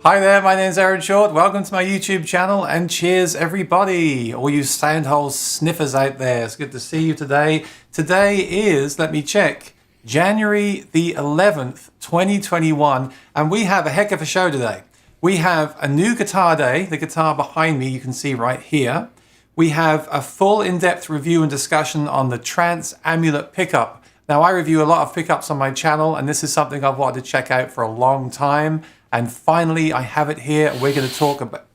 Hi there, my name's Aaron Short. Welcome to my YouTube channel and cheers everybody, all you soundhole sniffers out there. It's good to see you today. Today is, let me check, January the 11th, 2021, and we have a heck of a show today. We have a new guitar day, the guitar behind me you can see right here. We have a full in-depth review and discussion on the Trance Amulet pickup. Now I review a lot of pickups on my channel and this is something I've wanted to check out for a long time. And finally, I have it here. We're going to talk about...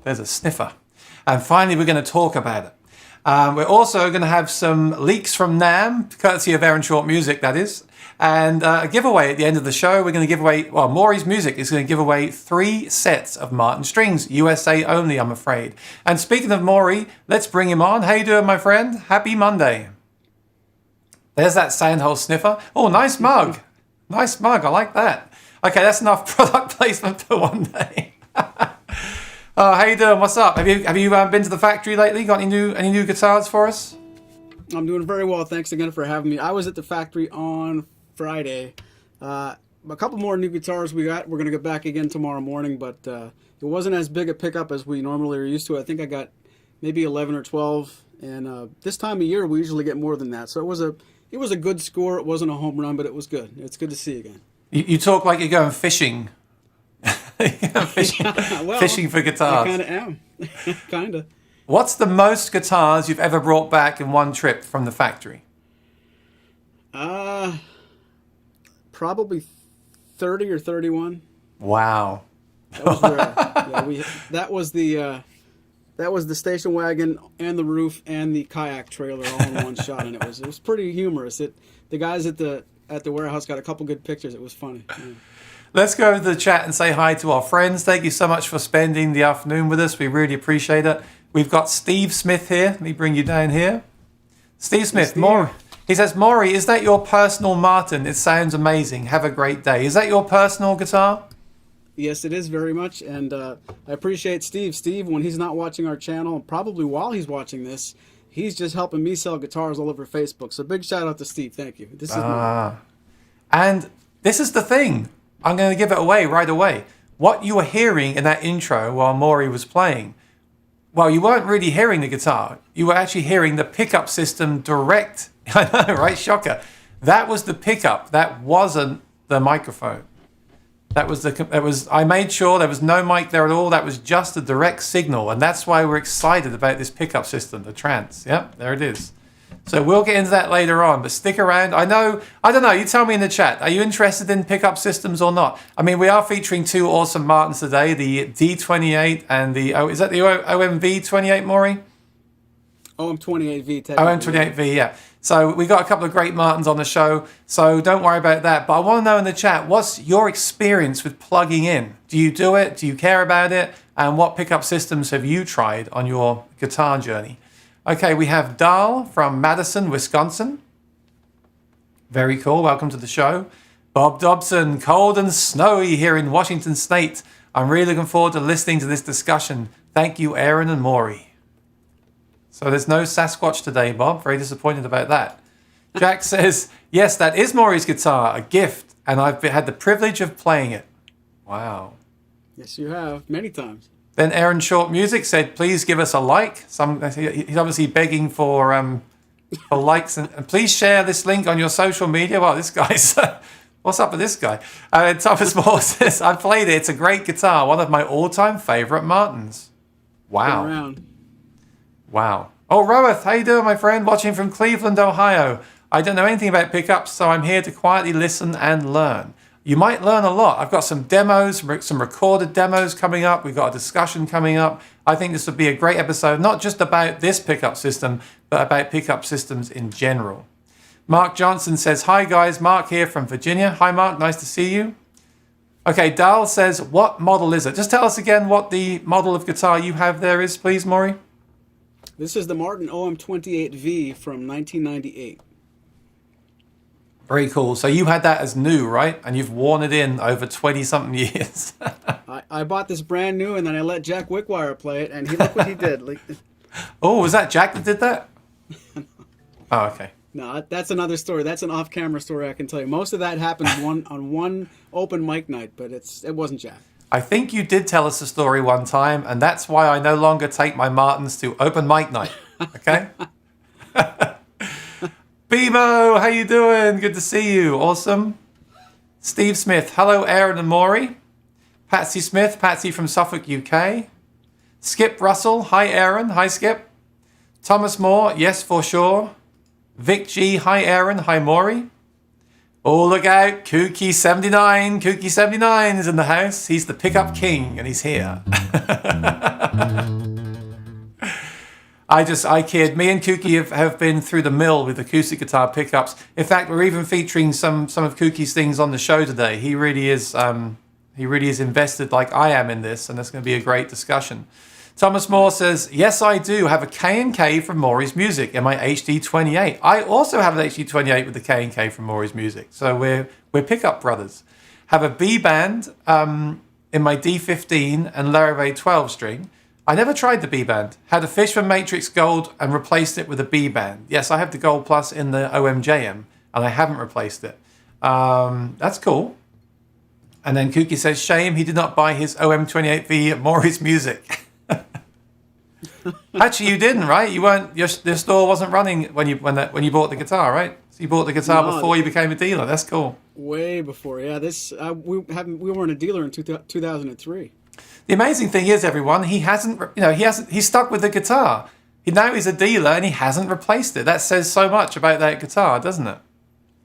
There's a sniffer. And finally, we're going to talk about it. We're also going to have some leaks from NAMM, courtesy of Aaron Short Music, that is. And a giveaway at the end of the show. We're going to give away... Well, Maury's Music is going to give away 3 sets of Martin strings. USA only, I'm afraid. And speaking of Maury, let's bring him on. How you doing, my friend? Happy Monday. There's that soundhole sniffer. Oh, nice mug. Nice mug, I like that. Okay, that's enough product placement for one day. How you doing? What's up? Have you been to the factory lately? Got any new guitars for us? I'm doing very well. Thanks again for having me. I was at the factory on Friday. A couple more new guitars we got. We're gonna get back again tomorrow morning, but it wasn't as big a pickup as we normally are used to. I think I got maybe 11 or 12, and this time of year we usually get more than that. So it was a good score. It wasn't a home run, but it was good. It's good to see you again. You talk like you're going fishing. Fishing for guitars. I kind of am. Kind of. What's the most guitars you've ever brought back in one trip from the factory? Probably 30 or 31. Wow. That was rare. Yeah, that was the station wagon and the roof and the kayak trailer all in one shot, and it was pretty humorous. The guys at the warehouse got a couple good pictures. It was funny. Yeah. Let's go to the chat and say hi to our friends. Thank you so much for spending the afternoon with us. We really appreciate it. We've got Steve Smith here. Let me bring you down here. Steve Smith, Maury. He says, Maury, is that your personal Martin? It sounds amazing. Have a great day. Is that your personal guitar? Yes, it is very much, and I appreciate Steve. Steve, when he's not watching our channel, probably while he's watching this, he's just helping me sell guitars all over Facebook. So big shout out to Steve. Thank you. This is and this is the thing. I'm going to give it away right away. What you were hearing in that intro while Maury was playing, well, you weren't really hearing the guitar. You were actually hearing the pickup system direct. I know, right? Shocker. That was the pickup. That wasn't the microphone. I made sure there was no mic there at all. That was just a direct signal. And that's why we're excited about this pickup system, the Trance. Yep, there it is. So we'll get into that later on, but stick around. I don't know, you tell me in the chat. Are you interested in pickup systems or not? I mean, we are featuring 2 awesome Martins today, the D28 and is that the OMV28, Maury? OM28V. OM28V, yeah. So we got a couple of great Martins on the show, so don't worry about that. But I want to know in the chat, what's your experience with plugging in? Do you do it? Do you care about it? And what pickup systems have you tried on your guitar journey? Okay, we have Dahl from Madison, Wisconsin. Very cool. Welcome to the show. Bob Dobson, cold and snowy here in Washington State. I'm really looking forward to listening to this discussion. Thank you, Aaron and Maury. So there's no Sasquatch today, Bob. Very disappointed about that. Jack says, yes, that is Maury's guitar, a gift, and I've had the privilege of playing it. Wow. Yes, you have. Many times. Then Aaron Short Music said, please give us a like. He's obviously begging for likes. And please share this link on your social media. Well, this guy's... what's up with this guy? Thomas Moore says, I played it. It's a great guitar. One of my all-time favorite Martins. Wow. Wow. Oh, Roeth, how you doing, my friend? Watching from Cleveland, Ohio. I don't know anything about pickups, so I'm here to quietly listen and learn. You might learn a lot. I've got some demos, some recorded demos coming up. We've got a discussion coming up. I think this would be a great episode, not just about this pickup system, but about pickup systems in general. Mark Johnson says, hi guys, Mark here from Virginia. Hi Mark, nice to see you. Okay, Dahl says, what model is it? Just tell us again what the model of guitar you have there is, please, Maury. This is the Martin OM28V from 1998. Very cool. So you had that as new, right? And you've worn it in over 20-something years. I bought this brand new, and then I let Jack Wickwire play it, and look what he did. Oh, was that Jack that did that? Oh, okay. No, that's another story. That's an off-camera story I can tell you. Most of that happens on one open mic night, but it wasn't Jack. I think you did tell us a story one time, and that's why I no longer take my Martins to open mic night. Okay? Bebo, how you doing? Good to see you. Awesome. Steve Smith, hello, Aaron and Maury. Patsy Smith, Patsy from Suffolk, UK. Skip Russell, hi, Aaron. Hi, Skip. Thomas Moore, yes, for sure. Vic G, hi, Aaron. Hi, Maury. Oh, look out. Kooky79. Kooky79 is in the house. He's the pickup king, and he's here. I kid. Me and Kooky have been through the mill with acoustic guitar pickups. In fact, we're even featuring some of Kooky's things on the show today. He really is invested like I am in this, and it's going to be a great discussion. Thomas Moore says, yes, I do have a K&K from Maury's Music in my HD28. I also have an HD28 with the K&K from Maury's Music. So we're pickup brothers. Have a B band in my D15 and Laravel 12 string. I never tried the B band. Had a Fish from Matrix Gold and replaced it with a B band. Yes, I have the Gold Plus in the OMJM, and I haven't replaced it. That's cool. And then Kooky says, shame he did not buy his OM28V at Maury's Music. Actually, you didn't, right? You weren't. Your store wasn't running when you bought the guitar, right? So you bought the guitar before you became a dealer. That's cool. Way before, yeah. We weren't a dealer in 2003. The amazing thing is, everyone, he's stuck with the guitar. Now he's a dealer and he hasn't replaced it. That says so much about that guitar, doesn't it?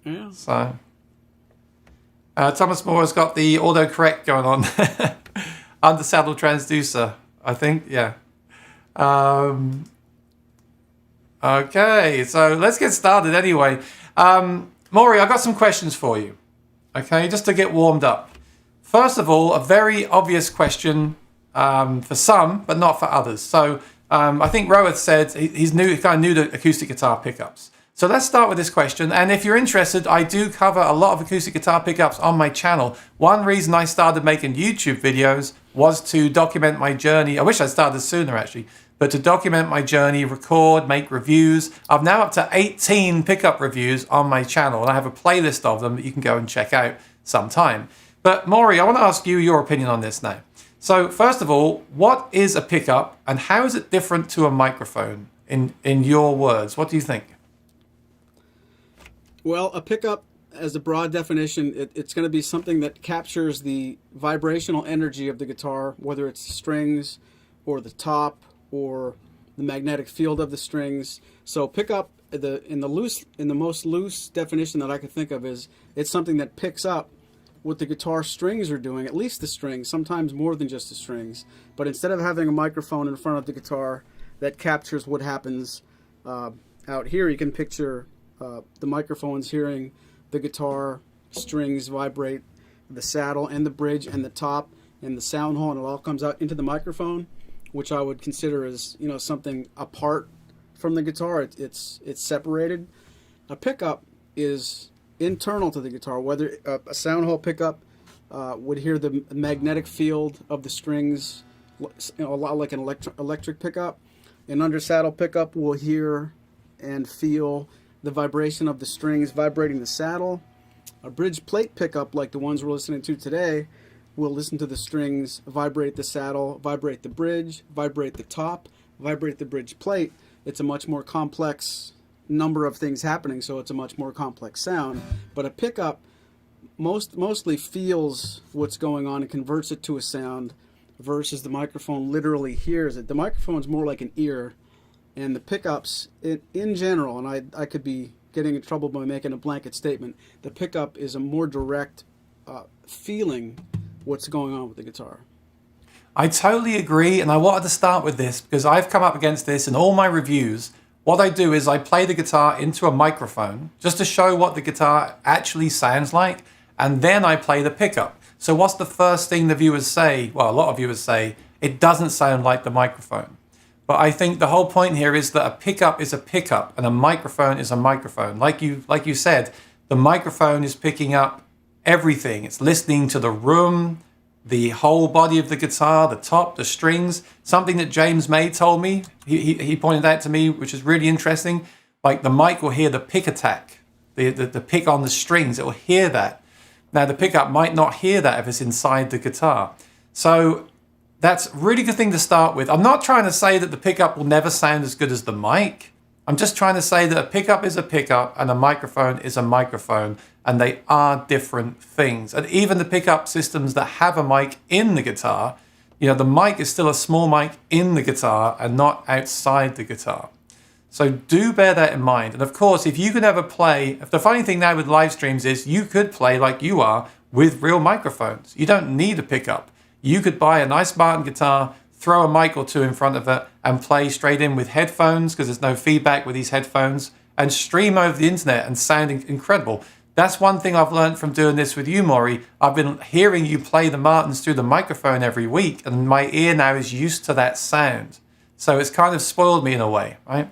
Yeah. So Thomas Moore has got the autocorrect going on. Under saddle transducer, I think. Yeah. Okay, so let's get started anyway. Maury, I've got some questions for you. Okay, just to get warmed up. First of all, a very obvious question for some, but not for others. So I think Roeth said he's kind of new to acoustic guitar pickups. So let's start with this question. And if you're interested, I do cover a lot of acoustic guitar pickups on my channel. One reason I started making YouTube videos was to document my journey. I wish I'd started sooner, actually. But to document my journey, record, make reviews. I'm now up to 18 pickup reviews on my channel, and I have a playlist of them that you can go and check out sometime. But Maury, I want to ask you your opinion on this now. So first of all, what is a pickup, and how is it different to a microphone in your words? What do you think? Well, a pickup, as a broad definition, it's going to be something that captures the vibrational energy of the guitar, whether it's the strings or the top or the magnetic field of the strings. So pickup, in the most loose definition that I could think of, is it's something that picks up what the guitar strings are doing, at least the strings, sometimes more than just the strings. But instead of having a microphone in front of the guitar that captures what happens out here, you can picture the microphones hearing the guitar strings vibrate, the saddle and the bridge and the top and the sound hole, and it all comes out into the microphone, which I would consider as something apart from the guitar. It's separated. A pickup is internal to the guitar. Whether a sound hole pickup would hear the magnetic field of the strings, a lot like an electric pickup. An under saddle pickup will hear and feel the vibration of the strings vibrating the saddle. A bridge plate pickup, like the ones we're listening to today, will listen to the strings vibrate the saddle, vibrate the bridge, vibrate the top, vibrate the bridge plate. It's a much more complex number of things happening, so it's a much more complex sound. But a pickup mostly feels what's going on and converts it to a sound, versus the microphone literally hears it. The microphone's more like an ear, and the pickups, in general, and I could be getting in trouble by making a blanket statement, the pickup is a more direct feeling what's going on with the guitar. I totally agree, and I wanted to start with this because I've come up against this in all my reviews. What I do is I play the guitar into a microphone just to show what the guitar actually sounds like, and then I play the pickup. So what's the first thing the viewers say? Well, a lot of viewers say, it doesn't sound like the microphone. But I think the whole point here is that a pickup is a pickup and a microphone is a microphone. Like you said, the microphone is picking up everything. It's listening to the room, the whole body of the guitar, the top, the strings. Something that James May told me, he pointed out to me, which is really interesting. like the mic will hear the pick attack, the pick on the strings. It will hear that. Now the pickup might not hear that if it's inside the guitar. So that's a really good thing to start with. I'm not trying to say that the pickup will never sound as good as the mic. I'm just trying to say that a pickup is a pickup and a microphone is a microphone, and they are different things. And even the pickup systems that have a mic in the guitar, the mic is still a small mic in the guitar and not outside the guitar. So do bear that in mind. And of course, if you could ever play, the funny thing now with live streams is you could play like you are with real microphones. You don't need a pickup. You could buy a nice Martin guitar, throw a mic or two in front of it, and play straight in with headphones, because there's no feedback with these headphones, and stream over the internet and sound incredible. That's one thing I've learned from doing this with you, Maury. I've been hearing you play the Martins through the microphone every week, and my ear now is used to that sound. So it's kind of spoiled me in a way, right?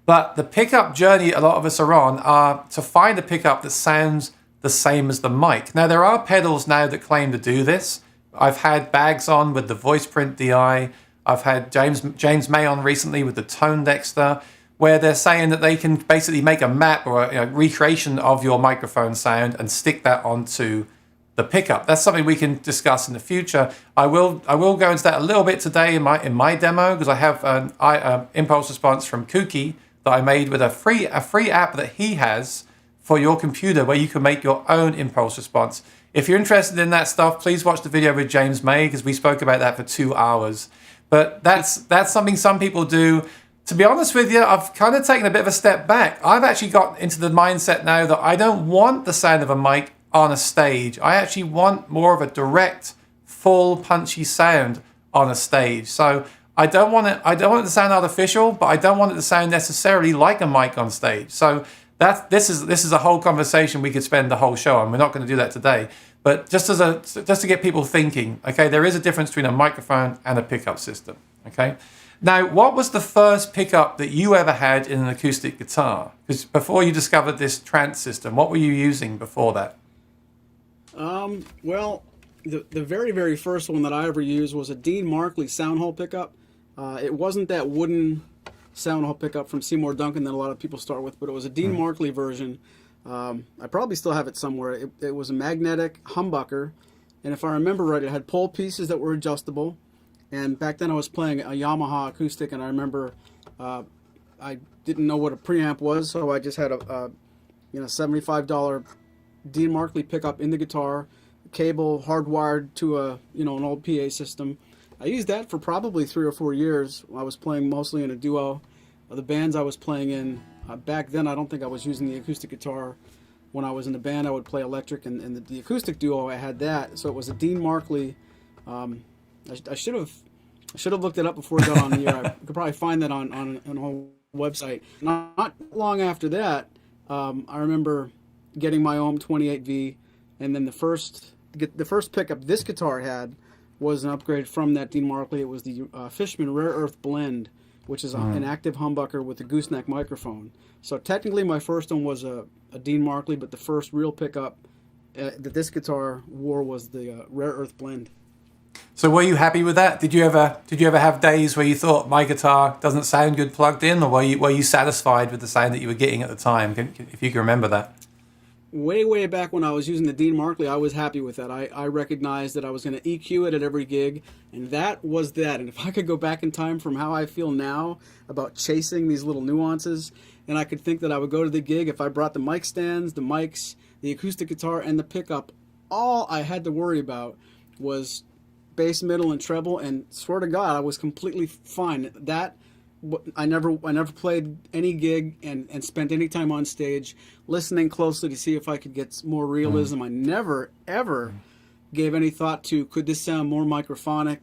But the pickup journey a lot of us are on are to find a pickup that sounds the same as the mic. Now, there are pedals now that claim to do this. I've had Bags on with the VoicePrint DI. I've had James May on recently with the Tone Dexter, where they're saying that they can basically make a map or a recreation of your microphone sound and stick that onto the pickup. That's something we can discuss in the future. I will go into that a little bit today in my demo, because I have an impulse response from Kooky that I made with a free app that he has for your computer, where you can make your own impulse response. If you're interested in that stuff, please watch the video with James May, because we spoke about that for 2 hours. But that's something some people do. To be honest with you, I've kind of taken a bit of a step back. I've actually got into the mindset now that I don't want the sound of a mic on a stage. I actually want more of a direct, full, punchy sound on a stage. So I don't want it to sound artificial, but I don't want it to sound necessarily like a mic on stage. So this is a whole conversation we could spend the whole show on. We're not going to do that today. But just to get people thinking, okay, there is a difference between a microphone and a pickup system. Okay. Now, what was the first pickup that you ever had in an acoustic guitar? Because before you discovered this Trance system, what were you using before that? Well, the very, very first one that I ever used was a Dean Markley sound hole pickup. It wasn't that wooden sound hole pickup from Seymour Duncan that a lot of people start with, but it was a Dean Markley version. I probably still have it somewhere. It was a magnetic humbucker, and if I remember right, it had pole pieces that were adjustable. And back then I was playing a Yamaha acoustic, and I remember I didn't know what a preamp was, so I just had a $75 Dean Markley pickup in the guitar, cable hardwired to an old PA system. I used that for probably 3 or 4 years. I was playing mostly in a duo. The bands I was playing in, back then I don't think I was using the acoustic guitar. When I was in the band, I would play electric, and the acoustic duo, I had that. So it was a Dean Markley. I should have looked it up before I got on the air. I could probably find that on an old website. Not long after that, I remember getting my own 28V, and then the first pickup this guitar had was an upgrade from that Dean Markley. It was the Fishman Rare Earth Blend, which is an active humbucker with a gooseneck microphone. So technically my first one was a Dean Markley, but the first real pickup that this guitar wore was the Rare Earth Blend. So were you happy with that? Did you ever have days where you thought my guitar doesn't sound good plugged in, or were you satisfied with the sound that you were getting at the time? If you can remember that. Way back when I was using the Dean Markley, I was happy with that. I recognized that I was going to EQ it at every gig, and that was that. And if I could go back in time from how I feel now about chasing these little nuances, and I could think that I would go to the gig if I brought the mic stands, the mics, the acoustic guitar, and the pickup, all I had to worry about was bass, middle, and treble, and swear to God, I was completely fine. That I never played any gig and spent any time on stage listening closely to see if I could get more realism. I never ever gave any thought to, could this sound more microphonic.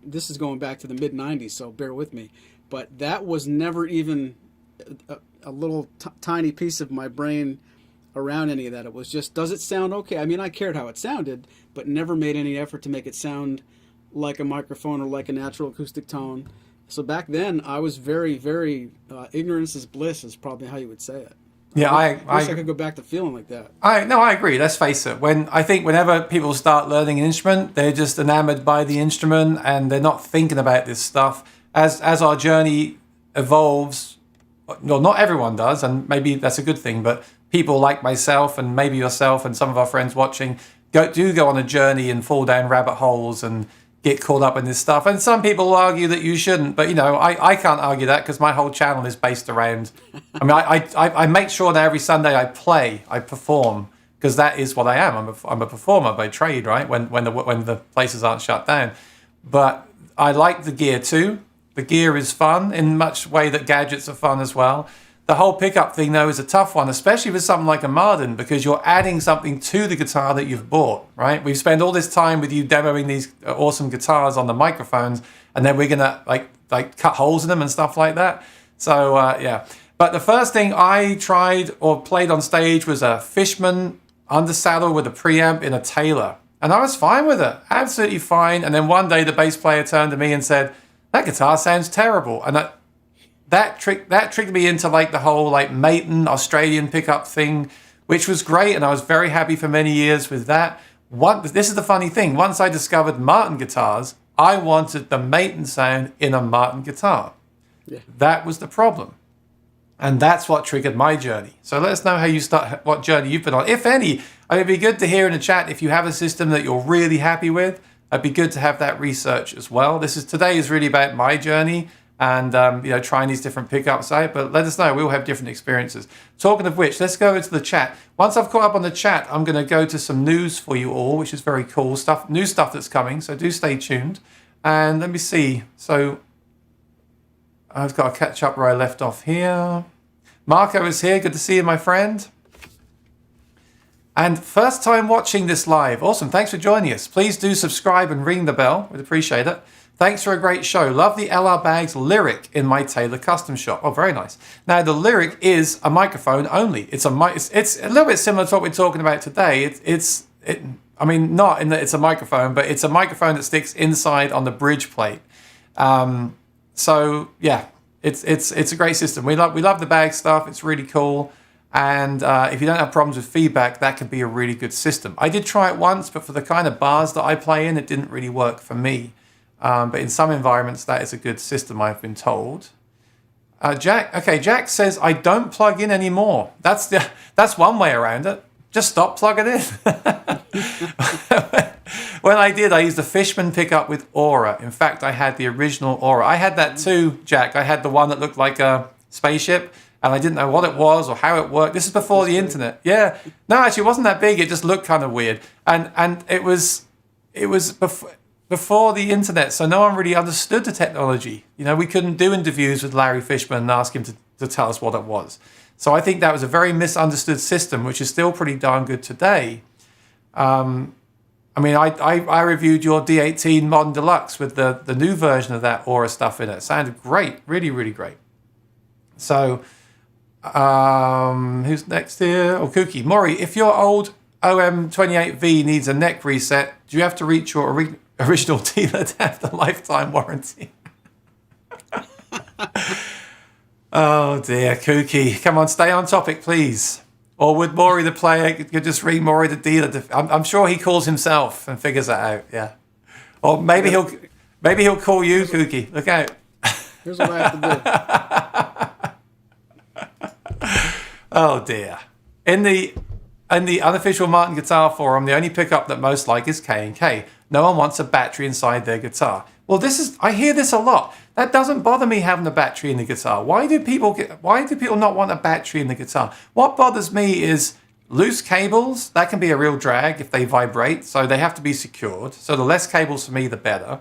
This is going back to the mid '90s, so bear with me. But that was never even a little tiny piece of my brain around any of that. It was just, does it sound okay? I mean, I cared how it sounded, but never made any effort to make it sound like a microphone or like a natural acoustic tone. So back then, I was very, very ignorance is bliss is probably how you would say it. Yeah, I wish I could go back to feeling like that. I agree. Let's face it. Whenever people start learning an instrument, they're just enamored by the instrument and they're not thinking about this stuff. As our journey evolves, well, not everyone does, and maybe that's a good thing, but people like myself and maybe yourself and some of our friends watching go on a journey and fall down rabbit holes and get caught up in this stuff. And some people argue that you shouldn't, but I can't argue that because my whole channel is based around. I mean, I make sure that every Sunday I perform, because that is what I am. I'm a performer by trade, right? When the places aren't shut down. But I like the gear too. The gear is fun in much way that gadgets are fun as well. The whole pickup thing, though, is a tough one, especially with something like a Marden, because you're adding something to the guitar that you've bought, right? We've spent all this time with you demoing these awesome guitars on the microphones, and then we're going to like cut holes in them and stuff like that. So, yeah. But the first thing I tried or played on stage was a Fishman undersaddle with a preamp in a Taylor. And I was fine with it, absolutely fine. And then one day the bass player turned to me and said, "That guitar sounds terrible." And that tricked me into like the whole like Maton Australian pickup thing, which was great, and I was very happy for many years with that. This is the funny thing. Once I discovered Martin guitars, I wanted the Maton sound in a Martin guitar. Yeah. That was the problem. And that's what triggered my journey. So let us know what journey you've been on, if any. It'd be good to hear in the chat if you have a system that you're really happy with. It'd be good to have that research as well. Today is really about my journey and trying these different pickups out. But let us know. We all have different experiences. Talking of which, let's go into the chat. Once I've caught up on the chat, I'm going to go to some news for you all, which is very cool stuff. New stuff that's coming. So do stay tuned. And let me see. So I've got to catch up where I left off here. Marco is here. Good to see you, my friend. And first time watching this live. Awesome. Thanks for joining us. Please do subscribe and ring the bell. We'd appreciate it. Thanks for a great show. Love the LR Bags lyric in my Taylor custom shop. Oh, very nice. Now, the lyric is a microphone only. It's a little bit similar to what we're talking about today. Not in that it's a microphone, but it's a microphone that sticks inside on the bridge plate. So, yeah, it's a great system. We love the bag stuff. It's really cool. And if you don't have problems with feedback, that could be a really good system. I did try it once, but for the kind of bars that I play in, it didn't really work for me. But in some environments, that is a good system, I've been told. Jack says, I don't plug in anymore. That's one way around it. Just stop plugging in. When I did, I used a Fishman pickup with Aura. In fact, I had the original Aura. I had that too, Jack. I had the one that looked like a spaceship, and I didn't know what it was or how it worked. This is before the internet. Yeah. No, actually, it wasn't that big. It just looked kind of weird. And it was before the internet, so no one really understood the technology. We couldn't do interviews with Larry Fishman and ask him to tell us what it was. So I think that was a very misunderstood system, which is still pretty darn good today. I reviewed your D18 Modern Deluxe with the new version of that Aura stuff in it. It sounded great, really, really great. So, who's next here? Oh, Kooky. Maury, if your old OM28V needs a neck reset, do you have to reach your original dealer to have the lifetime warranty? Oh dear, Kooky. Come on, stay on topic, please. Or would Maury the player could just ring Maury the dealer? I'm sure he calls himself and figures that out. Yeah. Or maybe he'll call you, Kooky. Look out. Here's what I have to do. Oh dear. In the unofficial Martin Guitar Forum, the only pickup that most like is K&K. No one wants a battery inside their guitar. Well, I hear this a lot. That doesn't bother me having a battery in the guitar. Why do people not want a battery in the guitar? What bothers me is loose cables. That can be a real drag if they vibrate, so they have to be secured. So the less cables for me, the better.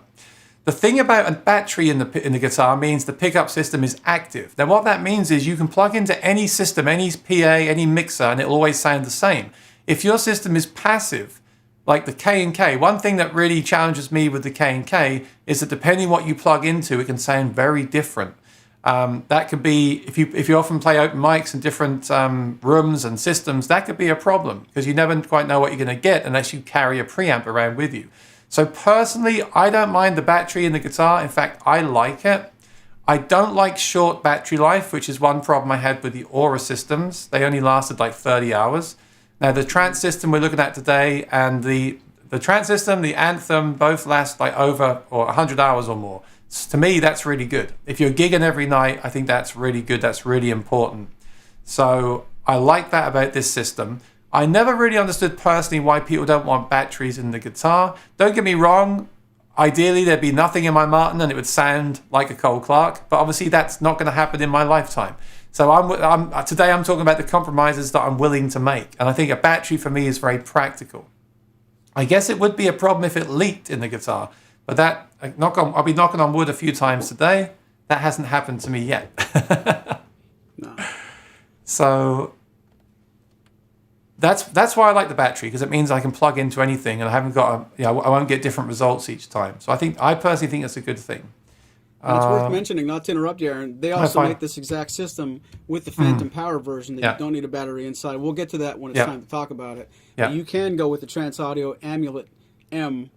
The thing about a battery in the guitar means the pickup system is active. Now, what that means is you can plug into any system, any PA, any mixer, and it'll always sound the same. If your system is passive, like the K&K, one thing that really challenges me with the K&K is that depending what you plug into, it can sound very different. That could be, if you often play open mics in different rooms and systems, that could be a problem because you never quite know what you're going to get unless you carry a preamp around with you. So personally, I don't mind the battery in the guitar. In fact, I like it. I don't like short battery life, which is one problem I had with the Aura systems. They only lasted like 30 hours. Now, the Trance system we're looking at today and the Trance system, the Anthem, both last like over or 100 hours or more. to me, that's really good. If you're gigging every night, I think that's really good. That's really important. So I like that about this system. I never really understood personally why people don't want batteries in the guitar. Don't get me wrong. Ideally, there'd be nothing in my Martin and it would sound like a Cole Clark. But obviously, that's not going to happen in my lifetime. So today I'm talking about the compromises that I'm willing to make. And I think a battery for me is very practical. I guess it would be a problem if it leaked in the guitar. But I'll be knocking on wood a few times today. That hasn't happened to me yet. No. So that's why I like the battery, because it means I can plug into anything and I haven't got I won't get different results each time. So I personally think it's a good thing. And it's worth mentioning, not to interrupt you, Aaron, they also make this exact system with the Phantom Power version that you don't need a battery inside. We'll get to that when it's time to talk about it. Yeah. But you can go with the Trance Audio Amulet M,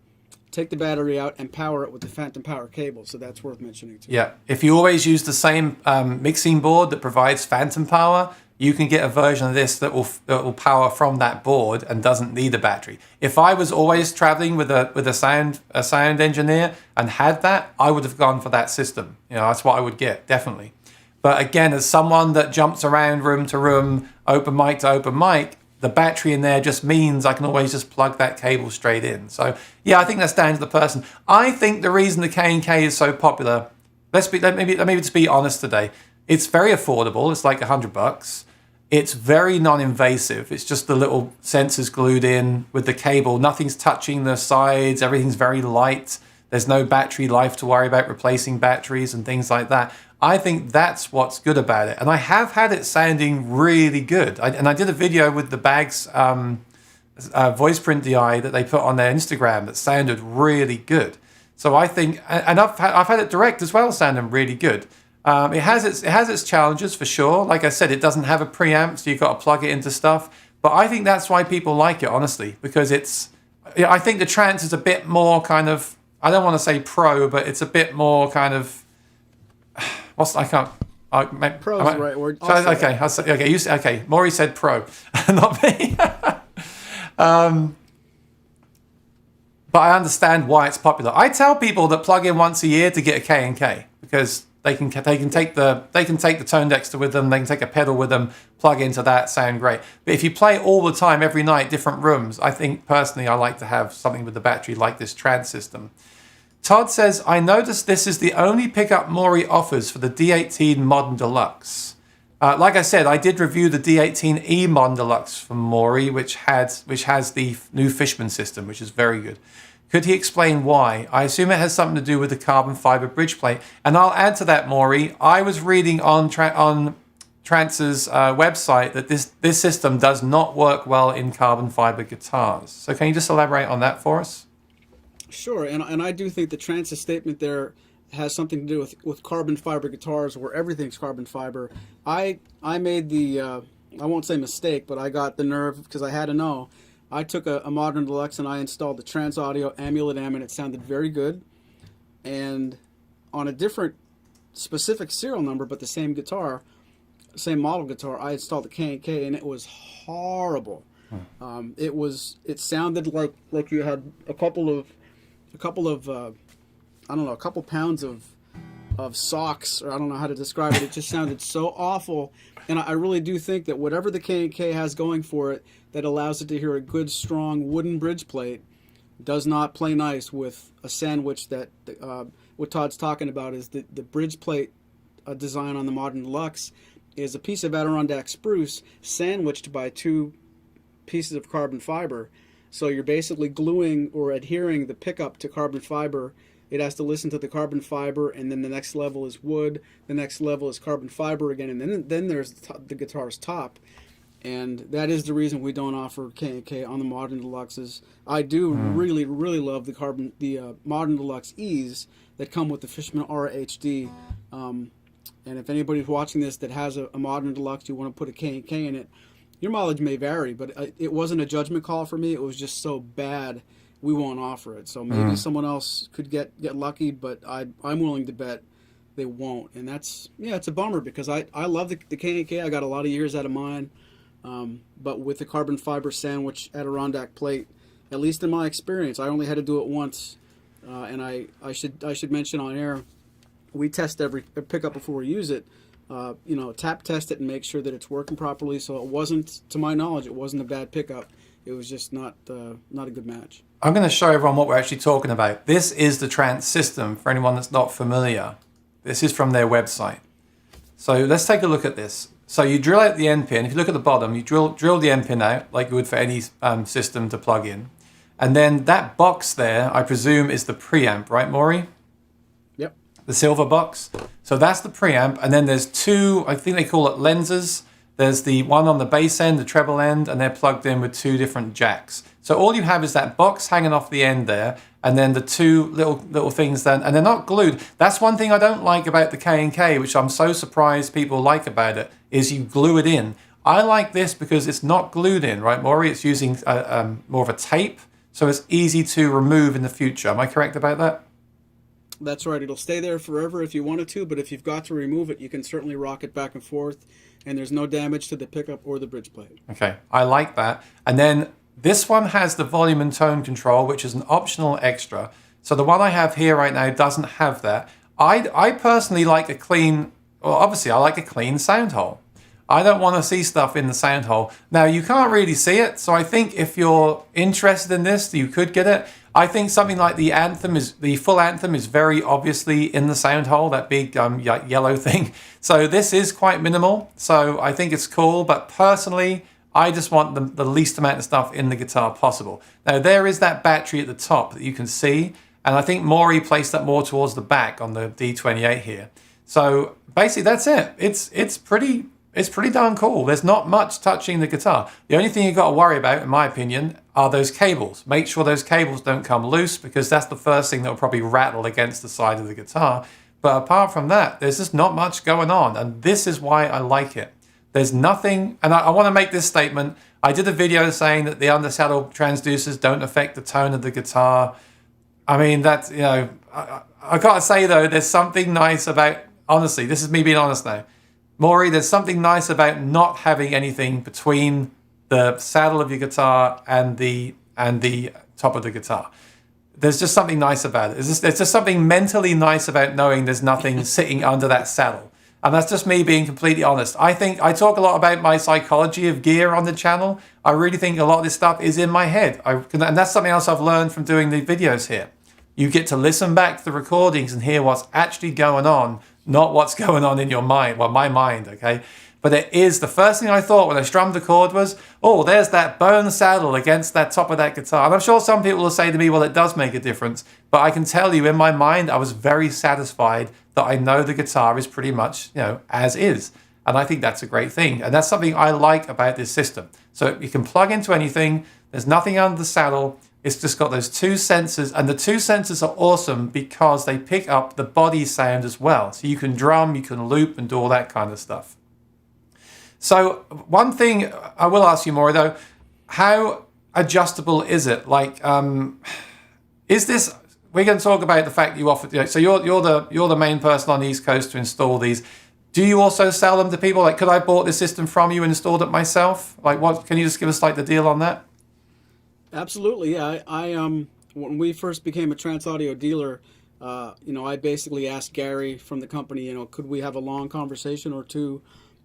take the battery out, and power it with the Phantom Power cable. So that's worth mentioning too. Yeah. If you always use the same mixing board that provides Phantom Power, you can get a version of this that will power from that board and doesn't need a battery. If I was always traveling with a sound engineer and had that, I would have gone for that system. That's what I would get, definitely. But again, as someone that jumps around room to room, open mic to open mic, the battery in there just means I can always just plug that cable straight in. So yeah, I think that's down to the person. I think the reason the K&K is so popular, let me just be honest today. It's very affordable. It's like $100. It's very non-invasive. It's just the little sensors glued in with the cable. Nothing's touching the sides. Everything's very light. There's no battery life to worry about replacing batteries and things like that. I think that's what's good about it. And I have had it sounding really good. I did a video with the Bags voice print DI that they put on their Instagram that sounded really good. So I think, and I've had it direct as well, sounding really good. It has its challenges for sure. Like I said, it doesn't have a preamp, so you've got to plug it into stuff. But I think that's why people like it, honestly, because I think the Trance is a bit more kind of, I don't want to say pro, but it's a bit more kind of, Pro is the right word. Okay. Maury said pro, not me. But I understand why it's popular. I tell people that plug in once a year to get a K&K because they can take the tone dexter with them, they can take a pedal with them, plug into that, sound great. But if you play all the time, every night, different rooms, I think personally I like to have something with the battery like this Trance system. Todd says, I noticed this is the only pickup Maury offers for the D18 Modern Deluxe. Like I said, I did review the D18E Modern Deluxe from Maury, which has the new Fishman system, which is very good. Could he explain why? I assume it has something to do with the carbon fiber bridge plate. And I'll add to that, Maury. I was reading on Trance's website that this system does not work well in carbon fiber guitars. So can you just elaborate on that for us? Sure, and I do think the Trance's statement there has something to do with carbon fiber guitars where everything's carbon fiber. I made the, I won't say mistake, but I got the nerve because I had to know. I took a Modern Deluxe and I installed the Trance Audio Amulet M and it sounded very good. And on a different specific serial number, but the same guitar, same model guitar, I installed the K&K and it was horrible. It sounded like you had a couple pounds of socks, or I don't know how to describe it. It just sounded so awful. And I really do think that whatever the K&K has going for it that allows it to hear a good, strong wooden bridge plate does not play nice with a sandwich that what Todd's talking about is the bridge plate design on the Modern Deluxe is a piece of Adirondack spruce sandwiched by two pieces of carbon fiber. So you're basically gluing or adhering the pickup to carbon fiber. It has to listen to the carbon fiber, and then the next level is wood. The next level is carbon fiber again, and then there's the guitar's top. And that is the reason we don't offer K&K on the Modern Deluxes. I do really, really love the Modern Deluxe E's that come with the Fishman Aura HD. And if anybody's watching this that has a Modern Deluxe, you want to put a K&K in it, your mileage may vary, but it wasn't a judgment call for me. It was just so bad, we won't offer it. So maybe someone else could get lucky, but I'm willing to bet they won't. And it's a bummer because I love the K&K. I got a lot of years out of mine. But with the carbon fiber sandwich Adirondack plate, at least in my experience, I only had to do it once. And I should mention on air, we test every pickup before we use it. Tap test it and make sure that it's working properly. So it wasn't, to my knowledge, it wasn't a bad pickup. It was just not a good match. I'm going to show everyone what we're actually talking about. This is the Trance system for anyone that's not familiar. This is from their website. So let's take a look at this. So you drill out the end pin. If you look at the bottom, you drill the end pin out like you would for any system to plug in. And then that box there, I presume, is the preamp, right, Maury? Yep. The silver box. So that's the preamp. And then there's two, I think they call it lenses. There's the one on the bass end, the treble end, and they're plugged in with two different jacks. So all you have is that box hanging off the end there, and then the two little things then, and they're not glued. That's one thing I don't like about the K&K, which I'm so surprised people like about it, is you glue it in. I like this because it's not glued in, right, Maury? It's using more of a tape, so it's easy to remove in the future. Am I correct about that? That's right. It'll stay there forever if you wanted to, but if you've got to remove it, you can certainly rock it back and forth, and there's no damage to the pickup or the bridge plate. Okay, I like that. And then this one has the volume and tone control, which is an optional extra. So the one I have here right now doesn't have that. I personally like obviously I like a clean sound hole. I don't want to see stuff in the sound hole. Now, you can't really see it, so I think if you're interested in this, you could get it. I think something like the full anthem is very obviously in the sound hole, that big yellow thing. So this is quite minimal, so I think it's cool, but personally, I just want the least amount of stuff in the guitar possible. Now, there is that battery at the top that you can see, and I think Maury placed that more towards the back on the D28 here. So basically, that's it. It's pretty darn cool. There's not much touching the guitar. The only thing you've got to worry about, in my opinion, are those cables. Make sure those cables don't come loose, because that's the first thing that will probably rattle against the side of the guitar. But apart from that, there's just not much going on, and this is why I like it. There's nothing, and I want to make this statement. I did a video saying that the undersaddle transducers don't affect the tone of the guitar. I mean, that's, I got to say, though, there's something nice about, honestly, this is me being honest now. Maury, there's something nice about not having anything between the saddle of your guitar and the top of the guitar. There's just something nice about it. There's just something mentally nice about knowing there's nothing sitting under that saddle. And that's just me being completely honest. I think I talk a lot about my psychology of gear on the channel. I really think a lot of this stuff is in my head. And that's something else I've learned from doing the videos here. You get to listen back to the recordings and hear what's actually going on, not what's going on in your mind. Well, my mind, okay? But it is, the first thing I thought when I strummed the chord was, oh, there's that bone saddle against that top of that guitar. And I'm sure some people will say to me, well, it does make a difference. But I can tell you, in my mind, I was very satisfied that I know the guitar is pretty much, as is. And I think that's a great thing. And that's something I like about this system. So you can plug into anything. There's nothing under the saddle. It's just got those two sensors. And the two sensors are awesome because they pick up the body sound as well. So you can drum, you can loop, and do all that kind of stuff. So one thing I will ask you, Maury, though, how adjustable is it? Like, is this? We're going to talk about the fact that you offer. So you're the main person on the East Coast to install these. Do you also sell them to people? Like, could I bought this system from you and installed it myself? Like, what? Can you just give us like the deal on that? Absolutely, yeah. I when we first became a Trance Audio dealer, I basically asked Gary from the company, could we have a long conversation or two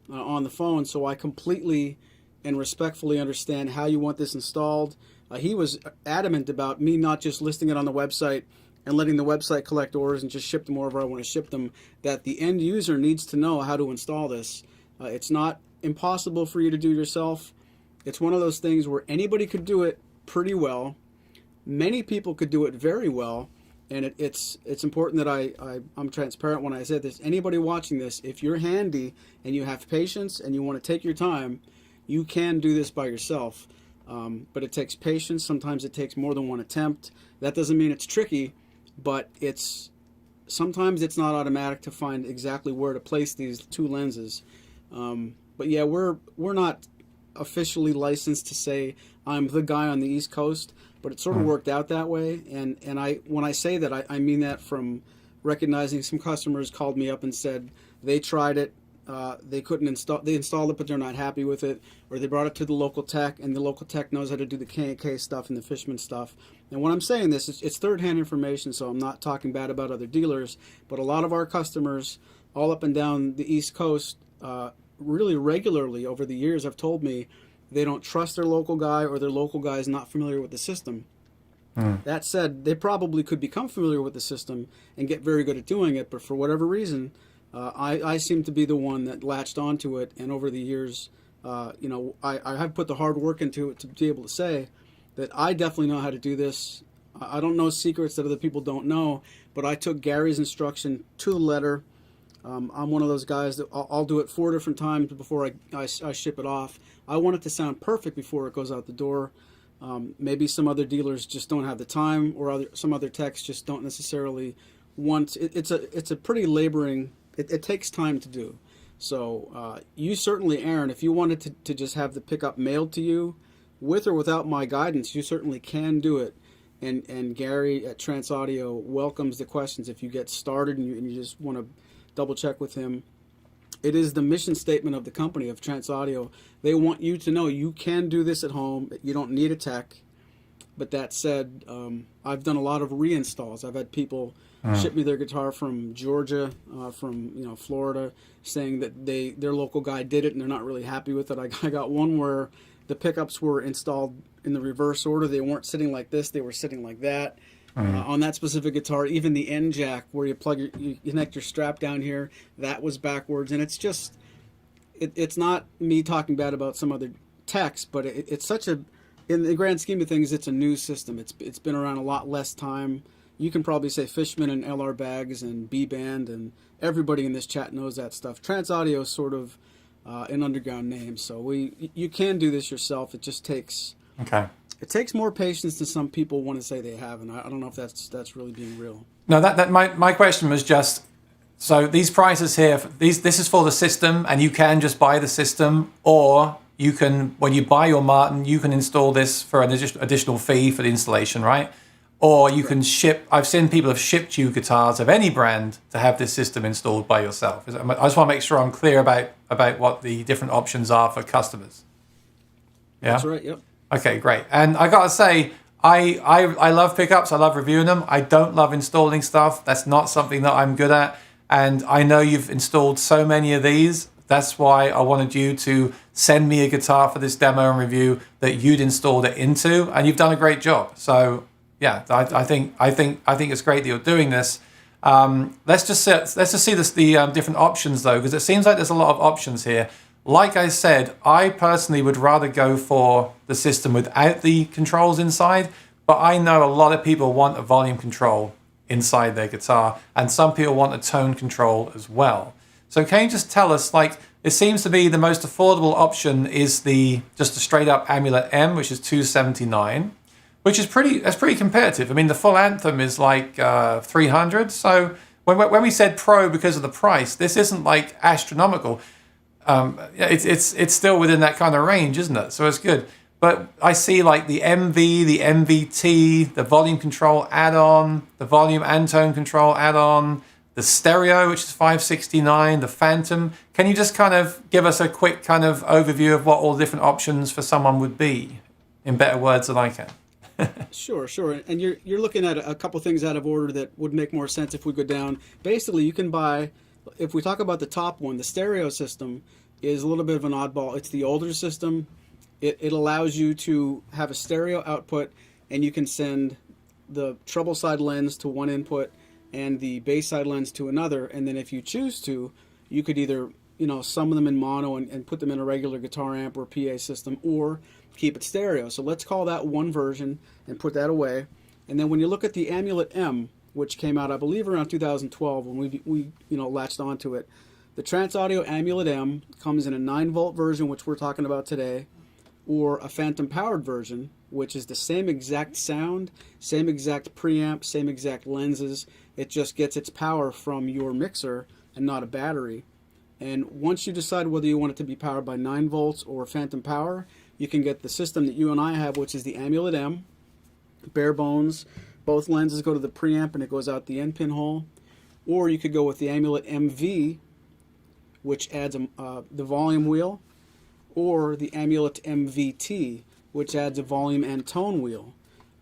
on the phone, so I completely and respectfully understand how you want this installed. He was adamant about me not just listing it on the website and letting the website collect orders and just ship them wherever I want to ship them, that the end user needs to know how to install this. It's not impossible for you to do yourself. It's one of those things where anybody could do it pretty well. Many people could do it very well. And it's important that I'm transparent when I say this. Anybody watching this, if you're handy and you have patience and you want to take your time, you can do this by yourself. But it takes patience. Sometimes it takes more than one attempt. That doesn't mean it's tricky, but sometimes it's not automatic to find exactly where to place these two lenses. But yeah, we're not officially licensed to say I'm the guy on the East Coast, but it sort of worked out that way. And when I say that, I mean that from recognizing some customers called me up and said they tried it, they couldn't install. They installed it, but they're not happy with it, or they brought it to the local tech, and the local tech knows how to do the K&K stuff and the Fishman stuff. And when I'm saying this, it's third-hand information, so I'm not talking bad about other dealers. But a lot of our customers, all up and down the East Coast, really regularly over the years, have told me they don't trust their local guy, or their local guy is not familiar with the system. That said, they probably could become familiar with the system and get very good at doing it, but for whatever reason, I seem to be the one that latched onto it, and over the years, I have put the hard work into it to be able to say that I definitely know how to do this. I don't know secrets that other people don't know, but I took Gary's instruction to the letter. I'm one of those guys that I'll do it 4 different times before I ship it off. I want it to sound perfect before it goes out the door. Maybe some other dealers just don't have the time, or some other techs just don't necessarily want. It's a pretty laboring. It takes time to do. So you certainly, Aaron, if you wanted to just have the pickup mailed to you, with or without my guidance, you certainly can do it. And Gary at Trance Audio welcomes the questions if you get started and you just want to double check with him. It is the mission statement of the company, of Trance Audio. They want you to know you can do this at home. You don't need a tech. But that said, I've done a lot of reinstalls. I've had people ship me their guitar from Georgia, from Florida, saying that their local guy did it and they're not really happy with it. I got one where the pickups were installed in the reverse order. They weren't sitting like this. They were sitting like that. On that specific guitar, even the end jack where you connect your strap down here, that was backwards. And it's just, it's not me talking bad about some other techs, but it's such a, in the grand scheme of things, it's a new system. It's been around a lot less time. You can probably say Fishman and LR Bags and B-Band, and everybody in this chat knows that stuff. Trance Audio is sort of an underground name, so you can do this yourself. It just takes... Okay. It takes more patience than some people want to say they have, and I don't know if that's really being real. No, my question was just, so these prices here, this is for the system, and you can just buy the system, or you can, when you buy your Martin, you can install this for an additional fee for the installation, right? Or you can ship. I've seen people have shipped you guitars of any brand to have this system installed by yourself. I just want to make sure I'm clear about what the different options are for customers. Yeah? That's right, yep. Okay, great. And I gotta say, I love pickups. I love reviewing them. I don't love installing stuff. That's not something that I'm good at. And I know you've installed so many of these. That's why I wanted you to send me a guitar for this demo and review that you'd installed it into, and you've done a great job. So yeah, I think it's great that you're doing this. Let's just see the different options though, because it seems like there's a lot of options here. Like I said, I personally would rather go for the system without the controls inside, but I know a lot of people want a volume control inside their guitar, and some people want a tone control as well. So can you just tell us, like, it seems to be the most affordable option is just a straight up Amulet M, which is $279, which is pretty competitive. I mean, the full Anthem is like $300. So when we said Pro because of the price, this isn't like astronomical. It's still within that kind of range, isn't it? So it's good. But I see like the MV, the MVT, the volume control add-on, the volume and tone control add-on, the stereo, which is $569, the Phantom. Can you just kind of give us a quick kind of overview of what all the different options for someone would be, in better words than I can? Sure. And you're looking at a couple things out of order that would make more sense if we go down. Basically, you can buy, if we talk about the top one, the stereo system is a little bit of an oddball. It's the older system. It allows you to have a stereo output, and you can send the treble side lens to one input and the bass side lens to another. And then if you choose to, you could either sum them in mono and put them in a regular guitar amp or PA system, or keep it stereo. So let's call that one version and put that away. And then when you look at the Amulet M, which came out, I believe, around 2012 when we latched onto it, the Trance Audio Amulet M comes in a 9-volt version, which we're talking about today, or a phantom powered version, which is the same exact sound, same exact preamp, same exact lenses. It just gets its power from your mixer and not a battery. And once you decide whether you want it to be powered by 9 volts or phantom power, you can get the system that you and I have, which is the Amulet M, bare bones. Both lenses go to the preamp and it goes out the end pin hole. Or you could go with the Amulet MV, which adds the volume wheel, or the Amulet MVT, which adds a volume and tone wheel.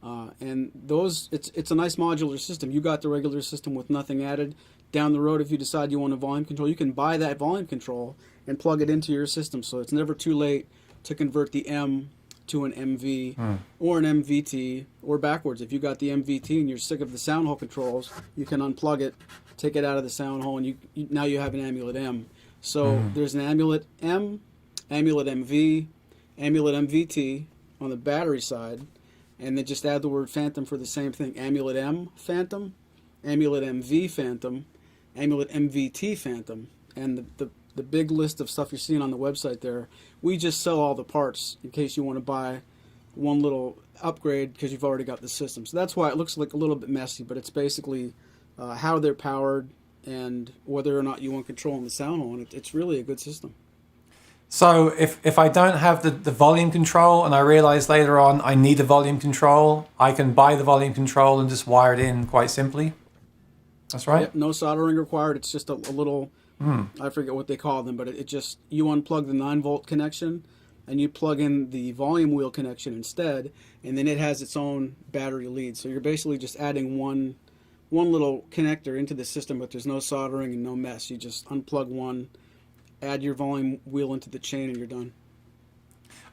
And those, it's a nice modular system. You got the regular system with nothing added. Down the road, if you decide you want a volume control, you can buy that volume control and plug it into your system. So it's never too late to convert the M to an MV or an MVT, or backwards. If you got the MVT and you're sick of the sound hole controls, you can unplug it, take it out of the sound hole, and now you have an Amulet M. So there's an Amulet M, Amulet MV, Amulet MVT on the battery side, and then just add the word Phantom for the same thing. Amulet M Phantom, Amulet MV Phantom, Amulet MVT Phantom, and the big list of stuff you're seeing on the website there. We just sell all the parts in case you want to buy one little upgrade because you've already got the system. So that's why it looks like a little bit messy, but it's basically how they're powered and whether or not you want control on the sound hole, and it's really a good system. So if I don't have the volume control and I realize later on I need a volume control, I can buy the volume control and just wire it in quite simply. That's right? Yep, no soldering required. It's just a little, I forget what they call them, but it just, you unplug the 9-volt connection and you plug in the volume wheel connection instead, and then it has its own battery lead. So you're basically just adding one little connector into the system, but there's no soldering and no mess. You just unplug one, add your volume wheel into the chain, and you're done.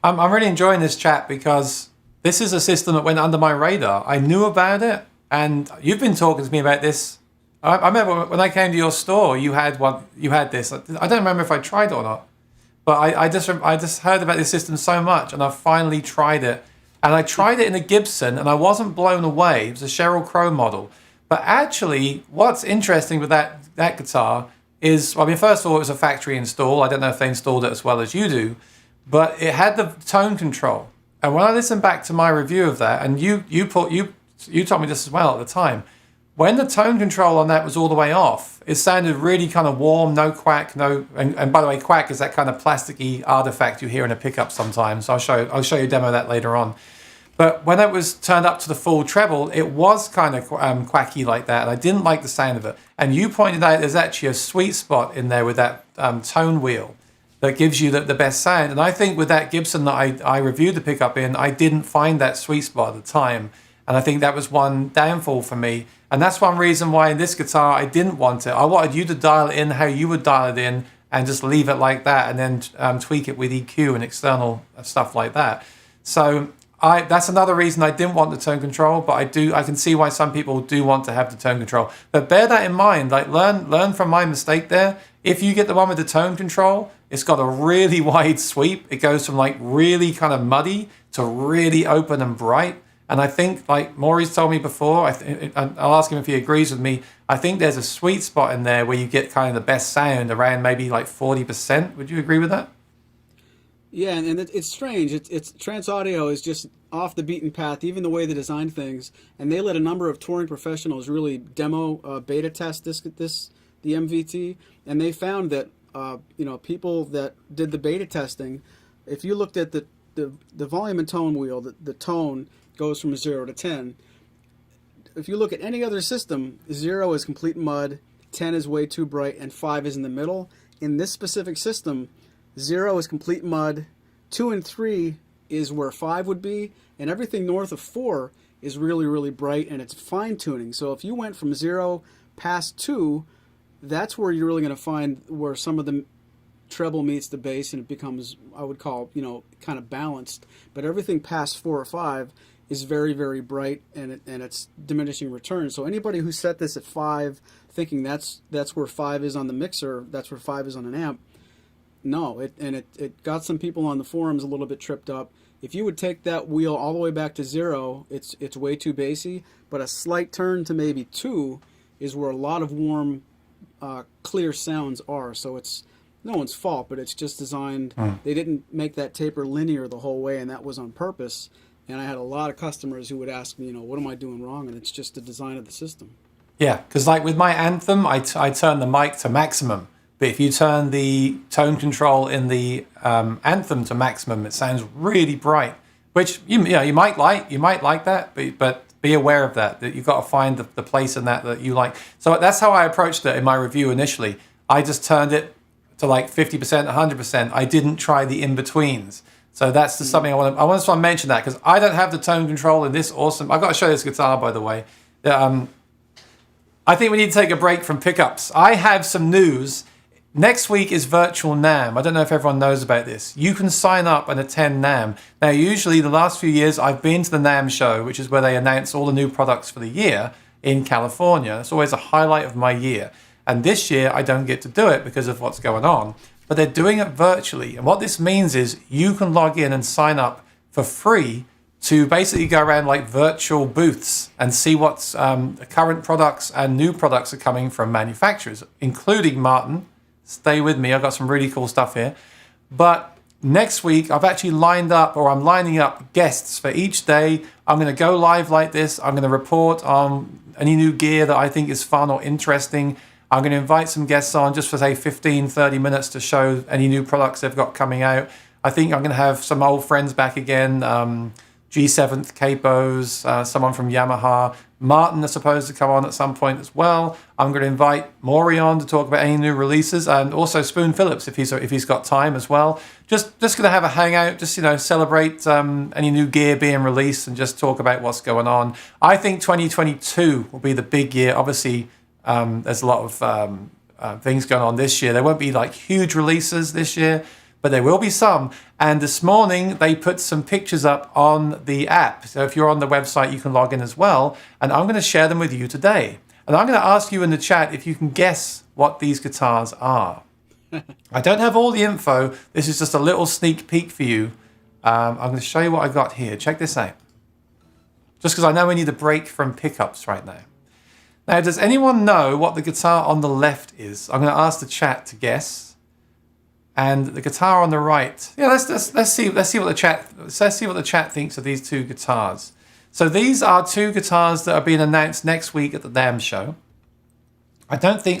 I'm really enjoying this chat because this is a system that went under my radar. I knew about it, and you've been talking to me about this. I remember when I came to your store, you had this. I don't remember if I tried it or not, but I just heard about this system so much, and I finally tried it. And I tried it in a Gibson, and I wasn't blown away. It was a Sheryl Crow model. But actually, what's interesting with that guitar is, well, I mean, first of all, it was a factory install. I don't know if they installed it as well as you do, but it had the tone control. And when I listened back to my review of that, and you told me this as well at the time, when the tone control on that was all the way off, it sounded really kind of warm, no quack, and by the way, quack is that kind of plasticky artifact you hear in a pickup sometimes. I'll show you a demo of that later on. But when it was turned up to the full treble, it was kind of quacky like that, and I didn't like the sound of it. And you pointed out there's actually a sweet spot in there with that tone wheel that gives you the best sound. And I think with that Gibson that I reviewed the pickup in, I didn't find that sweet spot at the time. And I think that was one downfall for me. And that's one reason why in this guitar I didn't want it. I wanted you to dial it in how you would dial it in and just leave it like that, and then tweak it with EQ and external stuff like that. So that's another reason I didn't want the tone control, but I can see why some people do want to have the tone control. But bear that in mind, like learn from my mistake there. If you get the one with the tone control, it's got a really wide sweep. It goes from like really kind of muddy to really open and bright. And I think, like Maury's told me before, I'll ask him if he agrees with me, I think there's a sweet spot in there where you get kind of the best sound around maybe like 40%. Would you agree with that? Yeah, and it's strange. It's Trance Audio is just off the beaten path, even the way they design things. And they let a number of touring professionals really demo, beta test the MVT, and they found that people that did the beta testing, if you looked at the volume and tone wheel, the tone goes from 0 to 10. If you look at any other system, 0 is complete mud, 10 is way too bright, and 5 is in the middle. In this specific system, 0 is complete mud, 2 and 3 is where 5 would be, and everything north of 4 is really, really bright, and it's fine-tuning. So if you went from 0 past 2, that's where you're really going to find where some of the treble meets the bass, and it becomes, I would call, kind of balanced. But everything past 4 or 5 is very, very bright, and it's diminishing returns. So anybody who set this at 5, thinking that's where 5 is on the mixer, that's where 5 is on an amp, no, it got some people on the forums a little bit tripped up. If you would take that wheel all the way back to 0, it's way too bassy, but a slight turn to maybe 2 is where a lot of warm, clear sounds are. So it's no one's fault, but it's just designed. They didn't make that taper linear the whole way, and that was on purpose. And I had a lot of customers who would ask me, what am I doing wrong? And it's just the design of the system. Yeah, because like with my Anthem, I turn the mic to maximum. But if you turn the tone control in the Anthem to maximum, it sounds really bright. Which you might like that, but be aware of that you've got to find the place in that you like. So that's how I approached it in my review initially. I just turned it to like 50%, 100%. I didn't try the in-betweens. So that's just something I want to mention that because I don't have the tone control in this awesome. I've got to show this guitar, by the way. I think we need to take a break from pickups. I have some news. Next week is Virtual NAMM. I don't know if everyone knows about this. You can sign up and attend NAMM. Now, usually the last few years, I've been to the NAMM show, which is where they announce all the new products for the year in California. It's always a highlight of my year. And this year, I don't get to do it because of what's going on. But they're doing it virtually. And what this means is you can log in and sign up for free to basically go around like virtual booths and see what's current products and new products are coming from manufacturers, including Martin. Stay with me. I've got some really cool stuff here. But next week, I'm lining up guests for each day. I'm going to go live like this. I'm going to report on any new gear that I think is fun or interesting. I'm going to invite some guests on just for, say, 15, 30 minutes to show any new products they've got coming out. I think I'm going to have some old friends back again. G7th Capos, someone from Yamaha. Martin is supposed to come on at some point as well. I'm going to invite Maury on to talk about any new releases, and also Spoon Phillips if he's got time as well. Just going to have a hangout, just celebrate any new gear being released and just talk about what's going on. I think 2022 will be the big year. Obviously, there's a lot of things going on this year. There won't be like huge releases this year, but there will be some. And this morning, they put some pictures up on the app. So if you're on the website, you can log in as well. And I'm going to share them with you today. And I'm going to ask you in the chat if you can guess what these guitars are. I don't have all the info. This is just a little sneak peek for you. I'm going to show you what I got here. Check this out. Just because I know we need a break from pickups right now. Now, does anyone know what the guitar on the left is? I'm going to ask the chat to guess. And the guitar on the right, let's see what the chat thinks of these two guitars. So these are two guitars that are being announced next week at the NAMM show. I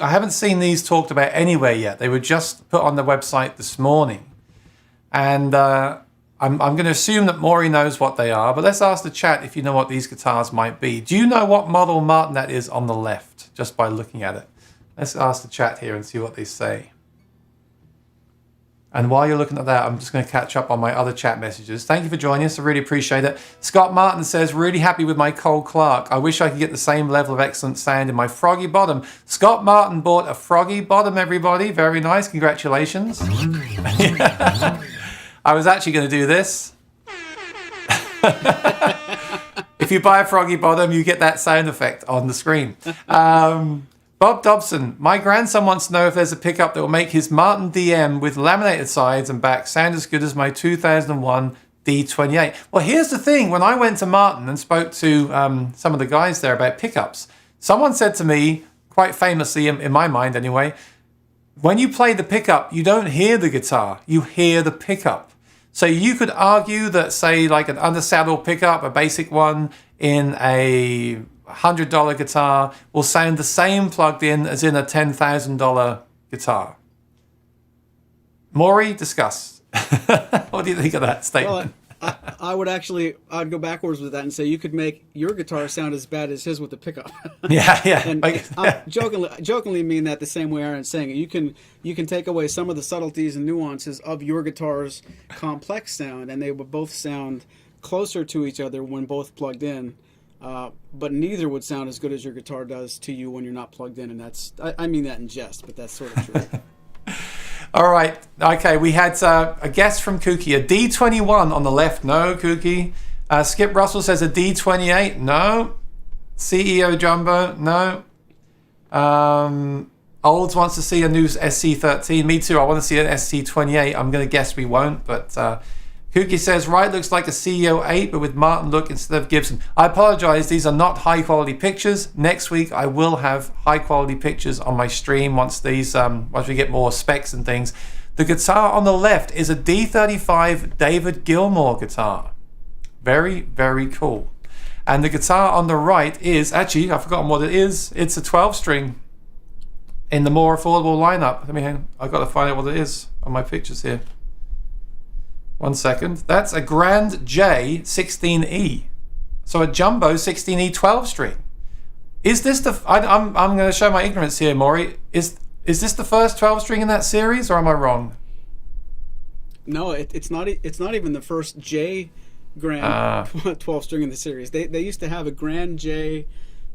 haven't seen these talked about anywhere yet. They were just put on the website this morning, and I'm going to assume that Maury knows what they are. But let's ask the chat if you know what these guitars might be. Do you know what model Martin that is on the left, just by looking at it? Let's ask the chat here and see what they say. And while you're looking at that, I'm just going to catch up on my other chat messages. Thank you for joining us. I really appreciate it. Scott Martin says, really happy with my Cole Clark. I wish I could get the same level of excellent sound in my Froggy Bottom. Scott Martin bought a Froggy Bottom, everybody. Very nice. Congratulations. I was actually going to do this. If you buy a Froggy Bottom, you get that sound effect on the screen. Bob Dobson, my grandson wants to know if there's a pickup that will make his Martin DM with laminated sides and back sound as good as my 2001 D28. Well, here's the thing. When I went to Martin and spoke to some of the guys there about pickups, someone said to me, quite famously, in my mind anyway, when you play the pickup, you don't hear the guitar, you hear the pickup. So you could argue that, say, like an undersaddle pickup, a basic one in a $100 guitar will sound the same plugged in as in a $10,000 guitar. Maury, discuss. What do you think of that statement? Well, I'd go backwards with that and say you could make your guitar sound as bad as his with the pickup. Yeah. And I jokingly mean that the same way Aaron's saying it. You can take away some of the subtleties and nuances of your guitar's complex sound, and they would both sound closer to each other when both plugged in. But neither would sound as good as your guitar does to you when you're not plugged in, and I mean that in jest, but that's sort of true. All right. Okay, we had a guess from Kooky. A D21 on the left. No, Kooky. Skip Russell says a D28. No. CEO Jumbo. No. Olds wants to see a new SC13. Me too. I want to see an SC28. I'm going to guess we won't, but Kooky says, right, looks like a CEO 8, but with Martin look instead of Gibson. I apologize, these are not high-quality pictures. Next week, I will have high-quality pictures on my stream once we get more specs and things. The guitar on the left is a D35 David Gilmour guitar. Very, very cool. And the guitar on the right is, actually, I've forgotten what it is. It's a 12-string in the more affordable lineup. I've got to find out what it is on my pictures here. 1 second. That's a Grand J 16E. So a Jumbo 16E 12 string. Is this I'm going to show my ignorance here, Maury. Is is this the first 12 string in that series, or am I wrong? No, it's not. It's not even the first J grand 12 string in the series. They used to have a grand J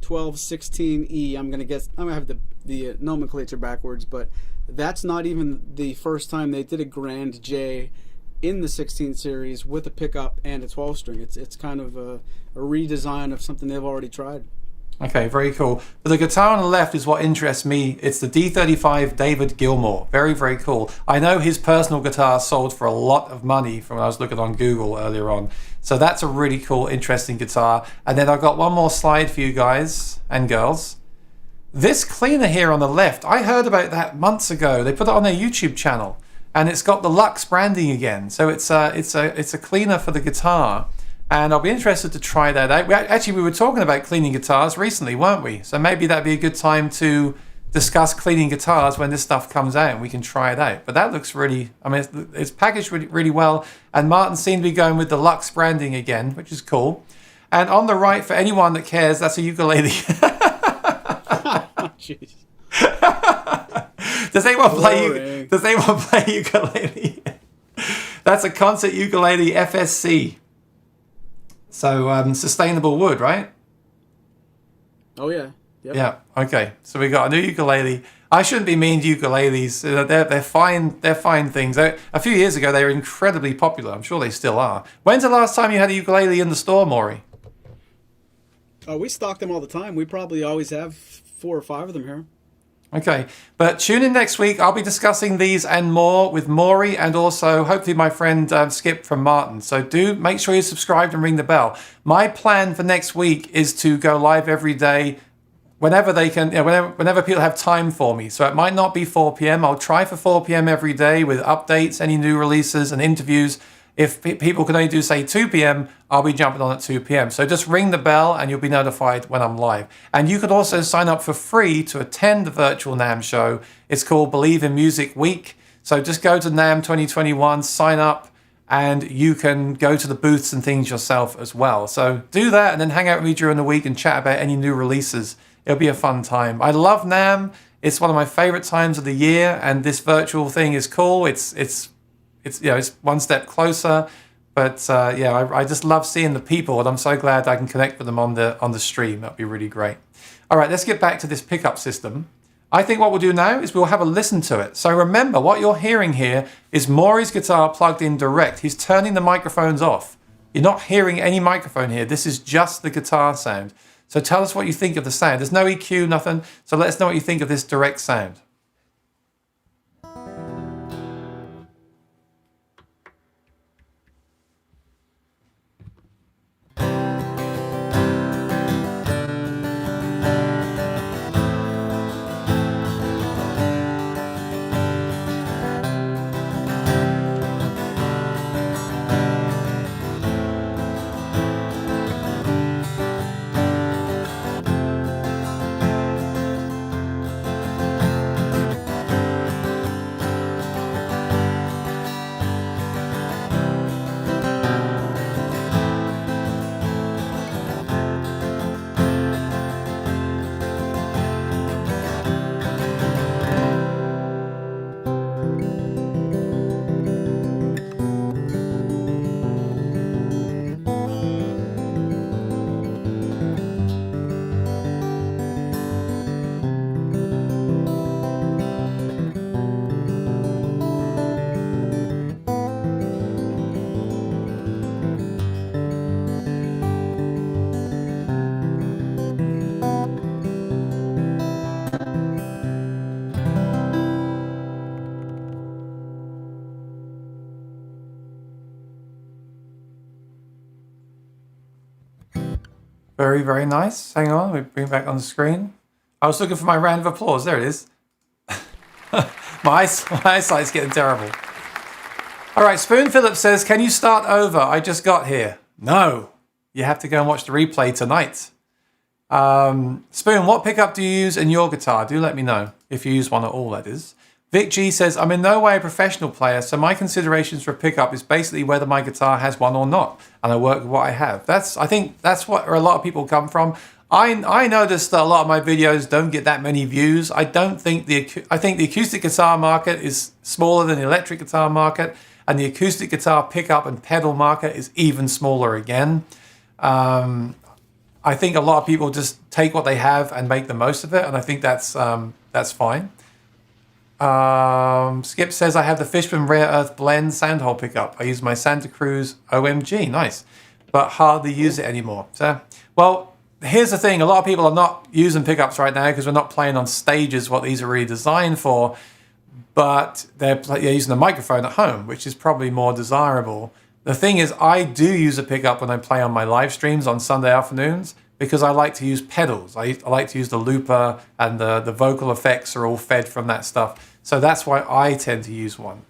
12 16 E. I'm gonna have the nomenclature backwards, but that's not even the first time they did a grand J in the 16 series with a pickup and a 12 string. It's kind of a redesign of something they've already tried. Okay, very cool. But the guitar on the left is what interests me. It's the D35 David Gilmour. Very, very cool. I know his personal guitar sold for a lot of money from when I was looking on Google earlier on. So that's a really cool, interesting guitar. And then I've got one more slide for you guys and girls. This cleaner here on the left, I heard about that months ago. They put it on their YouTube channel, and it's got the Lux branding again. So it's a cleaner for the guitar. And I'll be interested to try that out. We were talking about cleaning guitars recently, weren't we? So maybe that'd be a good time to discuss cleaning guitars when this stuff comes out and we can try it out. But that looks really, I mean, it's packaged really, really well. And Martin seemed to be going with the Lux branding again, which is cool. And on the right, for anyone that cares, that's a ukulele. Jeez. Does anyone play ukulele? That's a concert ukulele FSC. So sustainable wood, right? Oh yeah. Yep. Yeah. Okay. So we got a new ukulele. I shouldn't be mean to ukuleles. They're fine. They're fine things. A few years ago, they were incredibly popular. I'm sure they still are. When's the last time you had a ukulele in the store, Maury? Oh, we stock them all the time. We probably always have 4 or 5 of them here. Okay, but tune in next week. I'll be discussing these and more with Maury and also hopefully my friend Skip from Martin. So do make sure you're subscribed and ring the bell. My plan for next week is to go live every day whenever they can, whenever people have time for me. So it might not be 4 p.m. I'll try for 4 p.m. every day with updates, any new releases and interviews. If people can only do, say, 2 p.m., I'll be jumping on at 2 p.m. So just ring the bell and you'll be notified when I'm live. And you can also sign up for free to attend the virtual NAMM show. It's called Believe in Music Week. So just go to NAMM 2021, sign up, and you can go to the booths and things yourself as well. So do that and then hang out with me during the week and chat about any new releases. It'll be a fun time. I love NAMM. It's one of my favorite times of the year, and this virtual thing is cool. It's one step closer, but I just love seeing the people, and I'm so glad I can connect with them on the stream. That'd be really great. All right, let's get back to this pickup system. I think what we'll do now is we'll have a listen to it. So remember, what you're hearing here is Maury's guitar plugged in direct. He's turning the microphones off. You're not hearing any microphone here. This is just the guitar sound. So tell us what you think of the sound. There's no EQ, nothing. So let us know what you think of this direct sound. Very, very nice. Hang on, we bring it back on the screen. I was looking for my round of applause. There it is. My eyesight's getting terrible. All right, Spoon Phillips says, can you start over? I just got here. No, you have to go and watch the replay tonight. Spoon, what pickup do you use in your guitar? Do let me know if you use one at all, that is. Vic G says, I'm in no way a professional player, so my considerations for a pickup is basically whether my guitar has one or not, and I work with what I have. I think that's what a lot of people come from. I noticed that a lot of my videos don't get that many views. I think the acoustic guitar market is smaller than the electric guitar market, and the acoustic guitar pickup and pedal market is even smaller again. I think a lot of people just take what they have and make the most of it, and I think that's fine. Skip says, I have the Fishman Rare Earth Blend Soundhole pickup. I use my Santa Cruz OMG, nice, but hardly use it anymore. So, well, here's the thing. A lot of people are not using pickups right now because we're not playing on stages what these are really designed for, but they're using a microphone at home, which is probably more desirable. The thing is, I do use a pickup when I play on my live streams on Sunday afternoons because I like to use pedals. I like to use the looper, and the vocal effects are all fed from that stuff. So that's why I tend to use one.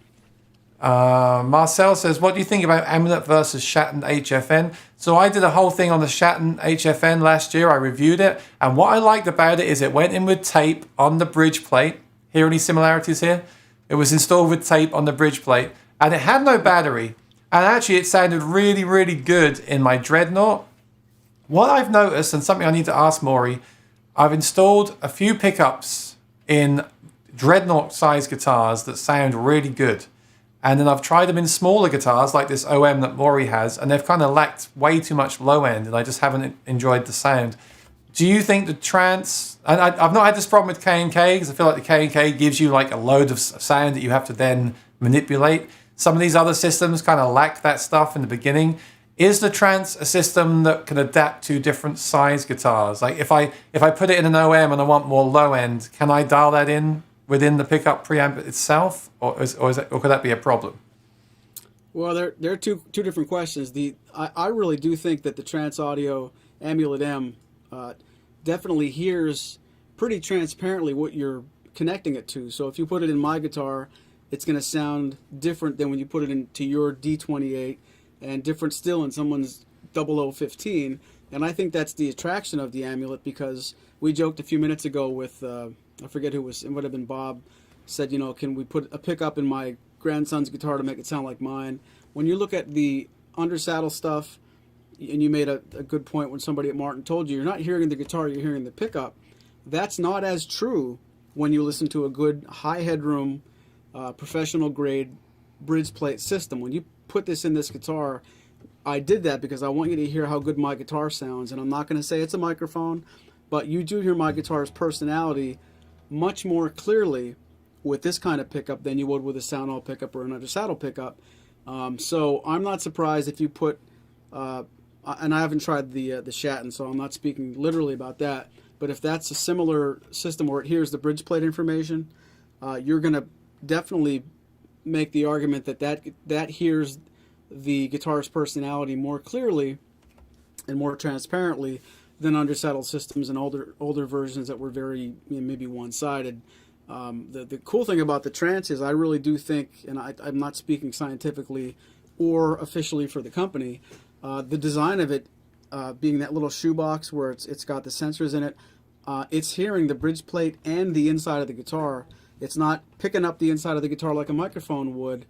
Marcel says, what do you think about Amulet versus Shattered HFN? So I did a whole thing on the Shattered HFN last year. I reviewed it. And what I liked about it is it went in with tape on the bridge plate. Hear any similarities here? It was installed with tape on the bridge plate. And it had no battery. And actually it sounded really, really good in my Dreadnought. What I've noticed, and something I need to ask Maury, I've installed a few pickups in Dreadnought-sized guitars that sound really good. And then I've tried them in smaller guitars like this OM that Maury has, and they've kind of lacked way too much low end, and I just haven't enjoyed the sound. Do you think the Trance, and I've not had this problem with K&K because I feel like the K&K gives you like a load of sound that you have to then manipulate. Some of these other systems kind of lack that stuff in the beginning. Is the Trance a system that can adapt to different size guitars? Like if I put it in an OM and I want more low end, can I dial that in within the pickup preamp itself, or could that be a problem? Well, there are two different questions. I really do think that the Trance Audio Amulet M definitely hears pretty transparently what you're connecting it to. So if you put it in my guitar, it's going to sound different than when you put it into your D28, and different still in someone's 0015. And I think that's the attraction of the Amulet, because we joked a few minutes ago with, I forget who it was, it would have been Bob, said, can we put a pickup in my grandson's guitar to make it sound like mine? When you look at the undersaddle stuff, and you made a good point when somebody at Martin told you, you're not hearing the guitar, you're hearing the pickup. That's not as true when you listen to a good high headroom, professional grade bridge plate system. When you put this in this guitar, I did that because I want you to hear how good my guitar sounds, and I'm not going to say it's a microphone, but you do hear my guitar's personality much more clearly with this kind of pickup than you would with a Soundhole pickup or an undersaddle pickup. So I'm not surprised if you put, and I haven't tried the Shattered, so I'm not speaking literally about that, but if that's a similar system where it hears the bridge plate information, you're going to definitely make the argument that hears the guitar's personality more clearly and more transparently than undersaddle systems and older versions that were very maybe one-sided. The cool thing about the Trance is I really do think, and I'm not speaking scientifically or officially for the company, the design of it being that little shoebox where it's got the sensors in it, it's hearing the bridge plate and the inside of the guitar. It's not picking up the inside of the guitar like a microphone would,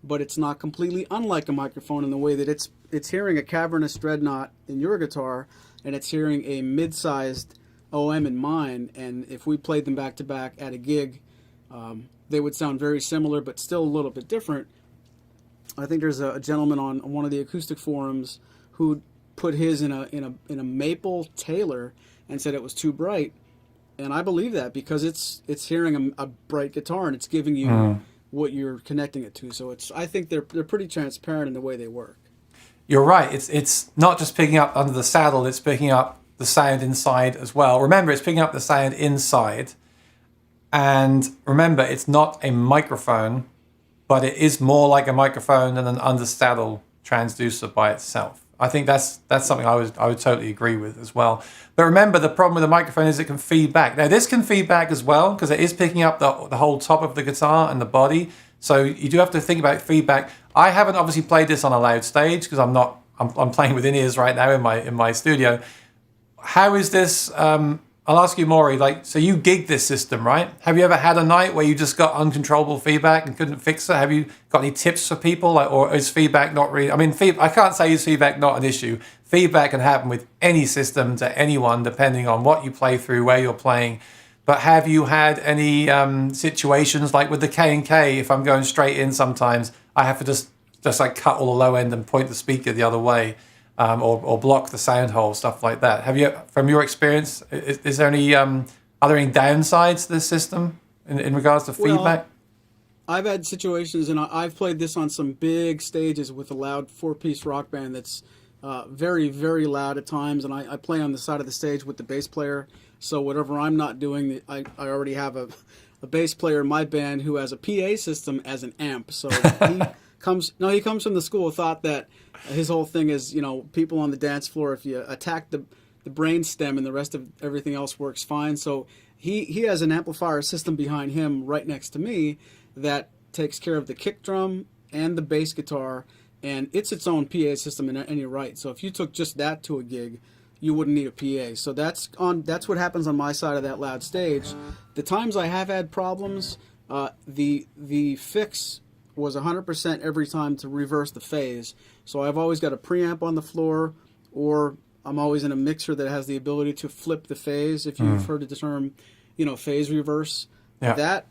but it's not completely unlike a microphone in the way that it's hearing a cavernous Dreadnought in your guitar, and it's hearing a mid-sized OM in mine. And if we played them back to back at a gig, they would sound very similar, but still a little bit different. I think there's a gentleman on one of the acoustic forums who put his in a maple Taylor and said it was too bright, and I believe that because it's hearing a bright guitar and it's giving you what you're connecting it to. So I think they're pretty transparent in the way they work. You're right. It's not just picking up under the saddle, it's picking up the sound inside as well. Remember, it's picking up the sound inside. And remember, it's not a microphone, but it is more like a microphone than an undersaddle transducer by itself. I think that's something I would totally agree with as well. But remember, the problem with the microphone is it can feed back. Now, this can feed back as well because it is picking up the whole top of the guitar and the body. So you do have to think about feedback. I haven't obviously played this on a loud stage because I'm playing with in-ears right now in my studio. How is this I'll ask you, Maury, like, so you gig this system, right? Have you ever had a night where you just got uncontrollable feedback and couldn't fix it? Have you got any tips for people? Like, or is feedback not really, I mean, I can't say is feedback not an issue. Feedback can happen with any system to anyone, depending on what you play through, where you're playing. But have you had any situations like with the K&K, if I'm going straight in sometimes, I have to just like cut all the low end and point the speaker the other way. Or block the sound hole, stuff like that. Have you, from your experience, is there any are there any downsides to this system in regards to feedback? I've had situations, and I've played this on some big stages with a loud 4-piece rock band that's very, very loud at times, and I play on the side of the stage with the bass player. So whatever I'm not doing, I already have a bass player in my band who has a PA system as an amp. So he comes from the school of thought that his whole thing is, people on the dance floor, if you attack the brain stem and the rest of everything else works fine. So he has an amplifier system behind him right next to me that takes care of the kick drum and the bass guitar, and it's its own PA system, and you're right. So if you took just that to a gig, you wouldn't need a PA. So that's what happens on my side of that loud stage. The times I have had problems, the fix was 100% every time to reverse the phase. So I've always got a preamp on the floor, or I'm always in a mixer that has the ability to flip the phase. If you've heard the term, phase reverse, that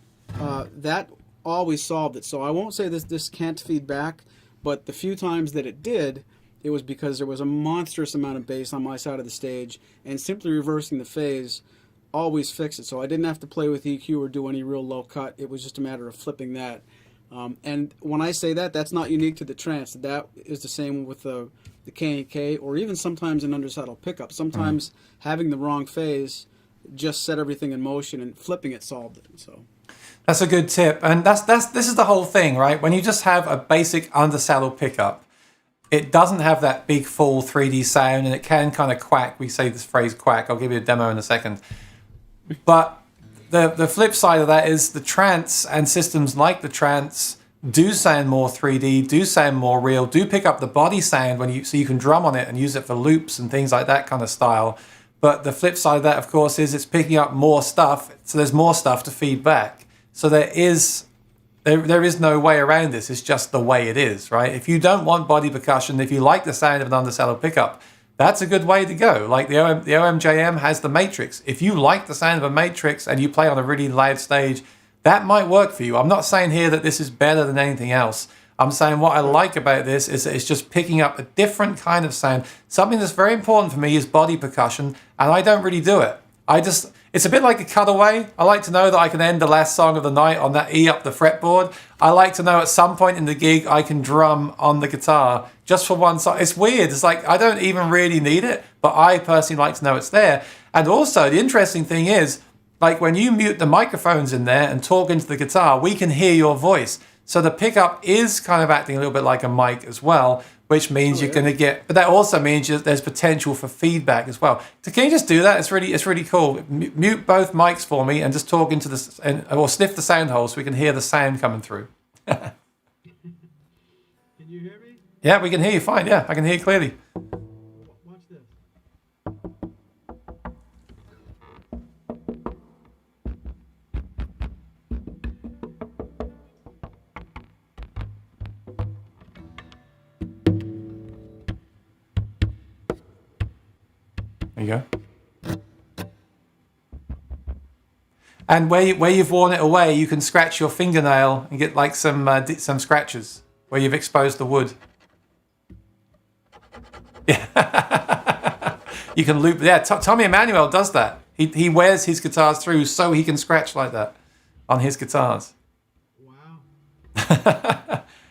always solved it. So I won't say this can't feed back, but the few times that it did, it was because there was a monstrous amount of bass on my side of the stage, and simply reversing the phase always fixed it. So I didn't have to play with EQ or do any real low cut. It was just a matter of flipping that. And when I say that, that's not unique to the Trance. That is the same with the K&K, or even sometimes an undersaddle pickup. Sometimes having the wrong phase just set everything in motion, and flipping it solved it. So that's a good tip, and this is the whole thing, right? When you just have a basic undersaddle pickup, it doesn't have that big full 3D sound, and it can kind of quack. We say this phrase quack. I'll give you a demo in a second. But the flip side of that is the Trance and systems like the Trance do sound more 3D, do sound more real, do pick up the body sound so you can drum on it and use it for loops and things like that kind of style. But the flip side of that, of course, is it's picking up more stuff, so there's more stuff to feed back. So there is no way around this. It's just the way it is, right? If you don't want body percussion, if you like the sound of an undersaddle pickup, that's a good way to go. Like the OMJM has the Matrix. If you like the sound of a Matrix and you play on a really loud stage, that might work for you. I'm not saying here that this is better than anything else. I'm saying what I like about this is that it's just picking up a different kind of sound. Something that's very important for me is body percussion, and I don't really do it. It's a bit like a cutaway. I like to know that I can end the last song of the night on that E up the fretboard. I like to know at some point in the gig I can drum on the guitar just for one song. It's weird. It's like I don't even really need it, but I personally like to know it's there. And also the interesting thing is, like when you mute the microphones in there and talk into the guitar, we can hear your voice. So the pickup is kind of acting a little bit like a mic as well, which means you're going to get, but that also means there's potential for feedback as well. So can you just do that? It's really cool. Mute both mics for me and just talk into this, or sniff the sound hole so we can hear the sound coming through. Can you hear me? Yeah, we can hear you fine. Yeah, I can hear you clearly. Watch this. There you go. And where you've worn it away, you can scratch your fingernail and get like some scratches where you've exposed the wood. Yeah, you can loop. Yeah, Tommy Emmanuel does that. He wears his guitars through so he can scratch like that on his guitars. Wow.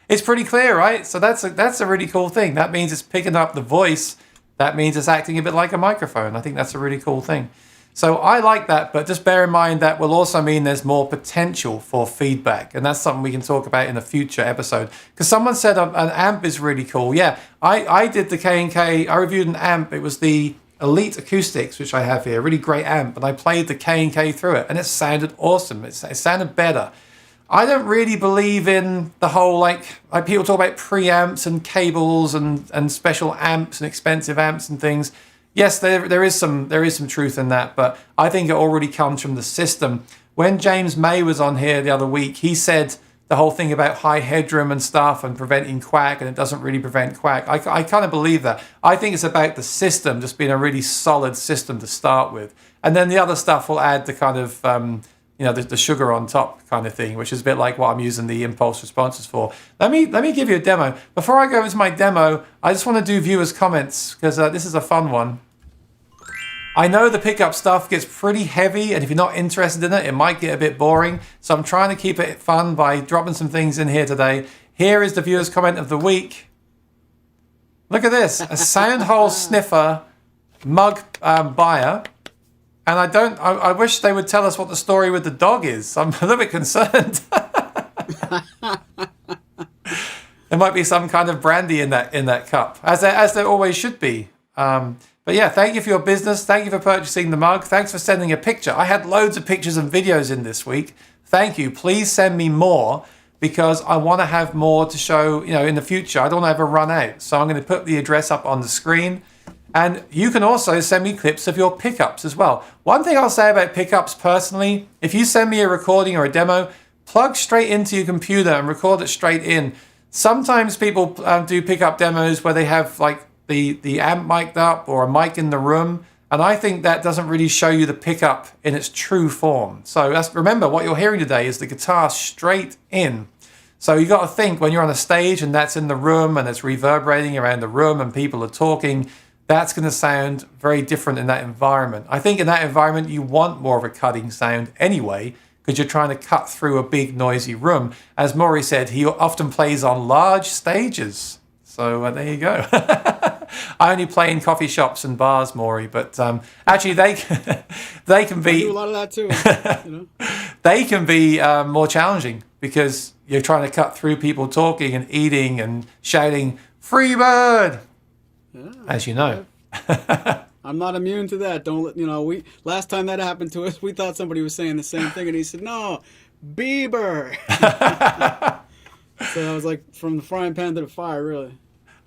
It's pretty clear, right? So that's a really cool thing. That means it's picking up the voice. That means it's acting a bit like a microphone. I think that's a really cool thing. So I like that, but just bear in mind that will also mean there's more potential for feedback. And that's something we can talk about in a future episode. Because someone said an amp is really cool. Yeah, I did the K&K. I reviewed an amp. It was the Elite Acoustics, which I have here. A really great amp. And I played the K&K through it. And it sounded awesome. It sounded better. I don't really believe in the whole, like people talk about preamps and cables and special amps and expensive amps and things. Yes, there is some truth in that, but I think it already comes from the system. When James May was on here the other week, he said the whole thing about high headroom and stuff and preventing quack, and it doesn't really prevent quack. I kind of believe that. I think it's about the system just being a really solid system to start with, and then the other stuff will add the kind of the sugar on top kind of thing, which is a bit like what I'm using the impulse responses for. Let me give you a demo. Before I go into my demo, I just want to do viewers' comments because this is a fun one. I know the pickup stuff gets pretty heavy, and if you're not interested in it, it might get a bit boring. So I'm trying to keep it fun by dropping some things in here today. Here is the viewer's comment of the week. Look at this, a sound hole sniffer mug buyer. And I wish they would tell us what the story with the dog is. I'm a little bit concerned. There might be some kind of brandy in that cup, as there always should be. But yeah, thank you for your business. Thank you for purchasing the mug. Thanks for sending a picture. I had loads of pictures and videos in this week. Thank you. Please send me more because I want to have more to show, in the future. I don't want to ever run out. So I'm going to put the address up on the screen. And you can also send me clips of your pickups as well. One thing I'll say about pickups personally, if you send me a recording or a demo, plug straight into your computer and record it straight in. Sometimes people do pickup demos where they have like the amp mic'd up or a mic in the room, and I think that doesn't really show you the pickup in its true form. So remember, what you're hearing today is the guitar straight in. So you got to think when you're on a stage and that's in the room and it's reverberating around the room and people are talking, that's going to sound very different in that environment. I think in that environment you want more of a cutting sound anyway, because you're trying to cut through a big noisy room. As Maury said, he often plays on large stages. So there you go. I only play in coffee shops and bars, Maury, but actually they can be. I do a lot of that too. They can be more challenging because you're trying to cut through people talking and eating and shouting "Free bird," as you know. I'm not immune to that. We last time that happened to us, we thought somebody was saying the same thing, and he said, "No, Bieber." So I was like, from the frying pan to the fire, really.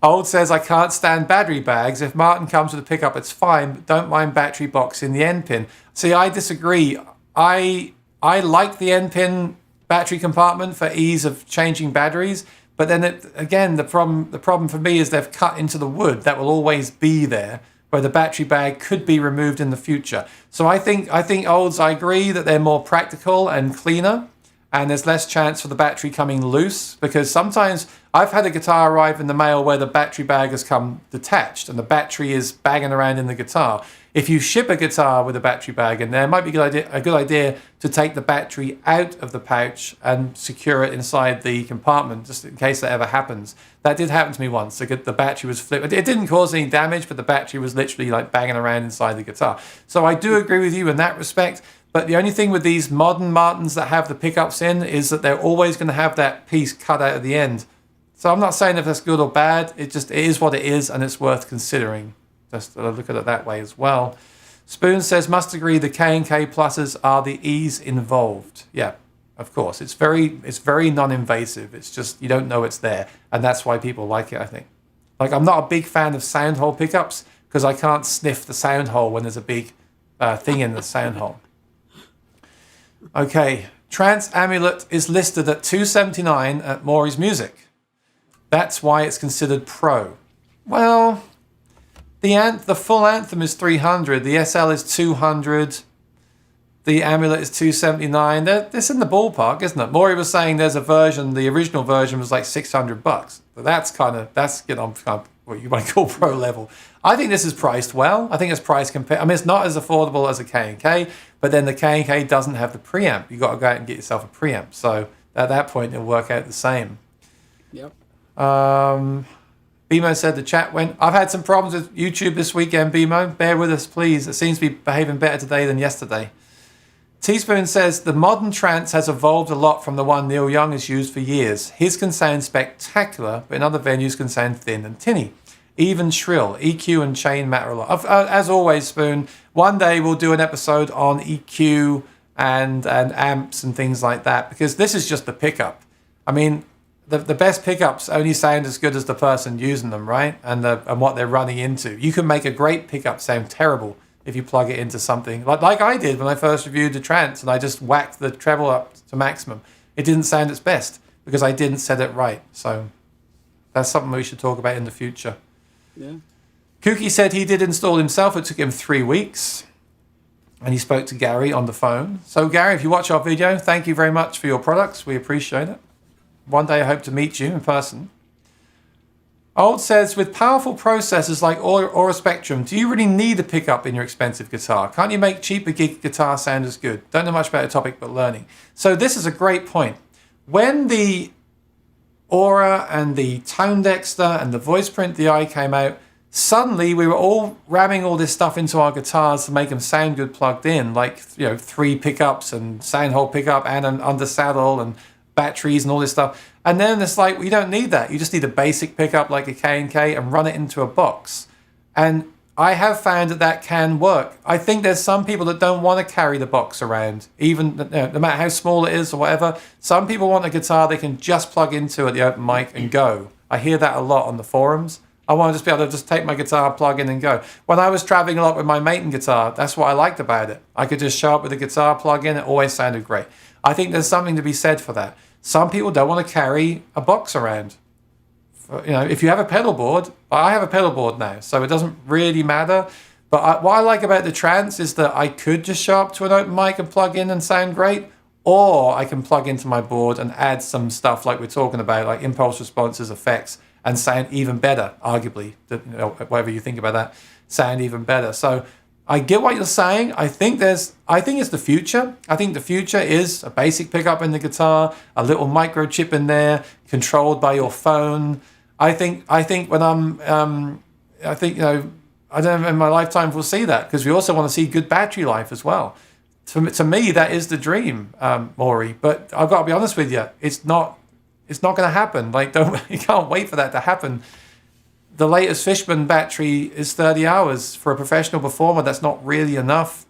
Old says, I can't stand battery bags. If Martin comes with a pickup, it's fine, but don't mind battery box in the end pin. See, I disagree. I like the end pin battery compartment for ease of changing batteries, but then the problem for me is they've cut into the wood. That will always be there, where the battery bag could be removed in the future. So I think Olds, I agree that they're more practical and cleaner, and there's less chance for the battery coming loose, because sometimes I've had a guitar arrive in the mail where the battery bag has come detached and the battery is banging around in the guitar. If you ship a guitar with a battery bag in there, it might be a good idea to take the battery out of the pouch and secure it inside the compartment, just in case that ever happens. That did happen to me once. The battery was flipped. It didn't cause any damage, but the battery was literally like banging around inside the guitar. So I do agree with you in that respect. But the only thing with these modern Martins that have the pickups in is that they're always going to have that piece cut out at the end. So I'm not saying if that's good or bad. It is what it is, and it's worth considering. Just look at it that way as well. Spoon says, must agree the K&K pluses are the ease involved. Yeah, of course. It's very non-invasive. It's just you don't know it's there, and that's why people like it, I think. Like, I'm not a big fan of sound hole pickups because I can't sniff the sound hole when there's a big thing in the sound hole. Okay, Trance Amulet is listed at $279 at Maury's Music. That's why it's considered pro. Well, the full Anthem is $300, the SL is $200, the Amulet is $279. It's in the ballpark, isn't it? Maury was saying there's a version, the original version was like $600. But that's getting on what you might call pro level. I think this is priced well. I think it's priced compared. I mean, it's not as affordable as a K&K, but then the K&K doesn't have the preamp. You got to go out and get yourself a preamp. So at that point, it'll work out the same. Yep. Bimo said the chat went. I've had some problems with YouTube this weekend, Bimo. Bear with us, please. It seems to be behaving better today than yesterday. Teaspoon says the modern trance has evolved a lot from the one Neil Young has used for years. His can sound spectacular, but in other venues can sound thin and tinny. Even shrill. EQ and chain matter a lot. As always, Spoon, one day we'll do an episode on EQ and amps and things like that, because this is just the pickup. I mean, the best pickups only sound as good as the person using them, right? And what they're running into. You can make a great pickup sound terrible if you plug it into something like I did when I first reviewed the Trance, and I just whacked the treble up to maximum. It didn't sound its best because I didn't set it right. So that's something we should talk about in the future. Yeah. Kooky said he did install himself. It took him 3 weeks. And he spoke to Gary on the phone. So Gary, if you watch our video, thank you very much for your products. We appreciate it. One day I hope to meet you in person. Old says, with powerful processors like Aura Spectrum, do you really need a pickup in your expensive guitar? Can't you make cheaper gig guitar sound as good? Don't know much about the topic, but learning. So this is a great point. When the Aura and the Tone Dexter and the Voice Print DI came out, suddenly we were all ramming all this stuff into our guitars to make them sound good plugged in, like 3 pickups and sound hole pickup and an under saddle and batteries and all this stuff. And then it's like, you don't need that. You just need a basic pickup like a K&K and run it into a box. And I have found that can work. I think there's some people that don't want to carry the box around, even no matter how small it is or whatever. Some people want a guitar they can just plug into at the open mic and go. I hear that a lot on the forums. I want to just be able to just take my guitar, plug in and go. When I was traveling a lot with my Maton guitar, that's what I liked about it. I could just show up with a guitar, plug in, it always sounded great. I think there's something to be said for that. Some people don't want to carry a box around. If you have a pedal board, I have a pedal board now, so it doesn't really matter. But what I like about the Trance is that I could just show up to an open mic and plug in and sound great, or I can plug into my board and add some stuff like we're talking about, like impulse responses, effects, and sound even better, arguably. Whatever you think about that, sound even better. So I get what you're saying. I think it's the future. I think the future is a basic pickup in the guitar, a little microchip in there, controlled by your phone. I think when I don't know in my lifetime we'll see that, because we also want to see good battery life as well. To me, that is the dream, Maury. But I've got to be honest with you, it's not going to happen. You can't wait for that to happen. The latest Fishman battery is 30 hours. For a professional performer, that's not really enough.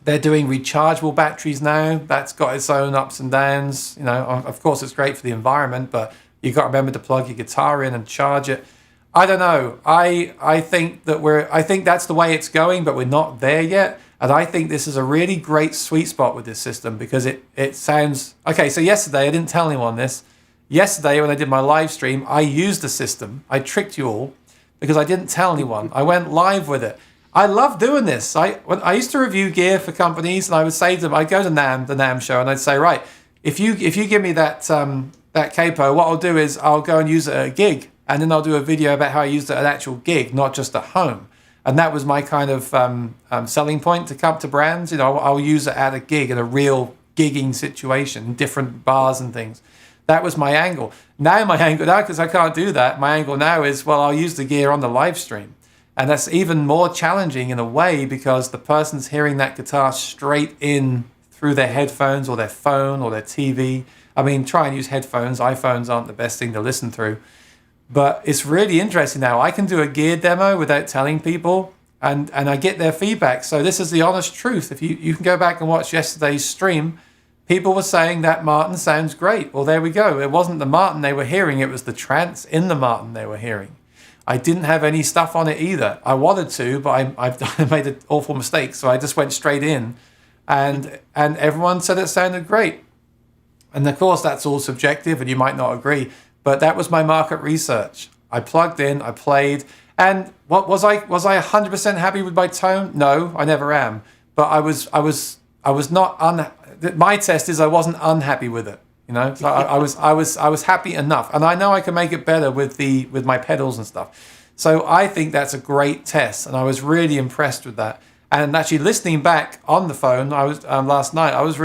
They're doing rechargeable batteries now. That's got its own ups and downs. Of course, it's great for the environment, but you've got to remember to plug your guitar in and charge it. I don't know. I think that's the way it's going, but we're not there yet. And I think this is a really great sweet spot with this system, because it sounds... Okay, so yesterday, I didn't tell anyone this. Yesterday, when I did my live stream, I used the system. I tricked you all because I didn't tell anyone. I went live with it. I love doing this. I used to review gear for companies, and I would say to them, I'd go to the NAMM show, and I'd say, right, if you give me that capo, what I'll do is I'll go and use it at a gig, and then I'll do a video about how I used it at an actual gig, not just at home. And that was my kind of selling point to come to brands. I'll use it at a gig, in a real gigging situation, different bars and things. That was my angle. Now because I can't do that, my angle now is, well, I'll use the gear on the live stream. And that's even more challenging in a way, because the person's hearing that guitar straight in through their headphones or their phone or their TV. I mean, try and use headphones. iPhones aren't the best thing to listen through. But it's really interesting now. I can do a gear demo without telling people, and I get their feedback. So this is the honest truth. If you can go back and watch yesterday's stream, people were saying that Martin sounds great. Well, there we go. It wasn't the Martin they were hearing. It was the Trance in the Martin they were hearing. I didn't have any stuff on it either. I wanted to, but I made an awful mistake. So I just went straight in, and everyone said it sounded great. And of course, that's all subjective, and you might not agree. But that was my market research. I plugged in, I played, and what was I 100% happy with my tone? No, I never am. But I was not my test is I wasn't unhappy with it. So I was happy enough, and I know I can make it better with my pedals and stuff. So I think that's a great test, and I was really impressed with that. And actually, listening back on the phone, I was last night. I was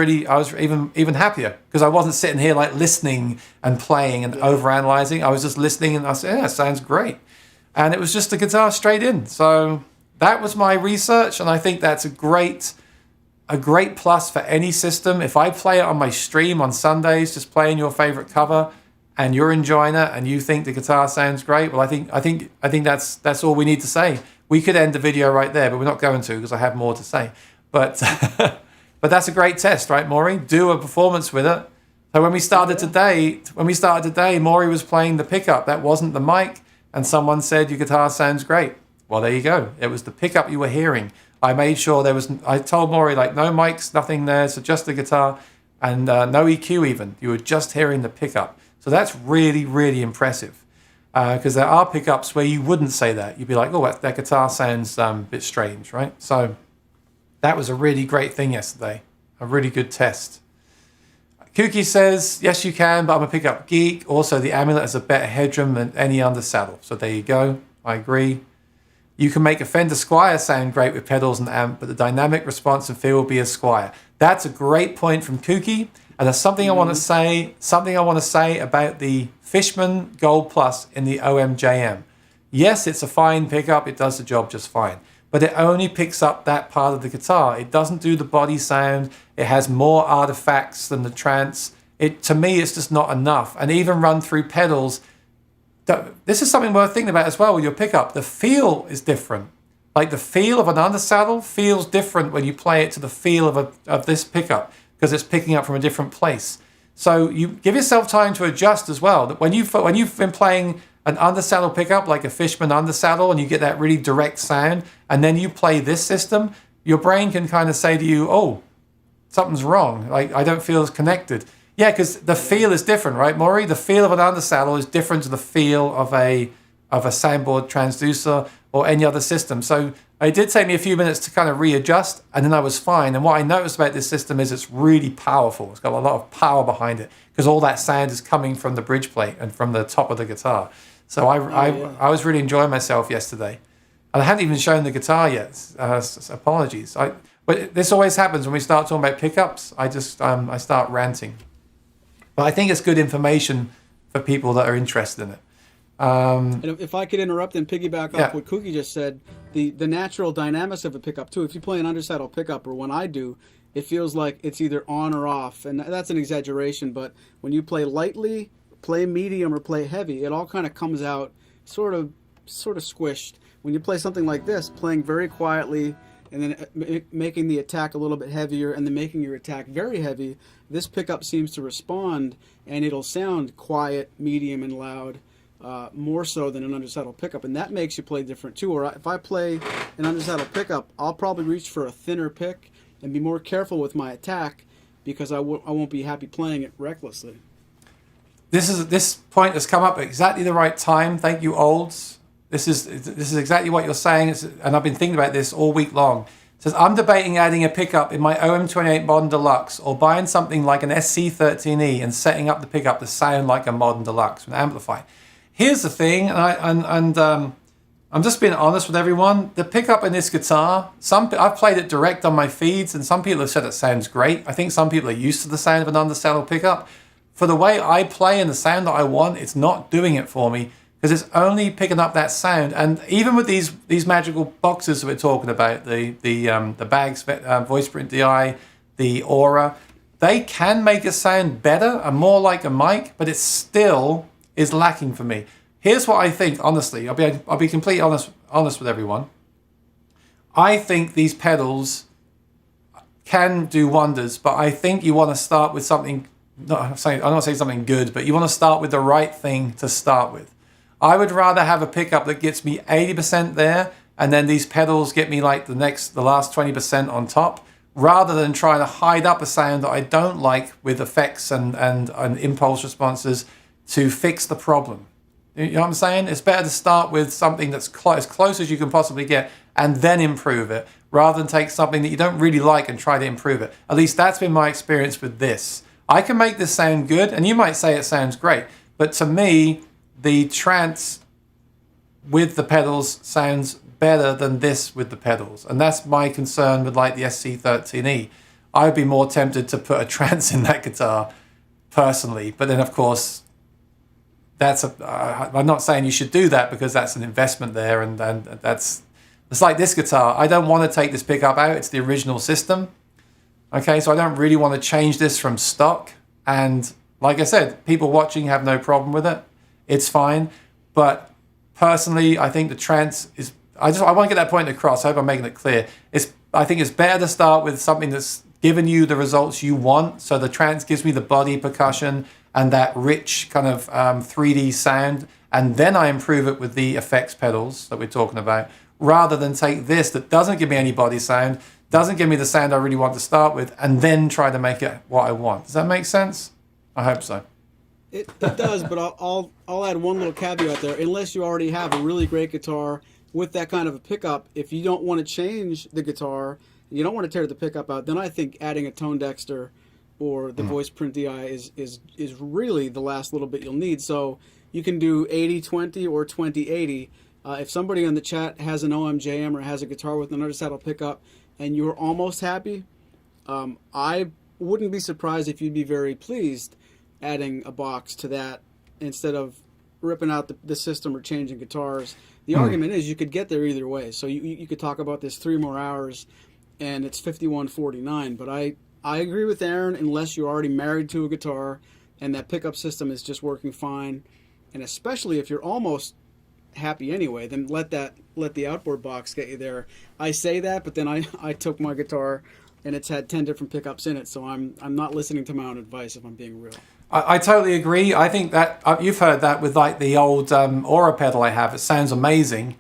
even happier, because I wasn't sitting here listening and playing and overanalyzing. I was just listening, and I said, "Yeah, it sounds great," and it was just the guitar straight in. So that was my research, and I think that's a great plus for any system. If I play it on my stream on Sundays, just playing your favorite cover, and you're enjoying it, and you think the guitar sounds great, well, I think that's all we need to say. We could end the video right there, but we're not going to, because I have more to say. But but that's a great test, right, Maury? Do a performance with it. So when we started today, Maury was playing the pickup. That wasn't the mic, and someone said your guitar sounds great. Well, there you go. It was the pickup you were hearing. I made sure I told Maury, like, no mics, nothing there, so just the guitar, and no EQ even. You were just hearing the pickup. So that's really, really impressive. Because there are pickups where you wouldn't say that. You'd be like, oh, that guitar sounds a bit strange, right? So that was a really great thing yesterday. A really good test. Kooky says, yes, you can, but I'm a pickup geek. Also, the Amulet has a better headroom than any undersaddle. So there you go. I agree. You can make a Fender Squier sound great with pedals and amp, but the dynamic response and feel will be a Squier. That's a great point from Kooky. And there's something I want to say about the Fishman Gold Plus in the OMJM. Yes, it's a fine pickup. It does the job just fine. But it only picks up that part of the guitar. It doesn't do the body sound. It has more artifacts than the Trance. To me, it's just not enough. And even run through pedals, this is something worth thinking about as well with your pickup. The feel is different. Like the feel of an undersaddle feels different when you play it to the feel of this pickup, because it's picking up from a different place. So you give yourself time to adjust as well. That when you've been playing an undersaddle pickup like a Fishman undersaddle and you get that really direct sound, and then you play this system, your brain can kind of say to you, oh, something's wrong. Like, I don't feel as connected. Yeah, because the feel is different, right, Maury? The feel of an undersaddle is different to the feel of a soundboard transducer or any other system. So it did take me a few minutes to kind of readjust, and then I was fine. And what I noticed about this system is it's really powerful. It's got a lot of power behind it because all that sound is coming from the bridge plate and from the top of the guitar. So I was really enjoying myself yesterday. And I hadn't even shown the guitar yet. Apologies. But this always happens when we start talking about pickups. I start ranting. But I think it's good information for people that are interested in it. And if I could interrupt and piggyback off what Kooky just said, the natural dynamics of a pickup too. If you play an undersaddle pickup, or when I do, it feels like it's either on or off, and that's an exaggeration. But when you play lightly, play medium, or play heavy, it all kind of comes out sort of squished. When you play something like this, playing very quietly and then making the attack a little bit heavier and then making your attack very heavy, this pickup seems to respond, and it'll sound quiet, medium, and loud. More so than an undersaddle pickup, and that makes you play different too. Or if I play an undersaddle pickup, I'll probably reach for a thinner pick and be more careful with my attack because I won't be happy playing it recklessly. This point has come up at exactly the right time. Thank you, Olds. This is exactly what you're saying, and I've been thinking about this all week long. It says, I'm debating adding a pickup in my OM28 Modern Deluxe or buying something like an SC13E and setting up the pickup to sound like a Modern Deluxe with an amplifier. Here's the thing, and I'm just being honest with everyone. The pickup in this guitar, I've played it direct on my feeds, and some people have said it sounds great. I think some people are used to the sound of an undersaddle pickup. For the way I play and the sound that I want, it's not doing it for me because it's only picking up that sound. And even with these magical boxes that we're talking about, the Bags Voice Print DI, the Aura, they can make it sound better and more like a mic, but it still is lacking for me. Here's what I think, honestly. I'll be completely honest with everyone. I think these pedals can do wonders, but I think you want to start with something. I'm not saying something good, but you want to start with the right thing to start with. I would rather have a pickup that gets me 80% there, and then these pedals get me like the last 20% on top, rather than trying to hide up a sound that I don't like with effects and impulse responses to fix the problem. You know what I'm saying? It's better to start with something that's as close as you can possibly get and then improve it, rather than take something that you don't really like and try to improve it. At least that's been my experience with this. I can make this sound good, and you might say it sounds great, but to me, the Trance with the pedals sounds better than this with the pedals, and that's my concern with like the SC13E. I would be more tempted to put a Trance in that guitar personally, but then of course, I'm not saying you should do that because that's an investment there, and it's like this guitar. I don't want to take this pickup out. It's the original system. Okay, so I don't really want to change this from stock. And like I said, people watching have no problem with it. It's fine. But personally, I think the Trance is. I want to get that point across. I hope I'm making it clear. I think it's better to start with something that given you the results you want. So the Trance gives me the body percussion and that rich kind of 3D sound, and then I improve it with the effects pedals that we're talking about, rather than take this that doesn't give me any body sound, doesn't give me the sound I really want to start with, and then try to make it what I want. Does that make sense? I hope so. It does, but I'll add one little caveat there. Unless you already have a really great guitar with that kind of a pickup, if you don't want to change the guitar, you don't want to tear the pickup out, then I think adding a Tone Dexter or the Voice Print DI is really the last little bit you'll need. So you can do 80-20 or 20-80. If somebody on the chat has an OMJM or has a guitar with an undersaddle pickup and you're almost happy, I wouldn't be surprised if you'd be very pleased adding a box to that instead of ripping out the system or changing guitars. The argument is you could get there either way. So you could talk about this 3 more hours and it's $51.49. But I agree with Aaron, unless you're already married to a guitar and that pickup system is just working fine. And especially if you're almost happy anyway, then let the outboard box get you there. I say that, but then I took my guitar and it's had 10 different pickups in it, so I'm not listening to my own advice if I'm being real. I totally agree. I think that you've heard that with like the old Aura pedal I have. It sounds amazing.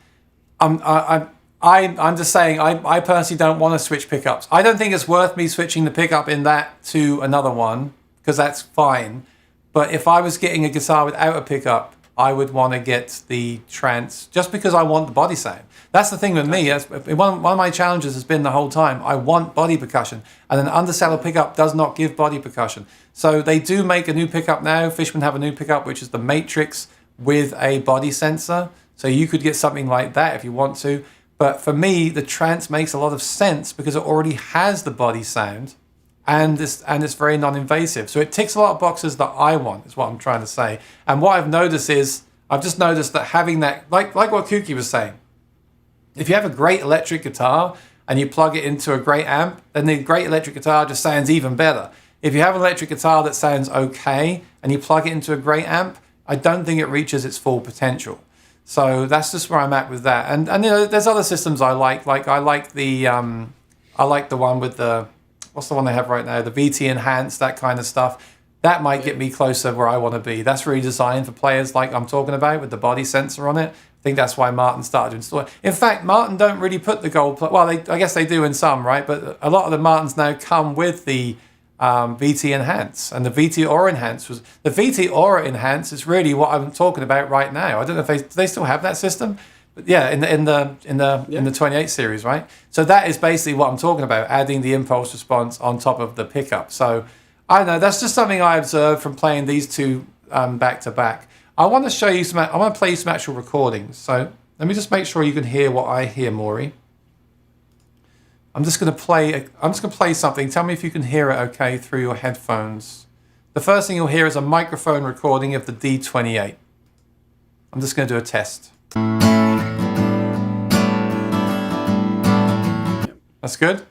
I'm just saying I personally don't want to switch pickups. I don't think it's worth me switching the pickup in that to another one, because that's fine. But if I was getting a guitar without a pickup, I would want to get the Trance just because I want the body sound. That's the thing with me. One of my challenges has been the whole time, I want body percussion, and an undersaddle pickup does not give body percussion. So they do make a new pickup now. Fishman have a new pickup, which is the Matrix with a body sensor. So you could get something like that if you want to. But for me, the Trance makes a lot of sense because it already has the body sound, and it's very non-invasive. So it ticks a lot of boxes that I want, is what I'm trying to say. And what I've noticed is, I've just noticed that having that, like what Kuki was saying, if you have a great electric guitar and you plug it into a great amp, then the great electric guitar just sounds even better. If you have an electric guitar that sounds okay and you plug it into a great amp, I don't think it reaches its full potential. So that's just where I'm at with that. And you know, there's other systems I like. Like I like the one with the, what's the one they have right now? The VT Enhanced, that kind of stuff. That might get me closer where I want to be. That's really designed for players like I'm talking about with the body sensor on it. I think that's why Martin started to install it. In fact, Martin don't really put the gold plate. Well, I guess they do in some, right? But a lot of the Martins now come with the VT Enhance, and the VT Aura Enhance was the VT Aura Enhance is really what I'm talking about right now. I don't know if they still have that system, but yeah, in the 28 series, right? So that is basically what I'm talking about, adding the impulse response on top of the pickup. So I don't know, that's just something I observed from playing these two back to back. I want to show you some. I want to play you some actual recordings. So let me just make sure you can hear what I hear, Maury. I'm just going to play something. Tell me if you can hear it okay through your headphones. The first thing you'll hear is a microphone recording of the D28. I'm just going to do a test. That's good.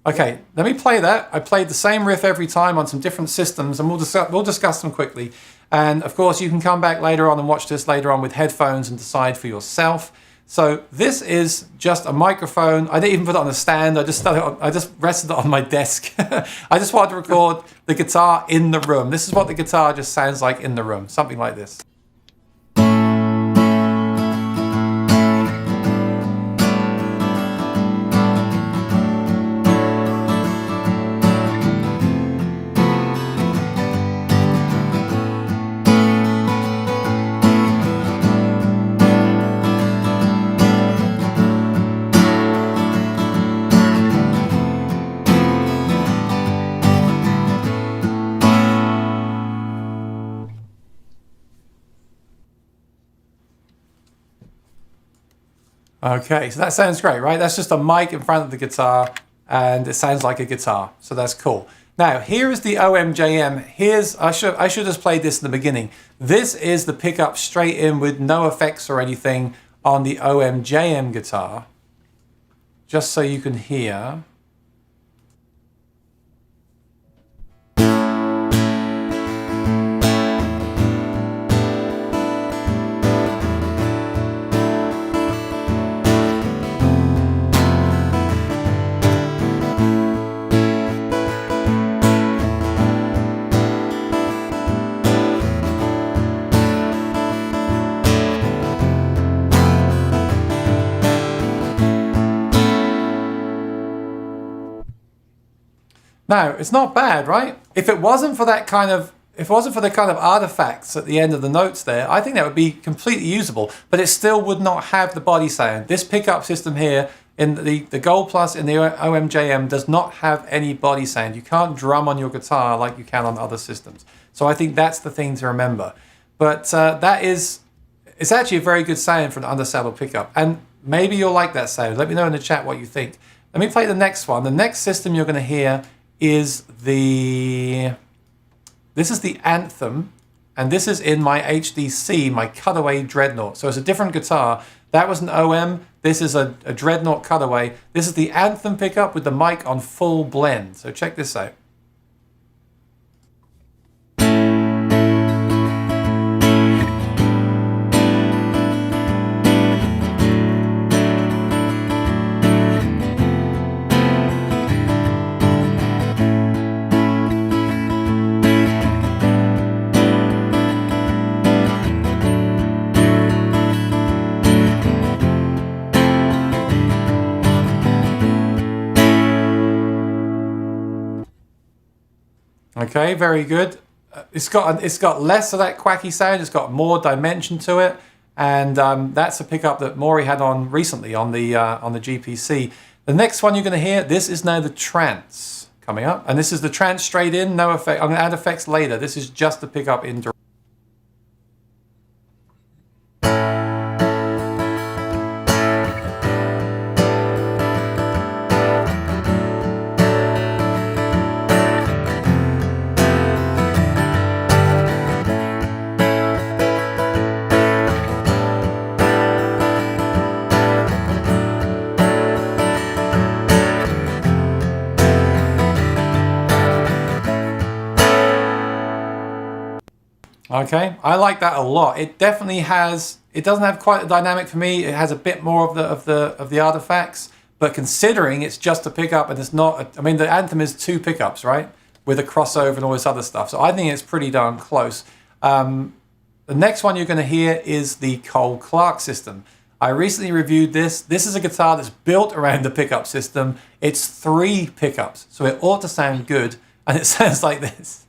Okay, let me play that. I played the same riff every time on some different systems, and we'll discuss them quickly. And of course, you can come back later on and watch this later on with headphones and decide for yourself. So this is just a microphone. I didn't even put it on a stand. I just rested it on my desk. I just wanted to record the guitar in the room. This is what the guitar just sounds like in the room, something like this. Okay, so that sounds great, right? That's just a mic in front of the guitar, and it sounds like a guitar, so that's cool. Now, here is the OMJM. I should have played this in the beginning. This is the pickup straight in with no effects or anything on the OMJM guitar, just so you can hear. No, it's not bad, right? If it wasn't for that kind of, if it wasn't for the kind of artifacts at the end of the notes there, I think that would be completely usable, but it still would not have the body sound. This pickup system here in the Gold Plus in the OMJM does not have any body sound. You can't drum on your guitar like you can on other systems. So I think that's the thing to remember. But it's actually a very good sound for an undersaddle pickup. And maybe you'll like that sound. Let me know in the chat what you think. Let me play the next one. The next system you're going to hear is this is the Anthem, and this is in my HDC, my Cutaway Dreadnought. So it's a different guitar. That was an OM. This is a Dreadnought Cutaway. This is the Anthem pickup with the mic on full blend. So check this out. Okay, very good. It's got less of that quacky sound. It's got more dimension to it, and that's a pickup that Maury had on recently on the GPC. The next one you're going to hear, this is now the Trance coming up, and this is the Trance straight in, no effect. I'm going to add effects later. This is just the pickup in direct. Okay, I like that a lot. It definitely has. It doesn't have quite a dynamic for me. It has a bit more of the artifacts, but considering it's just a pickup and it's not. I mean, the Anthem is 2 pickups, right, with a crossover and all this other stuff. So I think it's pretty darn close. The next one you're going to hear is the Cole Clark system. I recently reviewed this. This is a guitar that's built around the pickup system. It's 3 pickups, so it ought to sound good, and it sounds like this.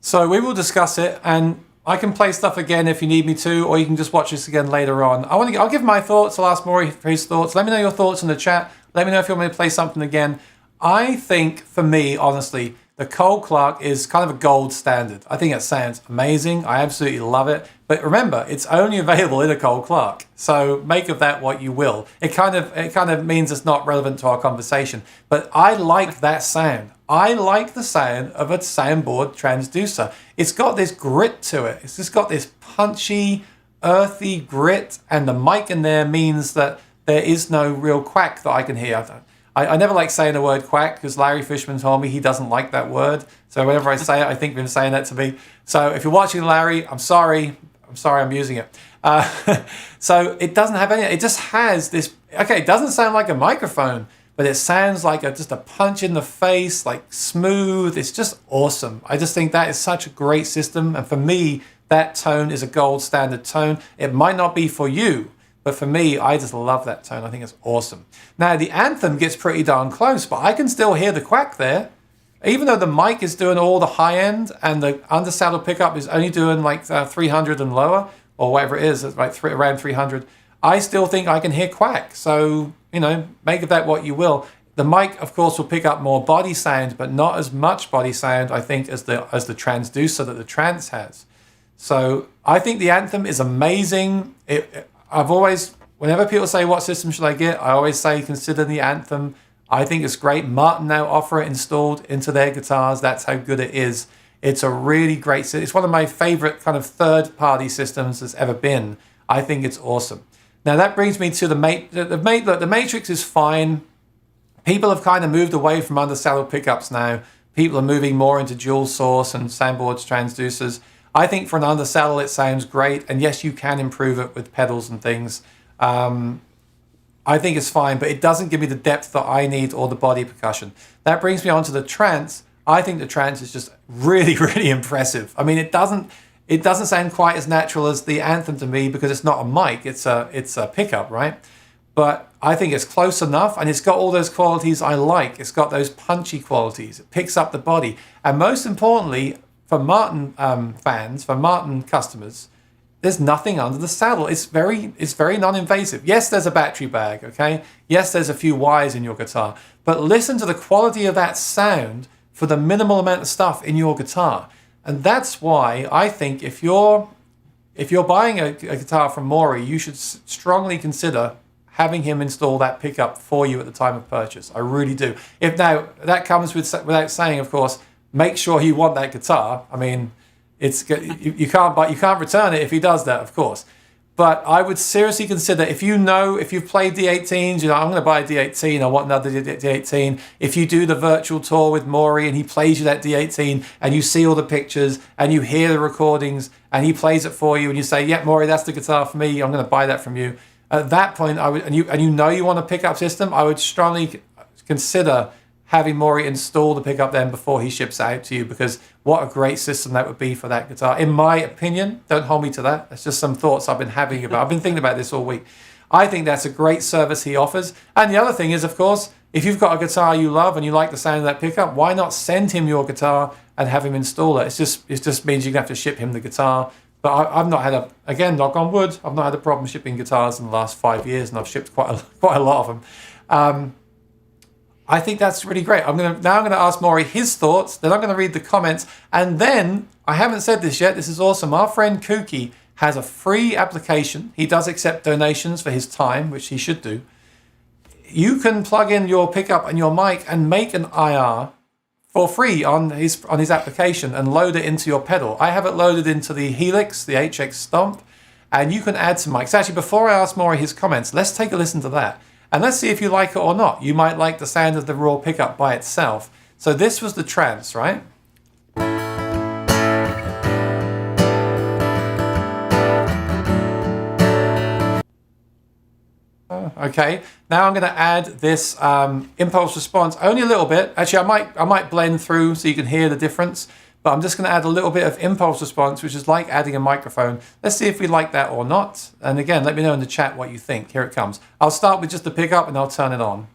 So we will discuss it, and I can play stuff again if you need me to, or you can just watch this again later on. I'll give my thoughts. I'll ask Maury for his thoughts. Let me know your thoughts in the chat. Let me know if you want me to play something again. I think, for me, honestly, the Cole Clark is kind of a gold standard. I think it sounds amazing. I absolutely love it. But remember, it's only available in a Cole Clark. So make of that what you will. It kind of means it's not relevant to our conversation. But I like that sound. I like the sound of a soundboard transducer. It's got this grit to it. It's just got this punchy, earthy grit, and the mic in there means that there is no real quack that I can hear. I never like saying the word quack because Larry Fishman told me he doesn't like that word. So whenever I say it, I think of him saying that to me. So if you're watching, Larry, I'm sorry I'm using it. So it doesn't have any, it just has this, okay, it doesn't sound like a microphone, but it sounds like just a punch in the face, like smooth. It's just awesome. I just think that is such a great system. And for me, that tone is a gold standard tone. It might not be for you, but for me, I just love that tone. I think it's awesome. Now, the Anthem gets pretty darn close, but I can still hear the quack there. Even though the mic is doing all the high end and the undersaddle pickup is only doing like 300 and lower, or whatever it is, it's like around 300, I still think I can hear quack. So, you know, make of that what you will. The mic, of course, will pick up more body sound, but not as much body sound, I think, as the transducer that the Trance has. So I think the Anthem is amazing. I've always, whenever people say, what system should I get? I always say, consider the Anthem. I think it's great. Martin now offer it installed into their guitars. That's how good it is. It's a really great system. It's one of my favorite kind of third-party systems that's ever been. I think it's awesome. Now that brings me to the Matrix is fine, People have kind of moved away from undersaddle pickups now. People are moving more into dual source and soundboards, transducers. I think for an undersaddle it sounds great, and yes, you can improve it with pedals and things. I think it's fine, but it doesn't give me the depth that I need or the body percussion. That brings me on to the Trance. I think the Trance is just really, really impressive. I mean, it doesn't sound quite as natural as the Anthem to me because it's not a mic, it's a pickup, right? But I think it's close enough, and it's got all those qualities I like. It's got those punchy qualities. It picks up the body. And most importantly, for Martin fans, for Martin customers, there's nothing under the saddle. It's very non-invasive. Yes, there's a battery bag, okay? Yes, there's a few wires in your guitar. But listen to the quality of that sound for the minimal amount of stuff in your guitar. And that's why I think if you're buying a guitar from Maury, you should strongly consider having him install that pickup for you at the time of purchase. I really do. If now that comes without saying, of course, make sure you want that guitar. I mean, you can't return it if he does that, of course. But I would seriously consider, if you've played D18s, I'm going to buy a D18, I want another D18. If you do the virtual tour with Maury and he plays you that D18 and you see all the pictures and you hear the recordings and he plays it for you and you say, yeah, Maury, that's the guitar for me, I'm going to buy that from you. At that point, you want a pickup system, I would strongly consider having Maury install the pickup then before he ships it out to you, because what a great system that would be for that guitar. In my opinion, don't hold me to that. It's just some thoughts I've been having about. I've been thinking about this all week. I think that's a great service he offers. And the other thing is, of course, if you've got a guitar you love and you like the sound of that pickup, why not send him your guitar and have him install it? It just means you're going to have to ship him the guitar. But I've not had again, knock on wood, I've not had a problem shipping guitars in the last 5 years, and I've shipped quite a lot of them. I think that's really great. I'm going to ask Maury his thoughts, then I'm going to read the comments, and then, I haven't said this yet, this is awesome, our friend Kooky has a free application. He does accept donations for his time, which he should do. You can plug in your pickup and your mic and make an IR for free on his application and load it into your pedal. I have it loaded into the Helix, the HX Stomp, and you can add some mics. Actually, before I ask Maury his comments, let's take a listen to that. And let's see if you like it or not. You might like the sound of the raw pickup by itself. So this was the Trance, right? Okay, now I'm going to add this impulse response, only a little bit. Actually, I might blend through so you can hear the difference. But I'm just going to add a little bit of impulse response, which is like adding a microphone. Let's see if we like that or not. And again, let me know in the chat what you think. Here it comes. I'll start with just the pickup and I'll turn it on.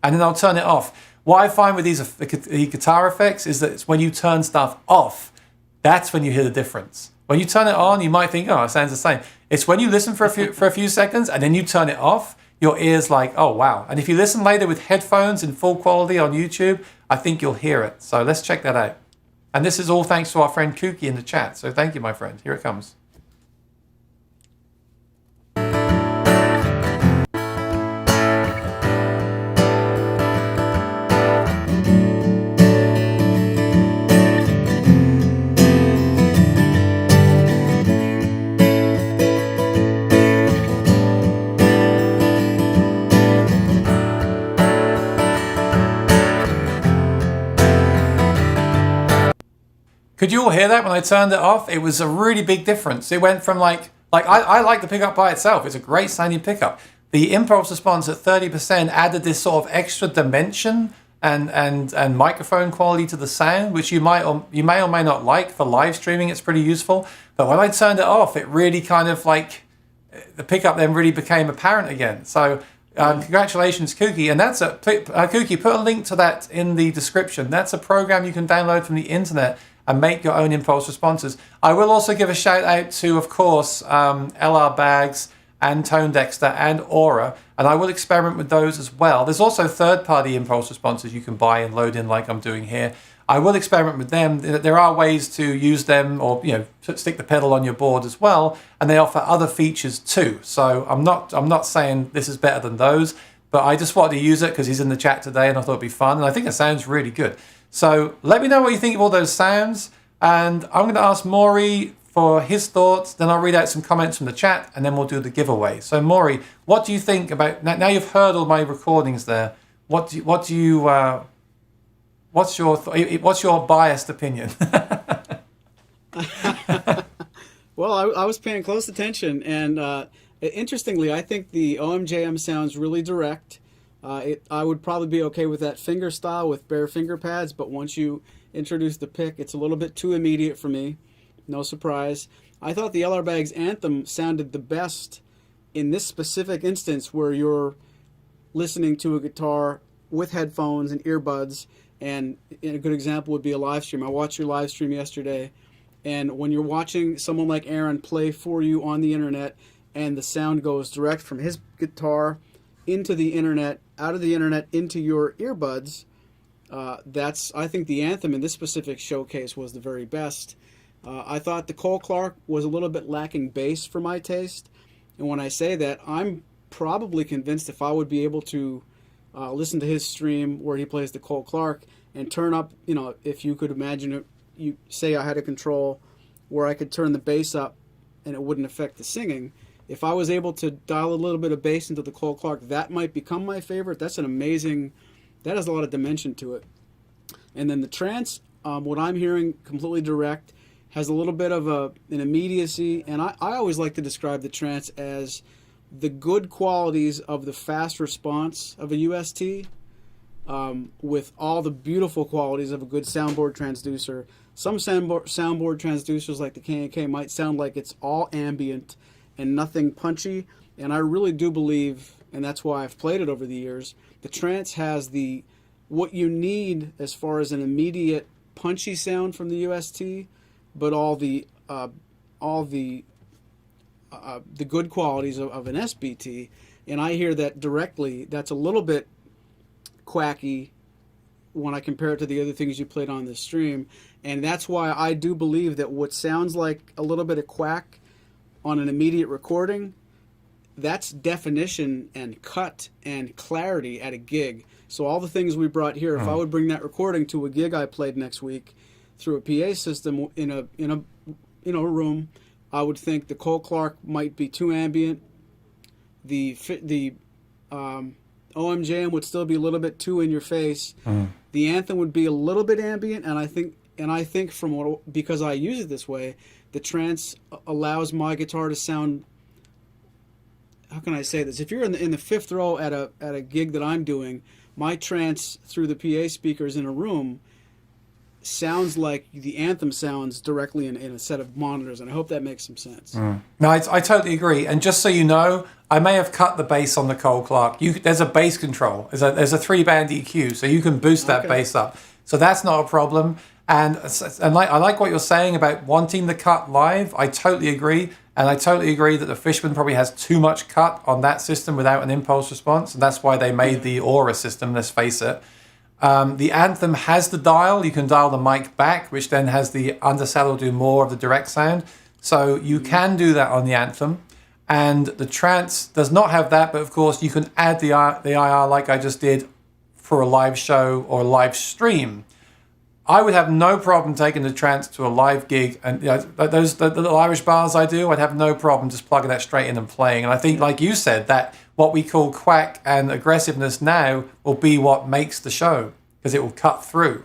And then I'll turn it off. What I find with the guitar effects is that it's when you turn stuff off, that's when you hear the difference. When you turn it on, you might think, oh, it sounds the same. It's when you listen for a few seconds and then you turn it off, your ear's like, oh, wow. And if you listen later with headphones in full quality on YouTube, I think you'll hear it. So let's check that out. And this is all thanks to our friend Kooky in the chat. So thank you, my friend. Here it comes. Could you all hear that when I turned it off? It was a really big difference. It went from I like the pickup by itself. It's a great sounding pickup. The impulse response at 30% added this sort of extra dimension and microphone quality to the sound, which you may or may not like for live streaming. It's pretty useful. But when I turned it off, it really kind of the pickup then really became apparent again. So congratulations, Kooky. And that's Kooky, put a link to that in the description. That's a program you can download from the internet and make your own impulse responses. I will also give a shout out to, of course, LR Bags and Tone Dexter and Aura, and I will experiment with those as well. There's also third-party impulse responses you can buy and load in like I'm doing here. I will experiment with them. There are ways to use them or stick the pedal on your board as well, and they offer other features too. So I'm not saying this is better than those, but I just wanted to use it because he's in the chat today and I thought it'd be fun, and I think it sounds really good. So let me know what you think of all those sounds, and I'm going to ask Maury for his thoughts, then I'll read out some comments from the chat, and then we'll do the giveaway. So Maury, what do you think about, now you've heard all my recordings there, What's your biased opinion? Well, I was paying close attention, and interestingly, I think the OMJM sounds really direct. I would probably be okay with that finger style with bare finger pads, but once you introduce the pick, it's a little bit too immediate for me. No surprise. I thought the LR Bag's Anthem sounded the best in this specific instance where you're listening to a guitar with headphones and earbuds. And a good example would be a live stream. I watched your live stream yesterday, and when you're watching someone like Aaron play for you on the internet, and the sound goes direct from his guitar into the internet, out of the internet into your earbuds, I think the Anthem in this specific showcase was the very best. I thought the Cole Clark was a little bit lacking bass for my taste, and when I say that, I'm probably convinced if I would be able to listen to his stream where he plays the Cole Clark and turn up, if you could imagine it, you say I had a control where I could turn the bass up and it wouldn't affect the singing. If I was able to dial a little bit of bass into the Cole Clark, that might become my favorite. That has a lot of dimension to it. And then the Trance, what I'm hearing completely direct, has a little bit of an immediacy, and I always like to describe the Trance as the good qualities of the fast response of a UST with all the beautiful qualities of a good soundboard transducer. Some soundboard transducers like the K&K might sound like it's all ambient and nothing punchy, and I really do believe, and that's why I've played it over the years, the Trance has what you need as far as an immediate punchy sound from the UST, but all the good qualities of an SBT, and I hear that directly. That's a little bit quacky when I compare it to the other things you played on this stream, and that's why I do believe that what sounds like a little bit of quack on an immediate recording, that's definition and cut and clarity at a gig. So all the things we brought here, if I would bring that recording to a gig I played next week through a PA system in a room, I would think the Cole Clark might be too ambient. The OMJM would still be a little bit too in your face. The Anthem would be a little bit ambient, and I think because I use it this way, the Trance allows my guitar to sound. How can I say this? If you're in the fifth row at a gig that I'm doing, my Trance through the PA speakers in a room sounds like the Anthem sounds directly in a set of monitors, and I hope that makes some sense. No, I totally agree. And just so you know, I may have cut the bass on the Cole Clark. There's a bass control. There's a 3-band EQ, so you can boost that bass up. So that's not a problem. And I like what you're saying about wanting the cut live. I totally agree. And I totally agree that the Fishman probably has too much cut on that system without an impulse response. And that's why they made the Aura system, let's face it. The Anthem has the dial. You can dial the mic back, which then has the undersaddle do more of the direct sound. So you can do that on the Anthem. And the Trance does not have that, but of course you can add the IR like I just did for a live show or a live stream. I would have no problem taking the Trance to a live gig, and those the little Irish bars I do, I'd have no problem just plugging that straight in and playing. And I think, like you said, that what we call quack and aggressiveness now will be what makes the show, because it will cut through.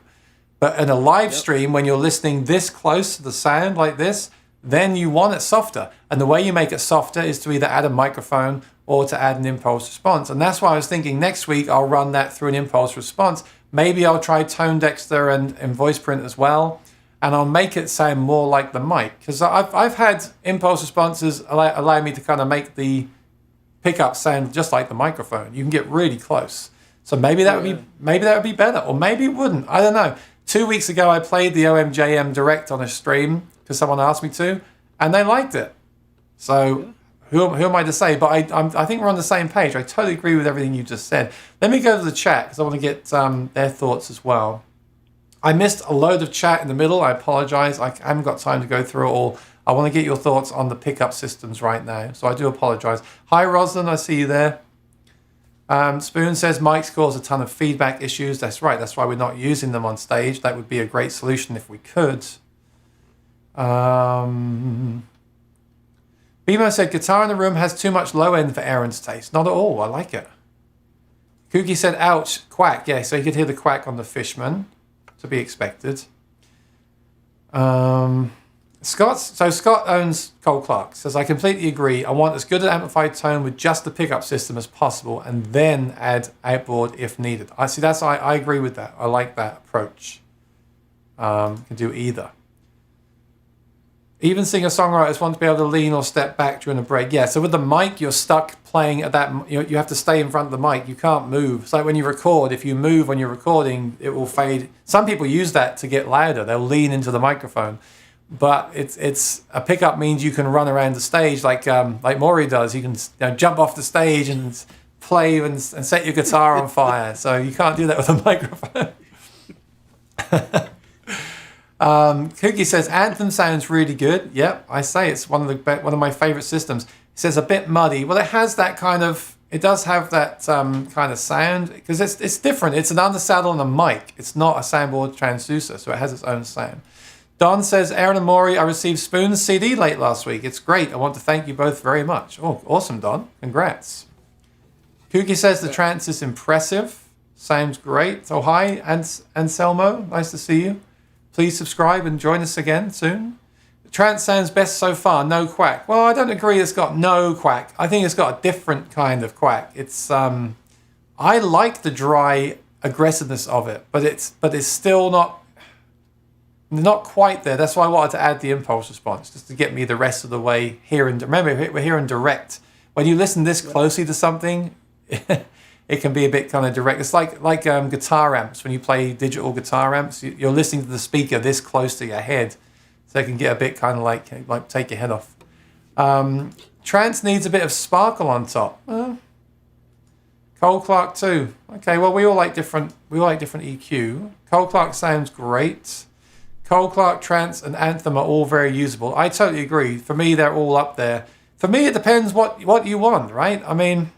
But in a live stream, when you're listening this close to the sound like this, then you want it softer. And the way you make it softer is to either add a microphone or to add an impulse response. And that's why I was thinking next week I'll run that through an impulse response. Maybe I'll try Tone Dexter and Voice Print as well, and I'll make it sound more like the mic. Because I've had impulse responses allow me to kind of make the pickup sound just like the microphone. You can get really close. So maybe that would be better, or maybe it wouldn't. I don't know. 2 weeks ago I played the OMJM Direct on a stream because someone asked me to, and they liked it. So who am I to say? But I think we're on the same page. I totally agree with everything you just said. Let me go to the chat because I want to get their thoughts as well. I missed a load of chat in the middle. I apologize. I haven't got time to go through it all. I want to get your thoughts on the pickup systems right now, so I do apologize. Hi, Rosalind. I see you there. Spoon says mics cause a ton of feedback issues. That's right. That's why we're not using them on stage. That would be a great solution if we could. Bimo said, guitar in the room has too much low end for Aaron's taste. Not at all. I like it. Kooky said, ouch, quack. Yeah, so you could hear the quack on the Fishman, to be expected. Scott owns Cole Clark. Says, I completely agree. I want as good an amplified tone with just the pickup system as possible and then add outboard if needed. I agree with that. I like that approach. Can do either. Even singer-songwriters want to be able to lean or step back during a break. Yeah, so with the mic, you're stuck playing at that. You have to stay in front of the mic. You can't move. It's like when you record. If you move when you're recording, it will fade. Some people use that to get louder. They'll lean into the microphone. But it's a pickup means you can run around the stage like Maury does. You can jump off the stage and play and set your guitar on fire. So you can't do that with a microphone. Kooky says Anthem sounds really good. Yep, I say it's one of my favorite systems. He says a bit muddy. Well, it has that kind of. It does have that kind of sound because it's different. It's an undersaddle and a mic. It's not a soundboard transducer, so it has its own sound. Don says, Aaron and Maury, I received Spoon's CD late last week. It's great. I want to thank you both very much. Oh, awesome, Don. Congrats. Kooky says the Trance is impressive. Sounds great. Oh, hi, Anselmo. Nice to see you. Please subscribe and join us again soon. The Trance sounds best so far. No quack. Well, I don't agree it's got no quack. I think it's got a different kind of quack. It's I like the dry aggressiveness of it, but it's still not quite there. That's why I wanted to add the impulse response, just to get me the rest of the way here. And remember, we're here in direct. When you listen this closely to something, it can be a bit kind of direct. It's like guitar amps. When you play digital guitar amps, you're listening to the speaker this close to your head, so it can get a bit kind of like take your head off. Trance needs a bit of sparkle on top. Cole Clark too. Okay, well we all like different EQ. Cole Clark sounds great. Cole Clark, Trance, and Anthem are all very usable. I totally agree. For me, they're all up there. For me, it depends what you want, right? I mean,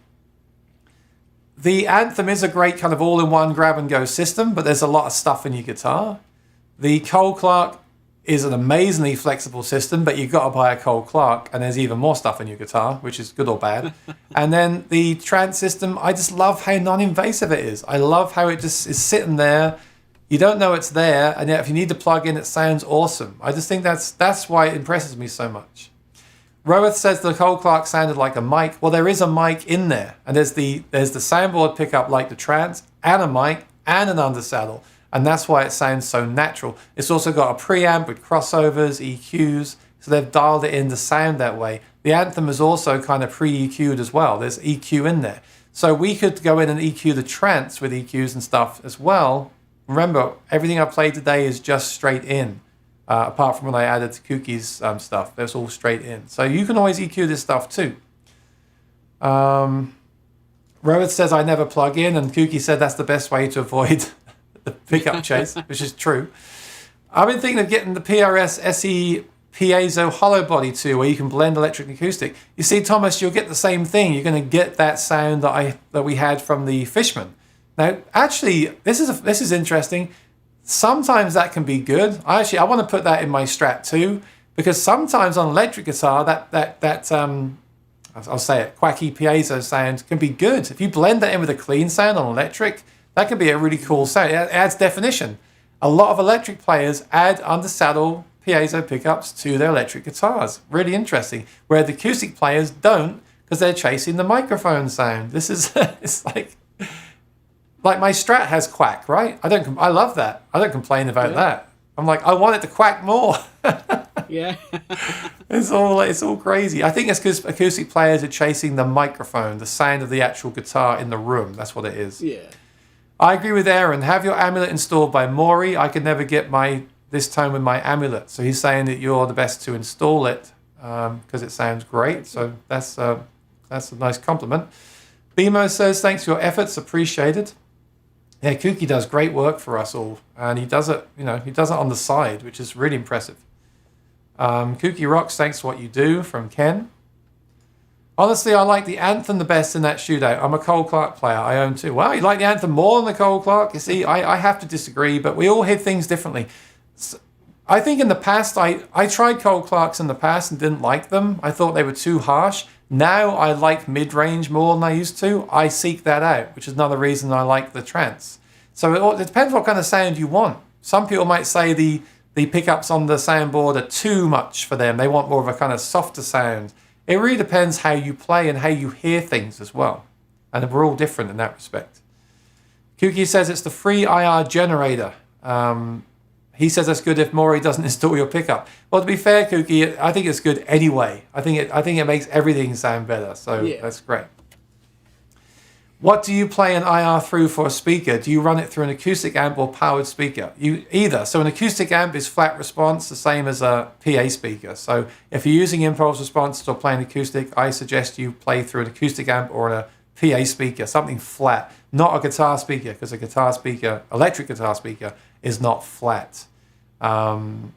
the Anthem is a great kind of all-in-one grab-and-go system, but there's a lot of stuff in your guitar. The Cole Clark is an amazingly flexible system, but you've got to buy a Cole Clark, and there's even more stuff in your guitar, which is good or bad. And then the Trance system, I just love how non-invasive it is. I love how it just is sitting there. You don't know it's there, and yet if you need to plug in, it sounds awesome. I just think that's why it impresses me so much. Roeth says the Cole Clark sounded like a mic. Well, there is a mic in there, and there's the soundboard pickup like the Trance, and a mic, and an undersaddle, and that's why it sounds so natural. It's also got a preamp with crossovers, EQs, so they've dialed it in to sound that way. The Anthem is also kind of pre-EQ'd as well. There's EQ in there. So we could go in and EQ the Trance with EQs and stuff as well. Remember, everything I played today is just straight in. Apart from when I added Kooky's stuff. That's all straight in. So you can always EQ this stuff too. Rowan says I never plug in, and Kooky said that's the best way to avoid the pickup chase, which is true. I've been thinking of getting the PRS SE piezo hollow body too, where you can blend electric and acoustic. You see, Thomas, you'll get the same thing. You're going to get that sound that we had from the Fishman. Now, actually, this is interesting. Sometimes that can be good. I want to put that in my Strat too, because sometimes on electric guitar, that I'll say it, quacky piezo sound can be good. If you blend that in with a clean sound on electric, that can be a really cool sound. It adds definition. A lot of electric players add undersaddle piezo pickups to their electric guitars. Really interesting. Where the acoustic players don't, because they're chasing the microphone sound. This is it's like my Strat has quack, right? I love that. I don't complain about that. I'm like, I want it to quack more. Yeah. It's all crazy. I think it's because acoustic players are chasing the microphone, the sound of the actual guitar in the room. That's what it is. Yeah. I agree with Aaron. Have your Amulet installed by Maury. I could never get this tone with my Amulet. So he's saying that you're the best to install it because it sounds great. So that's a nice compliment. Bimo says, thanks for your efforts. Appreciated. Yeah, Kooky does great work for us all, and he does it on the side, which is really impressive. Kooky rocks, thanks for what you do, from Ken. Honestly, I like the Anthem the best in that shootout. I'm a Cole Clark player. I own two. Wow, you like the Anthem more than the Cole Clark? You see, I have to disagree, but we all hit things differently. So, I think in the past, I tried Cole Clarks in the past and didn't like them. I thought they were too harsh. Now I like mid-range more than I used to. I seek that out, which is another reason I like the Trance. So it depends what kind of sound you want. Some people might say the pickups on the soundboard are too much for them. They want more of a kind of softer sound. It really depends how you play and how you hear things as well. And we're all different in that respect. Kuki says it's the free IR generator. He says that's good if Maury doesn't install your pickup. Well, to be fair, Kuki, I think it's good anyway. I think it makes everything sound better. So yeah. That's great. What do you play an IR through for a speaker? Do you run it through an acoustic amp or powered speaker? Either. So an acoustic amp is flat response, the same as a PA speaker. So if you're using impulse response or playing acoustic, I suggest you play through an acoustic amp or a PA speaker, something flat, not a guitar speaker, because a guitar speaker, electric guitar speaker, is not flat. And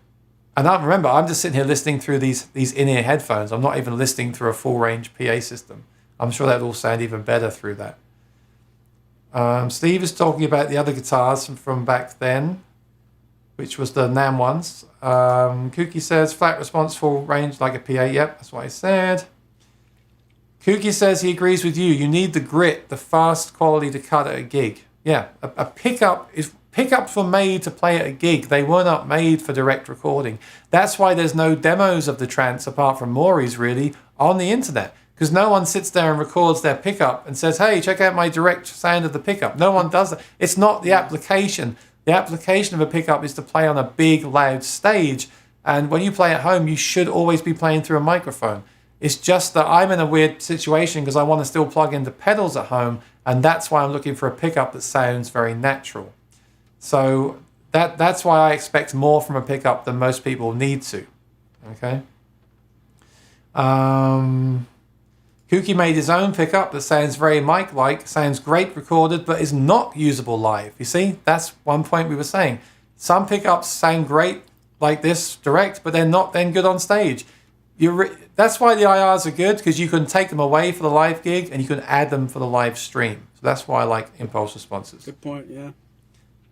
remember, I'm just sitting here listening through these in-ear headphones. I'm not even listening through a full-range PA system. I'm sure that will sound even better through that. Steve is talking about the other guitars from back then, which was the NAMM ones. Kuki says flat response, full range like a PA. Yep, that's what I said. Kuki says he agrees with you. You need the grit, the fast quality to cut at a gig. Yeah, a pickup is... Pickups were made to play at a gig. They were not made for direct recording. That's why there's no demos of the Trance, apart from Maury's really, on the internet. Because no one sits there and records their pickup and says, hey, check out my direct sound of the pickup. No one does that. It's not the application. The application of a pickup is to play on a big, loud stage. And when you play at home, you should always be playing through a microphone. It's just that I'm in a weird situation because I want to still plug into pedals at home. And that's why I'm looking for a pickup that sounds very natural. So that's why I expect more from a pickup than most people need to. Okay. Kuki made his own pickup that sounds very mic-like, sounds great recorded, but is not usable live. You see, that's one point we were saying. Some pickups sound great like this direct, but they're not then good on stage. That's why the IRs are good, because you can take them away for the live gig and you can add them for the live stream. So that's why I like impulse responses. Good point, yeah.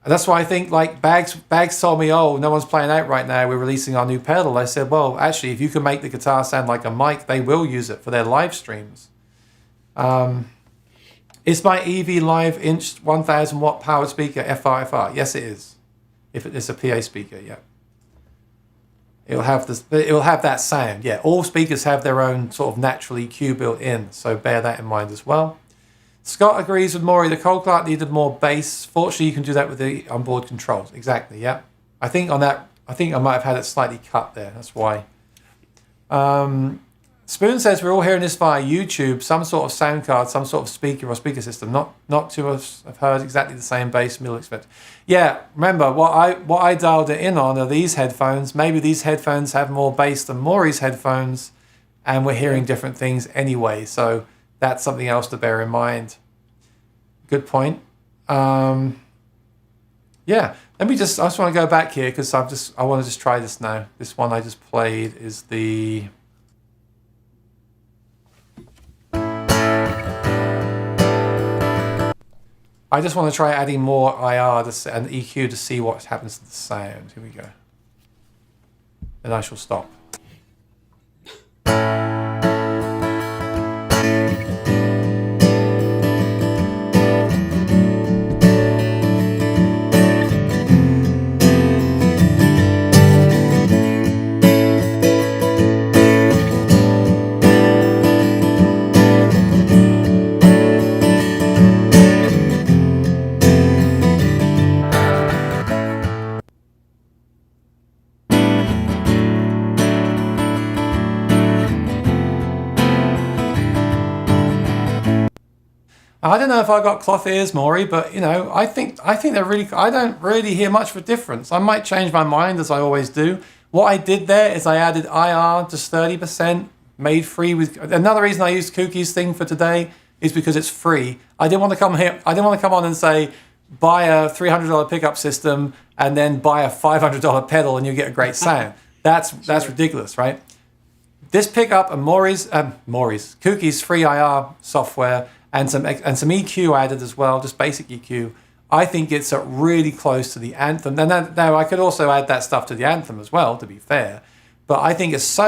And that's why I think, like, Bags told me, oh, no one's playing out right now, we're releasing our new pedal. I said, well, actually, if you can make the guitar sound like a mic, they will use it for their live streams. Is my EV Live Inch 1000 watt powered speaker FR? Yes, it is. If it is a PA speaker, yeah. It'll have that sound, yeah. All speakers have their own sort of natural EQ built in, so bear that in mind as well. Scott agrees with Maury. The Cold Clark needed more bass. Fortunately, you can do that with the onboard controls. Exactly, yeah. I think I might have had it slightly cut there. That's why. Spoon says we're all hearing this via YouTube, some sort of sound card, some sort of speaker or speaker system. Not to have heard exactly the same bass middle expect. Yeah, remember what I dialed it in on are these headphones. Maybe these headphones have more bass than Maury's headphones, and we're hearing different things anyway. So that's something else to bear in mind. Good point. Yeah, I just want to go back here because I want to just try this now. This one I just played is the... I just want to try adding more IR and EQ to see what happens to the sound. Here we go. Then I shall stop. I don't know if I got cloth ears, Maury, but I think they're really. I don't really hear much of a difference. I might change my mind as I always do. What I did there is I added IR just 30%, made free with. Another reason I used Kuki's thing for today is because it's free. I didn't want to come here. I didn't want to come on and say buy a $300 pickup system and then buy a $500 pedal and you get a great sound. That's ridiculous, right? This pickup and Kuki's free IR software. And some EQ added as well, just basic EQ. I think it's really close to the Anthem. Now I could also add that stuff to the Anthem as well, to be fair. But I think this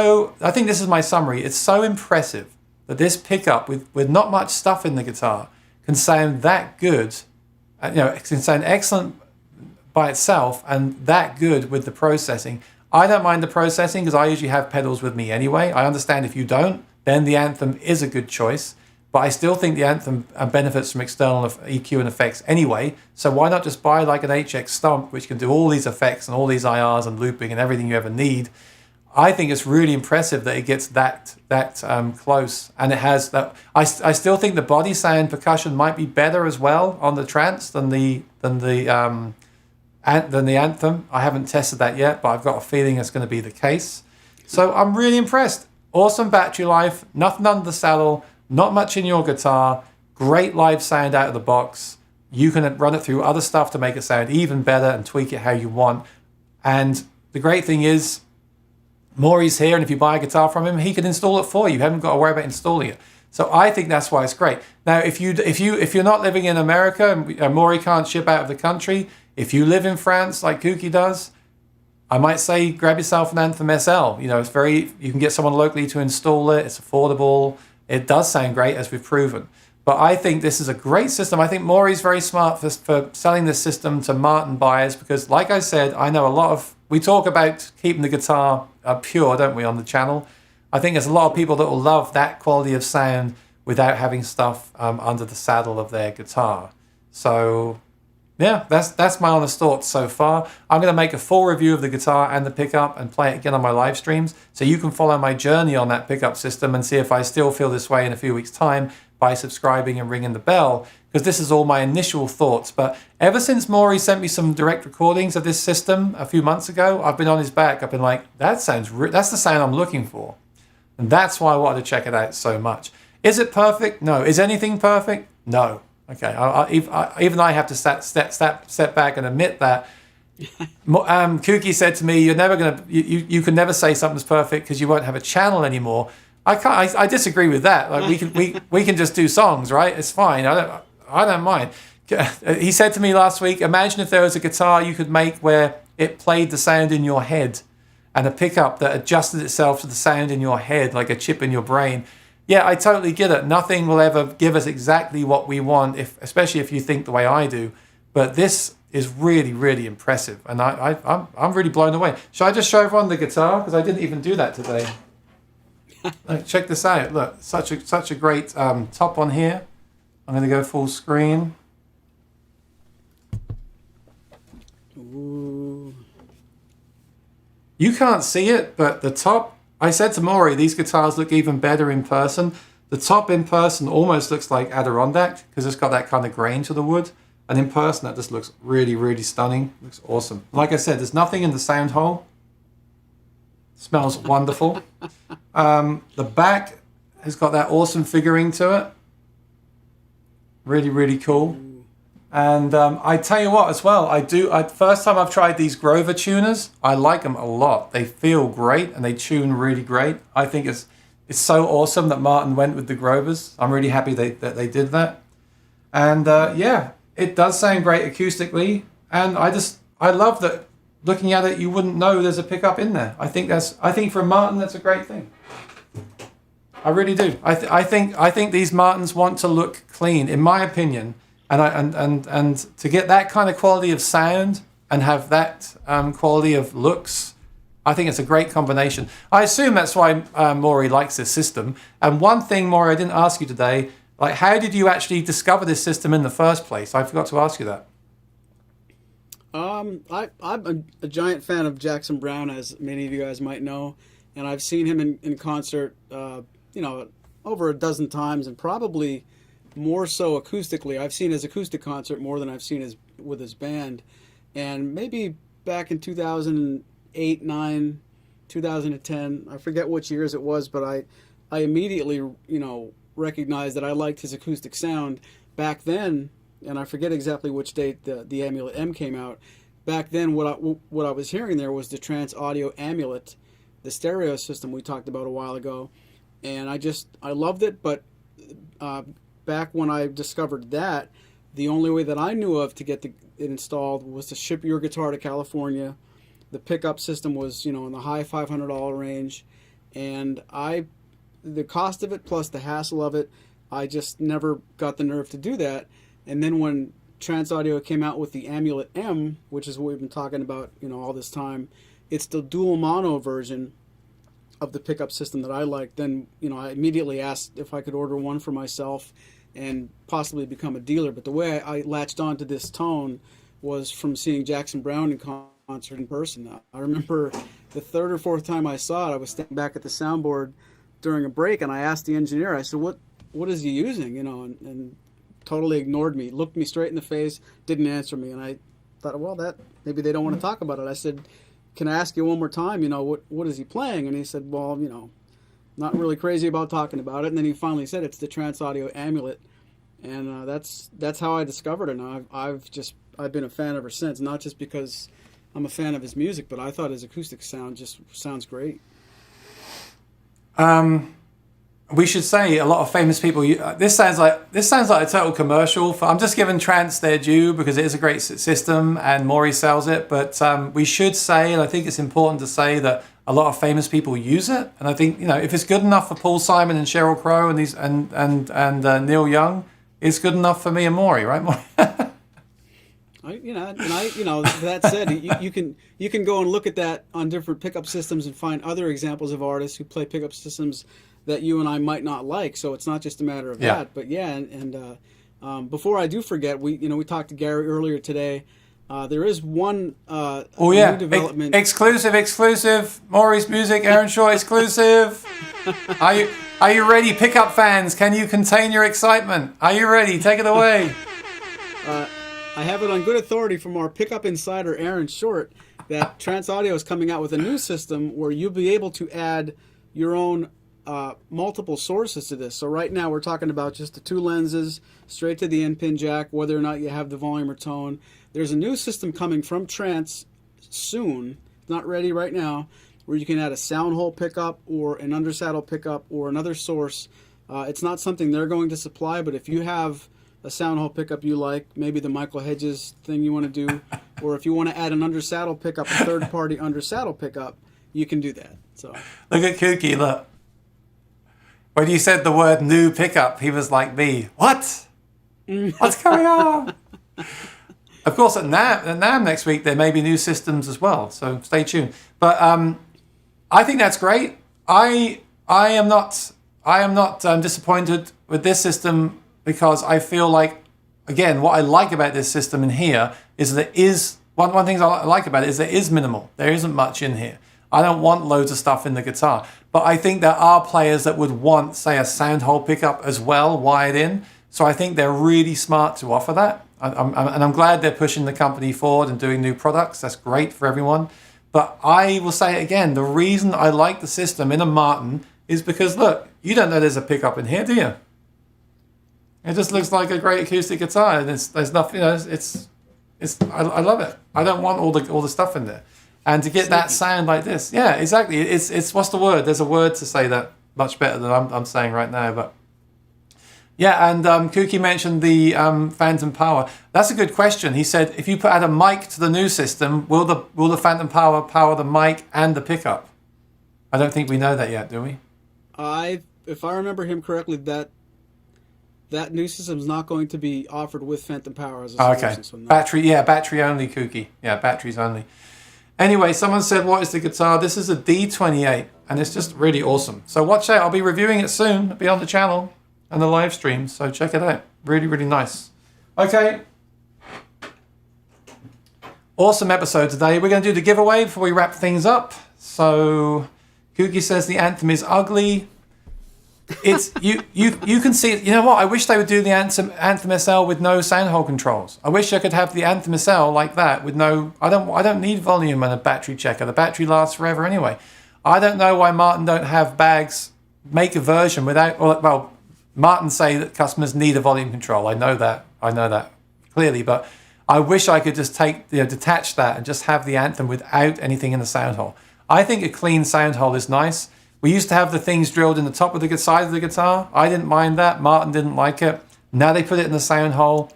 is my summary. It's so impressive. that this pickup with not much stuff in the guitar can sound that good. It can sound excellent by itself and that good with the processing. I don't mind the processing because I usually have pedals with me anyway. I understand if you don't, then the Anthem is a good choice. But I still think the Anthem benefits from external EQ and effects anyway. So why not just buy like an HX Stomp, which can do all these effects and all these IRs and looping and everything you ever need. I think it's really impressive that it gets that close, and it has that. I still think the body sound percussion might be better as well on the Trance than the Anthem. I haven't tested that yet, but I've got a feeling it's going to be the case. So I'm really impressed. Awesome battery life, nothing under the saddle, not much in your guitar, great live sound out of the box. You can run it through other stuff to make it sound even better and tweak it how you want. And the great thing is, Maury's here, and if you buy a guitar from him, he can install it for you. You haven't got to worry about installing it. So I think that's why it's great. Now, if you're not living in America and Maury can't ship out of the country, if you live in France like Kooky does, I might say grab yourself an Anthem SL. You can get someone locally to install it. It's affordable. It does sound great, as we've proven. But I think this is a great system. I think Maury's very smart for selling this system to Martin buyers because, like I said, I know we talk about keeping the guitar pure, don't we, on the channel? I think there's a lot of people that will love that quality of sound without having stuff under the saddle of their guitar. So, yeah, that's my honest thoughts so far. I'm going to make a full review of the guitar and the pickup and play it again on my live streams, so you can follow my journey on that pickup system and see if I still feel this way in a few weeks' time by subscribing and ringing the bell, because this is all my initial thoughts. But ever since Maury sent me some direct recordings of this system a few months ago, I've been on his back. I've been like, that's the sound I'm looking for. And that's why I wanted to check it out so much. Is it perfect? No. Is anything perfect? No. Okay. Even I have to step back and admit that. Kooky said to me, you can never say something's perfect because you won't have a channel anymore. I disagree with that. Like we can just do songs, right? It's fine. I don't mind. He said to me last week, imagine if there was a guitar you could make where it played the sound in your head and a pickup that adjusted itself to the sound in your head, like a chip in your brain. Yeah, I totally get it. Nothing will ever give us exactly what we want, especially if you think the way I do. But this is really, really impressive, and I'm really blown away. Should I just show everyone the guitar? Because I didn't even do that today. Check this out. Look, such a great top on here. I'm going to go full screen. Ooh. You can't see it, but the top, I said to Maury, these guitars look even better in person. The top in person almost looks like Adirondack because it's got that kind of grain to the wood. And in person, that just looks really, really stunning. Looks awesome. Like I said, there's nothing in the sound hole. Smells wonderful. The back has got that awesome figuring to it. Really, really cool. And I tell you what as well, first time I've tried these Grover tuners, I like them a lot. They feel great and they tune really great. I think it's so awesome that Martin went with the Grovers. I'm really happy that they did that. And yeah, it does sound great acoustically. And I love that looking at it, you wouldn't know there's a pickup in there. I think for Martin, that's a great thing. I really do. I think these Martins want to look clean, in my opinion. And to get that kind of quality of sound and have that quality of looks, I think it's a great combination. I assume that's why Maury likes this system. And one thing, Maury, I didn't ask you today, like how did you actually discover this system in the first place? I forgot to ask you that. I'm a giant fan of Jackson Browne, as many of you guys might know, and I've seen him in concert, over a dozen times, and probably more so acoustically. I've seen his acoustic concert more than I've seen with his band, and maybe back in 2008, 9, 2010, I forget which years it was, but I immediately recognized that I liked his acoustic sound back then. And I forget exactly which date the Amulet M came out. Back then, what I was hearing there was the Trance Audio Amulet, the stereo system we talked about a while ago, and I loved it. But back when I discovered that, the only way that I knew of to get it installed was to ship your guitar to California. The pickup system was in the high $500 range, and I the cost of it plus the hassle of it, I just never got the nerve to do that. And then when Trance Audio came out with the Amulet M, which is what we've been talking about, all this time, it's the dual mono version of the pickup system that I like. Then, I immediately asked if I could order one for myself and possibly become a dealer. But the way I latched onto this tone was from seeing Jackson Browne in concert in person. I remember the third or fourth time I saw it, I was standing back at the soundboard during a break, and I asked the engineer, I said, what is he using? And totally ignored me, looked me straight in the face, didn't answer me. And I thought, well, that maybe they don't want to talk about it. I said, can I ask you one more time, what is he playing? And he said, well, not really crazy about talking about it. And then he finally said, it's the Trance Audio Amulet. And that's how I discovered it. And I've been a fan ever since, not just because I'm a fan of his music, but I thought his acoustic sound just sounds great. We should say a lot of famous people. This sounds like a total commercial. I'm just giving Trance their due because it is a great system and Maury sells it. But we should say, and I think it's important to say, that a lot of famous people use it. And I think if it's good enough for Paul Simon and Sheryl Crow and these and Neil Young, it's good enough for me and Maury, right, Maury? That said, you can go and look at that on different pickup systems and find other examples of artists who play pickup systems that you and I might not like. So it's not just a matter of that. But before I do forget, we talked to Gary earlier today. There is one new development. Exclusive. Maury's music, Aaron Shaw exclusive. Are you ready, pickup fans? Can you contain your excitement? Are you ready? Take it away. I have it on good authority from our pickup insider, Aaron Short, that Trance Audio is coming out with a new system where you'll be able to add your own multiple sources to this. So right now we're talking about just the two lenses, straight to the in-pin jack, whether or not you have the volume or tone. There's a new system coming from Trance soon, not ready right now, where you can add a sound hole pickup or an undersaddle pickup or another source. It's not something they're going to supply, but if you have a sound hole pickup you like, maybe the Michael Hedges thing you want to do, or if you want to add an undersaddle pickup, a third-party undersaddle pickup, you can do that. So look at Kooky, look. When you said the word new pickup, he was like me. What? What's going on? Of course, at NAMM next week, there may be new systems as well, so stay tuned. But I think that's great. I am not disappointed with this system because I feel like, again, what I like about this system in here is that one thing I like about it is it is minimal. There isn't much in here. I don't want loads of stuff in the guitar. But I think there are players that would want, say, a sound hole pickup as well, wired in. So I think they're really smart to offer that. And I'm glad they're pushing the company forward and doing new products. That's great for everyone. But I will say it again, the reason I like the system in a Martin is because, look, you don't know there's a pickup in here, do you? It just looks like a great acoustic guitar. And there's nothing, I love it. I don't want all the stuff in there. And to get that sound like this, yeah, exactly. It's what's the word? There's a word to say that much better than I'm saying right now. But yeah, and Kooky mentioned the Phantom Power. That's a good question. He said, if you add a mic to the new system, will the Phantom Power power the mic and the pickup? I don't think we know that yet, do we? If I remember him correctly, that new system is not going to be offered with Phantom Power as a solution. Okay, so battery only, Kooky. Yeah, batteries only. Anyway, someone said, what is the guitar? This is a D28, and it's just really awesome. So watch out. I'll be reviewing it soon. It'll be on the channel and the live stream, so check it out. Really, really nice. Okay. Awesome episode today. We're going to do the giveaway before we wrap things up. So Kooky says the Anthem is ugly. It's you can see it. You know what? I wish they would do the Anthem SL with no sound hole controls. I wish I could have the Anthem SL like that with no. I don't need volume and a battery checker. The battery lasts forever anyway. I don't know why Martin don't have bags. Make a version without. Well, Martin say that customers need a volume control. I know that clearly, but I wish I could just detach that and just have the Anthem without anything in the sound hole. I think a clean sound hole is nice. We used to have the things drilled in the top of the side of the guitar. I didn't mind that. Martin didn't like it. Now they put it in the sound hole.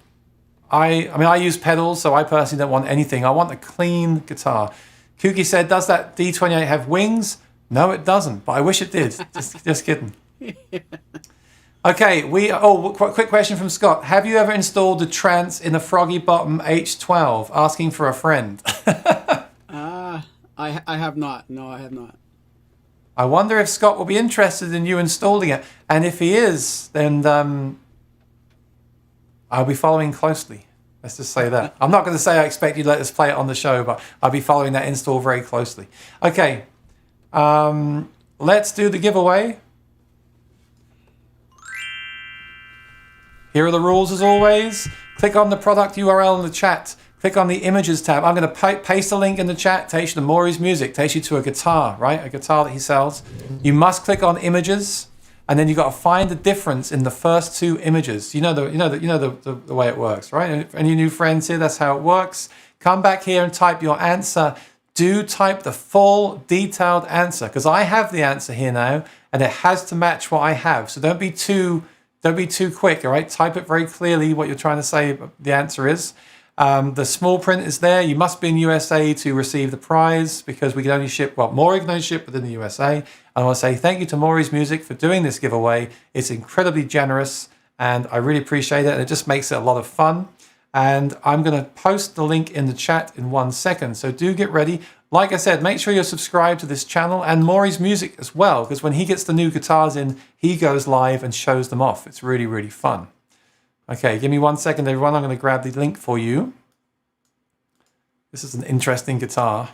I use pedals, so I personally don't want anything. I want a clean guitar. Kooky said, does that D28 have wings? No, it doesn't, but I wish it did. Just kidding. Okay, quick question from Scott. Have you ever installed the Trance in a Froggy Bottom H12? Asking for a friend. I have not. No, I have not. I wonder if Scott will be interested in you installing it. And if he is, then I'll be following closely. Let's just say that. I'm not going to say I expect you to let us play it on the show, but I'll be following that install very closely. Okay, let's do the giveaway. Here are the rules as always. Click on the product URL in the chat. Click on the images tab. I'm going to paste a link in the chat. Takes you to Maury's music. Takes you to a guitar, right? A guitar that he sells. You must click on images, and then you've got to find the difference in the first two images. You know the way it works, right? And any new friends here, that's how it works. Come back here and type your answer. Do type the full detailed answer, because I have the answer here now, and it has to match what I have. So don't be too quick, all right? Type it very clearly what you're trying to say the answer is. The small print is there. You must be in USA to receive the prize, because we can only ship, Maury can only ship within the USA. And I want to say thank you to Maury's Music for doing this giveaway. It's incredibly generous, and I really appreciate it. And it just makes it a lot of fun. And I'm going to post the link in the chat in 1 second. So do get ready. Like I said, make sure you're subscribed to this channel and Maury's Music as well, because when he gets the new guitars in, he goes live and shows them off. It's really, really fun. Okay, give me 1 second, everyone. I'm going to grab the link for you. This is an interesting guitar.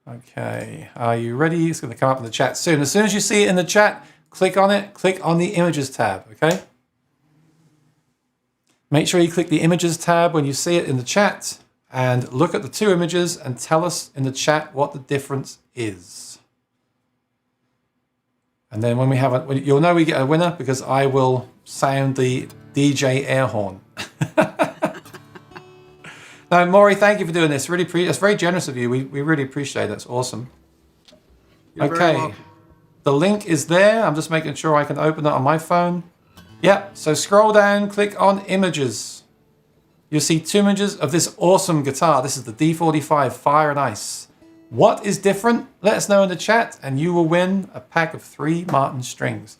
Okay, are you ready? It's going to come up in the chat soon. As soon as you see it in the chat, click on it. Click on the images tab, okay? Make sure you click the images tab when you see it in the chat, and look at the two images and tell us in the chat what the difference is. And then when we have you'll know we get a winner, because I will sound the DJ air horn. No, Maury, thank you for doing this. That's very generous of you. We really appreciate it. It's awesome. You're very Okay, welcome. the link is there. I'm just making sure I can open it on my phone. Yep, so scroll down, click on images. You'll see two images of this awesome guitar. This is the D45 Fire and Ice. What is different? Let us know in the chat, and you will win a pack of 3 Martin strings.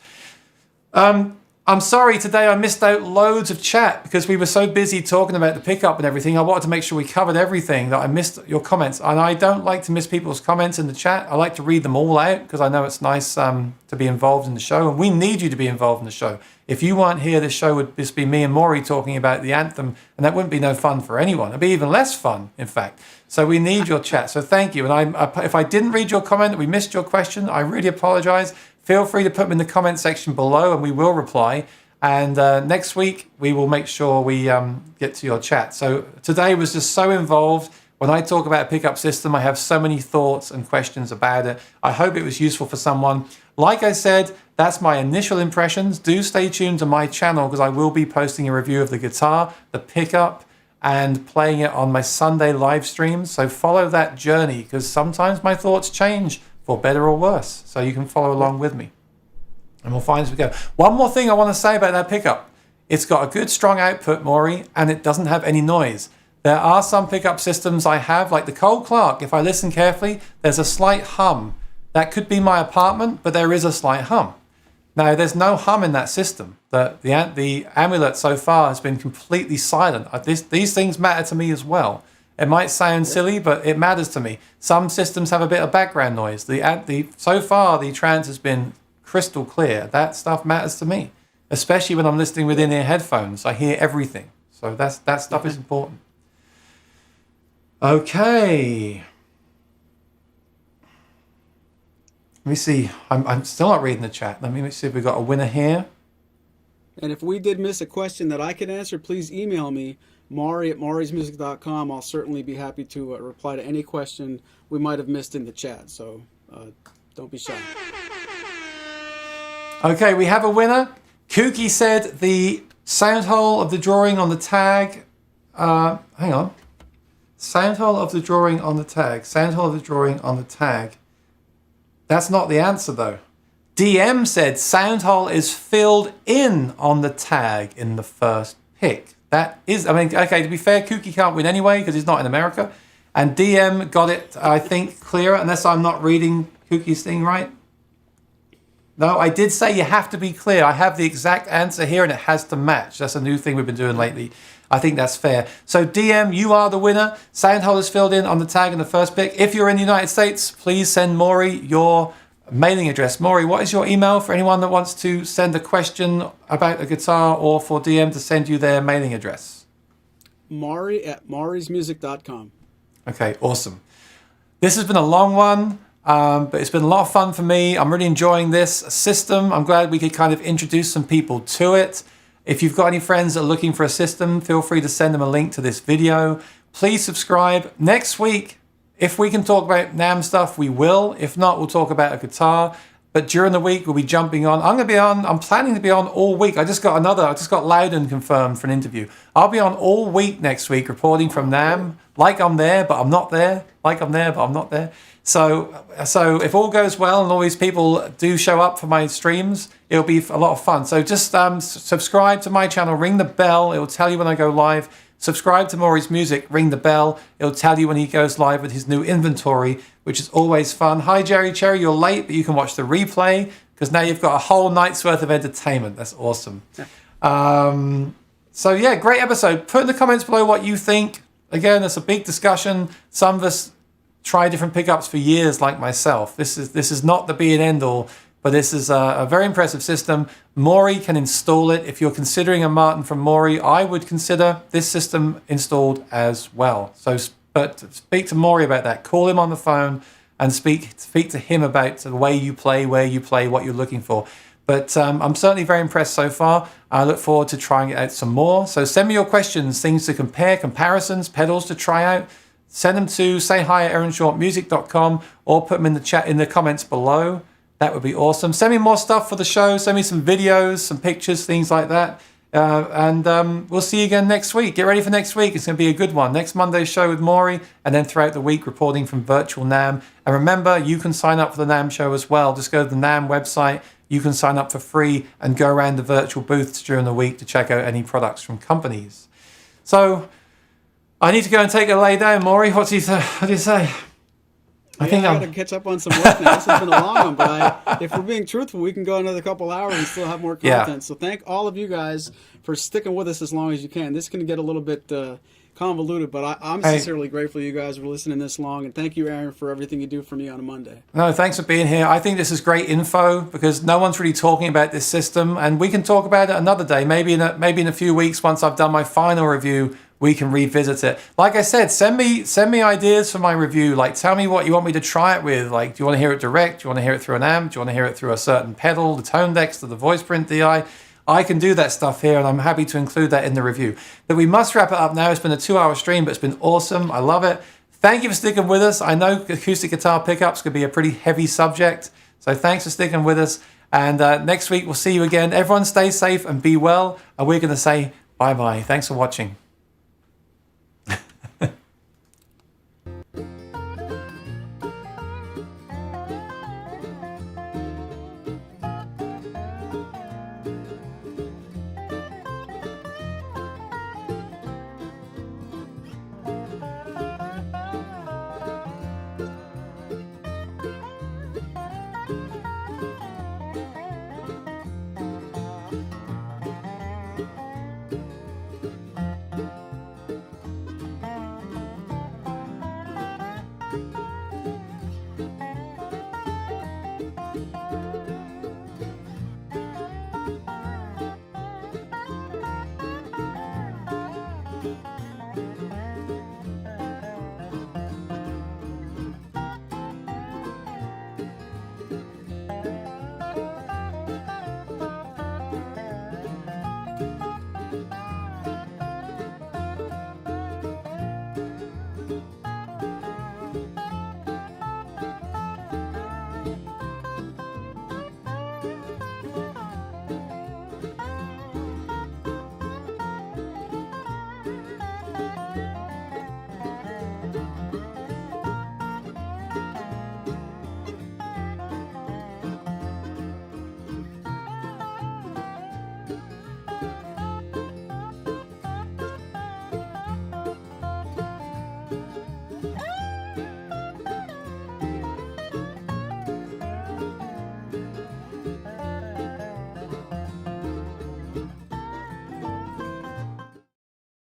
I'm sorry today I missed out loads of chat because we were so busy talking about the pickup and everything. I wanted to make sure we covered everything, that I missed your comments. And I don't like to miss people's comments in the chat. I like to read them all out because I know it's nice to be involved in the show. And we need you to be involved in the show. If you weren't here, this show would just be me and Maury talking about the anthem. And that wouldn't be no fun for anyone. It'd be even less fun, in fact. So we need your chat. So thank you. And if I didn't read your comment, we missed your question, I really apologize. Feel free to put them in the comment section below and we will reply. And next week, we will make sure we get to your chat. So today was just so involved. When I talk about a pickup system, I have so many thoughts and questions about it. I hope it was useful for someone. Like I said, that's my initial impressions. Do stay tuned to my channel because I will be posting a review of the guitar, the pickup, and playing it on my Sunday live streams. So follow that journey because sometimes my thoughts change for better or worse. So you can follow along with me. And we'll find as we go. One more thing I want to say about that pickup. It's got a good strong output, Maury, and it doesn't have any noise. There are some pickup systems I have, like the Cole Clark. If I listen carefully, there's a slight hum. That could be my apartment, but there is a slight hum. Now, there's no hum in that system. The Amulet so far has been completely silent. These things matter to me as well. It might sound silly, but it matters to me. Some systems have a bit of background noise. So far, the Trance has been crystal clear. That stuff matters to me, especially when I'm listening with in-ear headphones. I hear everything. So that stuff is important. Okay. Let me see. I'm still not reading the chat. Let me see if we got a winner here. And if we did miss a question that I can answer, please email me, Maury@maurysmusic.com. I'll certainly be happy to reply to any question we might have missed in the chat. So don't be shy. Okay, we have a winner. Kooky said the sound hole of the drawing on the tag. Hang on. Sound hole of the drawing on the tag. Sound hole of the drawing on the tag. That's not the answer though. DM said sound hole is filled in on the tag in the first pick. That is, I mean, okay, to be fair, Kooky can't win anyway because he's not in America. And DM got it, I think, clearer, unless I'm not reading Kooky's thing right. No, I did say you have to be clear. I have the exact answer here, and it has to match. That's a new thing we've been doing lately. I think that's fair. So DM, you are the winner. Soundholders filled in on the tag in the first pick. If you're in the United States, please send Maury your mailing address. Maury, what is your email for anyone that wants to send a question about a guitar or for DM to send you their mailing address? Maury@maurysmusic.com. Okay, awesome. This has been a long one, but it's been a lot of fun for me. I'm really enjoying this system. I'm glad we could kind of introduce some people to it. If you've got any friends that are looking for a system, feel free to send them a link to this video. Please subscribe. Next week, if we can talk about NAMM stuff, we will. If not, we'll talk about a guitar. But during the week, we'll be jumping on. I'm planning to be on all week. I just got Loudon confirmed for an interview. I'll be on all week next week reporting from NAMM. Like I'm there, but I'm not there. Like I'm there, but I'm not there. So if all goes well and all these people do show up for my streams, it'll be a lot of fun. So just subscribe to my channel, ring the bell. It will tell you when I go live. Subscribe to Maury's Music, ring the bell. It'll tell you when he goes live with his new inventory, which is always fun. Hi, Jerry Cherry, you're late, but you can watch the replay because now you've got a whole night's worth of entertainment. That's awesome. So yeah, great episode. Put in the comments below what you think. Again, it's a big discussion. Some of us try different pickups for years, like myself. This is not the be and end all, but this is a very impressive system. Maury can install it. If you're considering a Martin from Maury, I would consider this system installed as well. But speak to Maury about that. Call him on the phone and speak to him about the way you play, where you play, what you're looking for. But I'm certainly very impressed so far. I look forward to trying it out some more. So send me your questions, things to compare, comparisons, pedals to try out. Send them to sayhi@aaronshortmusic.com or put them in the chat in the comments below. That would be awesome. Send me more stuff for the show. Send me some videos, some pictures, things like that. And we'll see you again next week. Get ready for next week. It's going to be a good one. Next Monday's show with Maury, and then throughout the week reporting from Virtual NAMM. And remember, you can sign up for the NAMM show as well. Just go to the NAMM website. You can sign up for free and go around the virtual booths during the week to check out any products from companies. So I need to go and take a lay down, Maury. What do you say? I got to catch up on some work now. This has been a long one, but if we're being truthful, we can go another couple hours and still have more content. Yeah. So thank all of you guys for sticking with us as long as you can. This can get a little bit convoluted, but I'm sincerely grateful you guys were listening this long, and thank you, Aaron, for everything you do for me on a Monday. No, thanks for being here. I think this is great info because no one's really talking about this system, and we can talk about it another day. Maybe in a few weeks, once I've done my final review, we can revisit it. Like I said, send me ideas for my review. Like, tell me what you want me to try it with. Like, do you want to hear it direct? Do you want to hear it through an amp? Do you want to hear it through a certain pedal, the tone decks, to the voice print DI? I can do that stuff here, and I'm happy to include that in the review. But we must wrap it up now. It's been a 2-hour stream, but it's been awesome. I love it. Thank you for sticking with us. I know acoustic guitar pickups could be a pretty heavy subject, so thanks for sticking with us. And next week, we'll see you again. Everyone stay safe and be well, and we're going to say bye-bye. Thanks for watching.